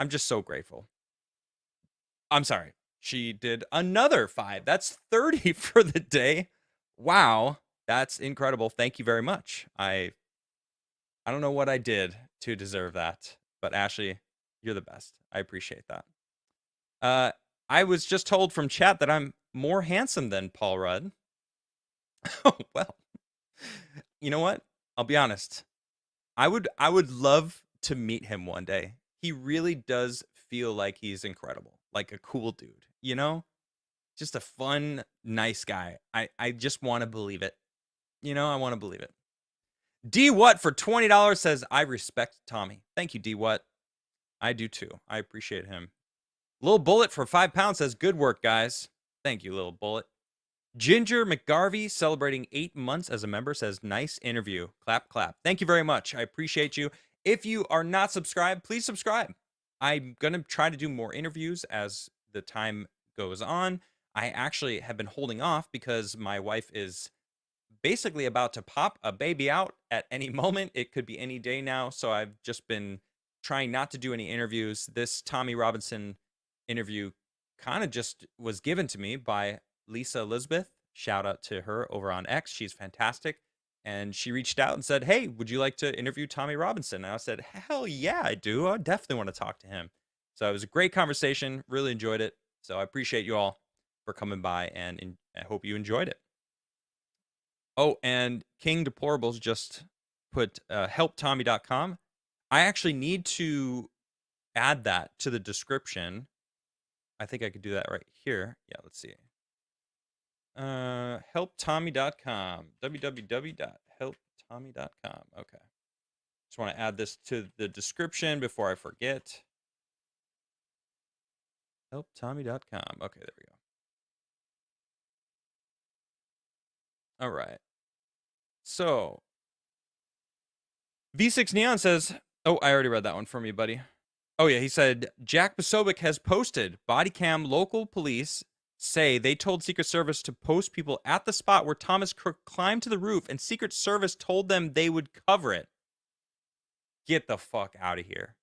just so grateful. I'm sorry. She did another 5. That's 30 for the day. Wow, that's incredible. Thank you very much. I don't know what I did to deserve that, but Ashley, you're the best. I appreciate that. I was just told from chat that I'm more handsome than Paul Rudd. Oh, well. You know what? I'll be honest. I would love to meet him one day. He really does feel like he's incredible. Like a cool dude, you know? Just a fun, nice guy. I just want to believe it. You know, I want to believe it. D What for $20 says, I respect Tommy. Thank you, D What. I do too. I appreciate him. Little Bullet for £5 says, good work, guys. Thank you, Little Bullet. Ginger McGarvey, celebrating 8 months as a member, says, nice interview. Clap, clap. Thank you very much. I appreciate you. If you are not subscribed, please subscribe. I'm going to try to do more interviews as the time goes on. I actually have been holding off because my wife is basically about to pop a baby out at any moment. It could be any day now. So I've just been trying not to do any interviews. This Tommy Robinson interview kind of just was given to me by Lisa Elizabeth. Shout out to her over on X. She's fantastic. And she reached out and said, hey, would you like to interview Tommy Robinson? And I said, hell yeah, I do. I definitely want to talk to him. So it was a great conversation. Really enjoyed it. So I appreciate you all for coming by, and I hope you enjoyed it. Oh, and King Deplorables just put helptommy.com. I actually need to add that to the description. I think I could do that right here. Yeah, let's see. Helptommy.com. www.helptommy.com. Okay. Just want to add this to the description before I forget. Helptommy.com. Okay, there we go. All right. So V6 Neon says, oh, I already read that one from you, buddy. Oh, yeah. He said, Jack Posobiec has posted body cam. Local police say they told Secret Service to post people at the spot where Thomas Crook climbed to the roof, and Secret Service told them they would cover it. Get the fuck out of here.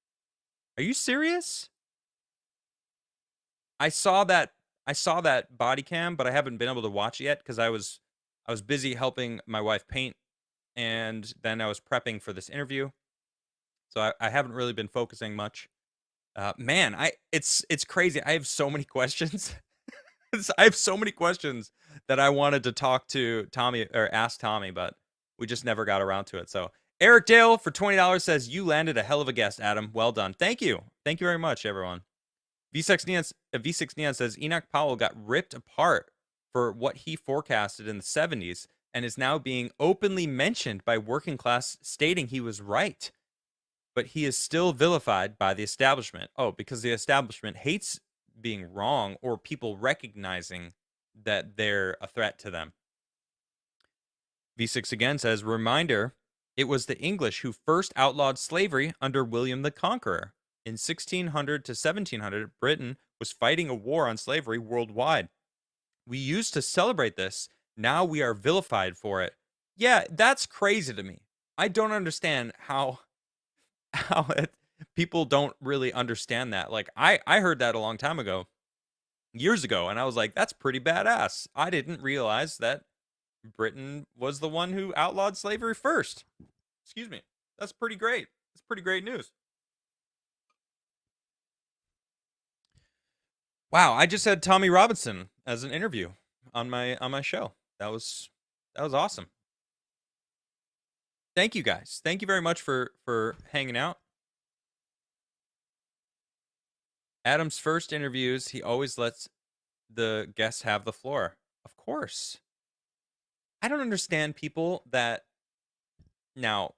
Are you serious? I saw that body cam, but I haven't been able to watch it yet because I was busy helping my wife paint, and then I was prepping for this interview. So I haven't really been focusing much. Man, it's crazy. I have so many questions. I have so many questions that I wanted to talk to Tommy or ask Tommy, but we just never got around to it. So Eric Dale for $20 says, you landed a hell of a guest, Adam. Well done. Thank you. Thank you very much, everyone. V6 Neon says Enoch Powell got ripped apart for what he forecasted in the 70s and is now being openly mentioned by working class, stating he was right. But he is still vilified by the establishment. Oh, because the establishment hates being wrong or people recognizing that they're a threat to them. V6 again says, reminder, it was the English who first outlawed slavery under William the Conqueror. In 1600 to 1700, Britain was fighting a war on slavery worldwide. We used to celebrate this. Now we are vilified for it. Yeah, that's crazy to me. I don't understand how people don't really understand that. Like, I heard that a long time ago, years ago, and I was like, that's pretty badass. I didn't realize that Britain was the one who outlawed slavery first. Excuse me. That's pretty great. That's pretty great news. Wow, I just had Tommy Robinson as an interview on my show. That was awesome. Thank you guys. Thank you very much for hanging out. Adam's first interviews, he always lets the guests have the floor. Of course. I don't understand people that, now,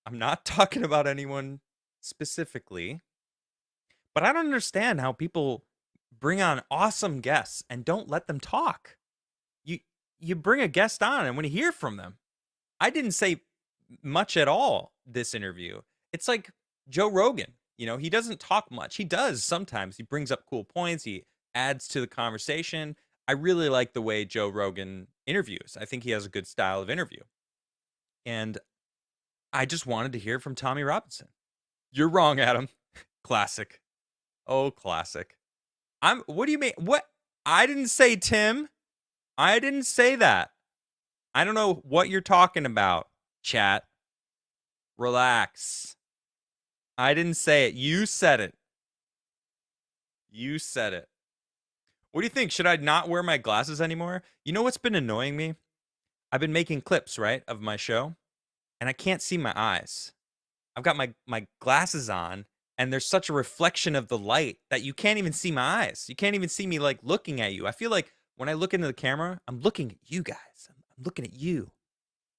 I'm not talking about anyone specifically, but I don't understand how people bring on awesome guests and don't let them talk. You bring a guest on and want to hear from them. I didn't say much at all this interview. It's like Joe Rogan. You know, he doesn't talk much. He does sometimes. He brings up cool points. He adds to the conversation. I really like the way Joe Rogan interviews. I think he has a good style of interview. And I just wanted to hear from Tommy Robinson. You're wrong, Adam. Classic. Oh, classic. What do you mean? What? I didn't say Tim. I didn't say that. I don't know what you're talking about, chat. Relax. I didn't say it. You said it. You said it. What do you think? Should I not wear my glasses anymore? You know what's been annoying me? I've been making clips, right, of my show, and I can't see my eyes. I've got my glasses on, and there's such a reflection of the light that you can't even see my eyes. You can't even see me, like, looking at you. I feel like when I look into the camera, I'm looking at you guys. I'm looking at you.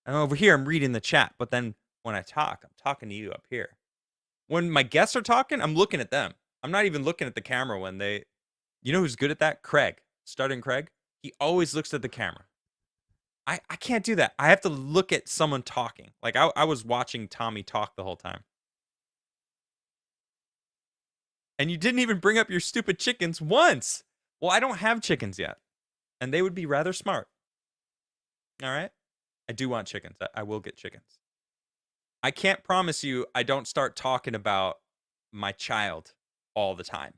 And over here, I'm reading the chat, but then when I talk, I'm talking to you up here. When my guests are talking, I'm looking at them. I'm not even looking at the camera when they... You know who's good at that? Craig. Starting Craig. He always looks at the camera. I can't do that. I have to look at someone talking. Like, I was watching Tommy talk the whole time. And you didn't even bring up your stupid chickens once. Well, I don't have chickens yet. And they would be rather smart. All right? I do want chickens. I will get chickens. I can't promise you I don't start talking about my child all the time.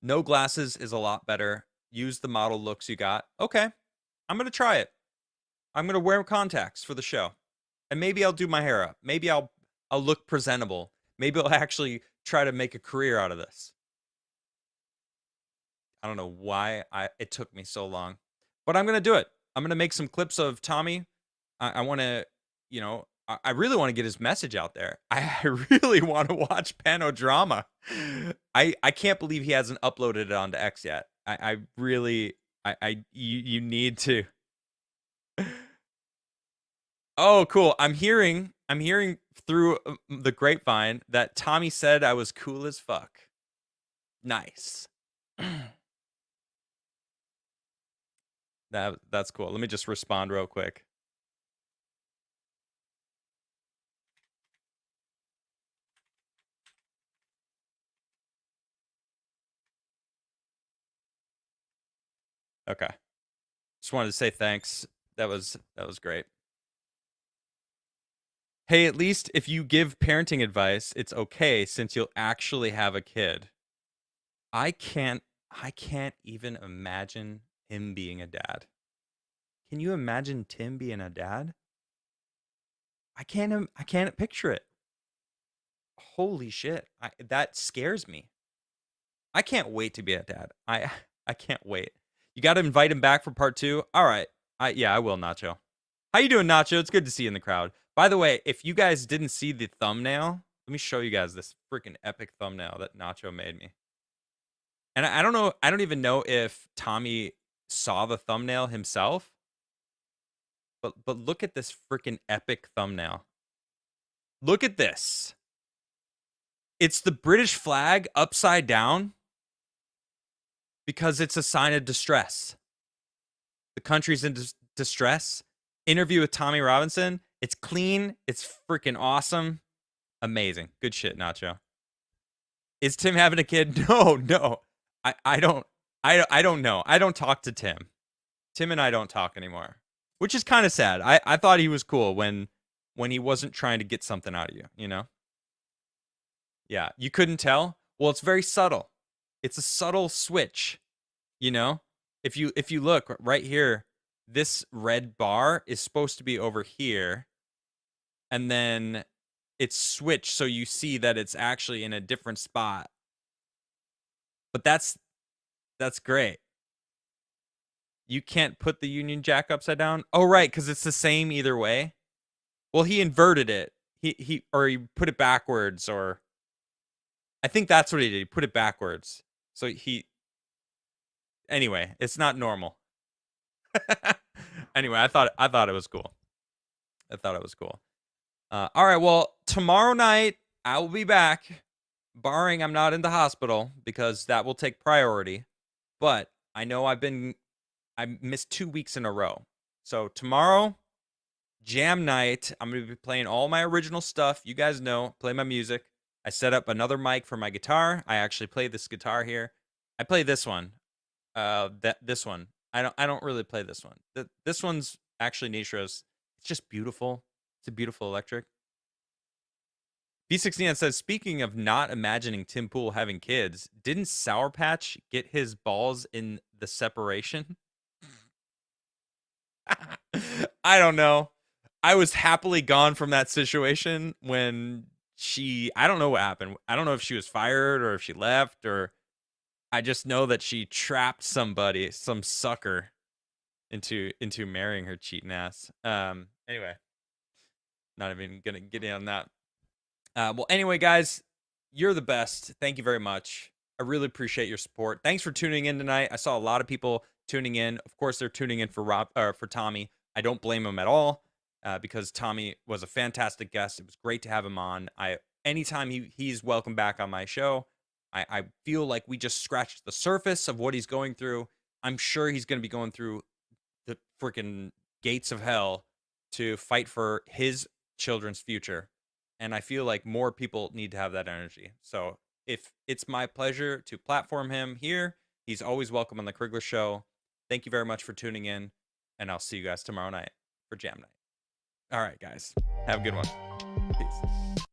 No glasses is a lot better. Use the model looks you got. Okay. I'm going to try it. I'm going to wear contacts for the show. And maybe I'll do my hair up. Maybe I'll look presentable. Maybe I'll actually try to make a career out of this. I don't know why it took me so long. But I'm going to do it. I'm going to make some clips of Tommy. I want to, you know, I really want to get his message out there. I really want to watch Panodrama. I can't believe he hasn't uploaded it onto X yet. I really, you need to. Oh, cool. I'm hearing through the grapevine that Tommy said I was cool as fuck. Nice. That's cool. Let me just respond real quick. Okay. Just wanted to say thanks. That was great. Hey, at least if you give parenting advice, it's okay since you'll actually have a kid. I can't even imagine him being a dad. Can you imagine Tim being a dad? I can't picture it. Holy shit. That scares me. I can't wait to be a dad. I can't wait. You got to invite him back for part 2. All right. Yeah, I will, Nacho. How you doing, Nacho? It's good to see you in the crowd. By the way, if you guys didn't see the thumbnail, let me show you guys this freaking epic thumbnail that Nacho made me. And I don't know, I don't even know if Tommy saw the thumbnail himself. But look at this freaking epic thumbnail. Look at this. It's the British flag upside down because it's a sign of distress. The country's in distress. Interview with Tommy Robinson. It's clean. It's freaking awesome. Amazing. Good shit, Nacho. Is Tim having a kid? No. I don't know. I don't talk to Tim. Tim and I don't talk anymore, which is kind of sad. I thought he was cool when he wasn't trying to get something out of you, you know? Yeah, you couldn't tell? Well, it's very subtle. It's a subtle switch, you know? If you look right here, this red bar is supposed to be over here, and then it's switched so you see that it's actually in a different spot. But that's great. You can't put the Union Jack upside down? Oh, right, because it's the same either way. Well, he inverted it. He put it backwards, or I think that's what he did. He put it backwards. So anyway, it's not normal. Anyway, I thought it was cool. I thought it was cool. All right, well, tomorrow night I will be back, barring I'm not in the hospital, because that will take priority. But I know I missed 2 weeks in a row. So tomorrow, jam night. I'm going to be playing all my original stuff. You guys know, play my music. I set up another mic for my guitar. I actually play this guitar here. I play this one. This one. I don't really play this one. This one's actually Nistro's. It's just beautiful. It's a beautiful electric. B69 says, speaking of not imagining Tim Pool having kids, didn't Sour Patch get his balls in the separation? I don't know. I was happily gone from that situation when I don't know what happened. I don't know if she was fired or if she left, or I just know that she trapped somebody, some sucker, into marrying her cheating ass. Anyway, not even gonna get in on that. Well, anyway, guys, you're the best. Thank you very much. I really appreciate your support. Thanks for tuning in tonight. I saw a lot of people tuning in. Of course, they're tuning in for Tommy. I don't blame him at all, because Tommy was a fantastic guest. It was great to have him on. Anytime he's welcome back on my show, I feel like we just scratched the surface of what he's going through. I'm sure he's going to be going through the freaking gates of hell to fight for his children's future. And I feel like more people need to have that energy. So if it's my pleasure to platform him here, he's always welcome on the Crigler Show. Thank you very much for tuning in, and I'll see you guys tomorrow night for Jam Night. All right, guys. Have a good one. Peace.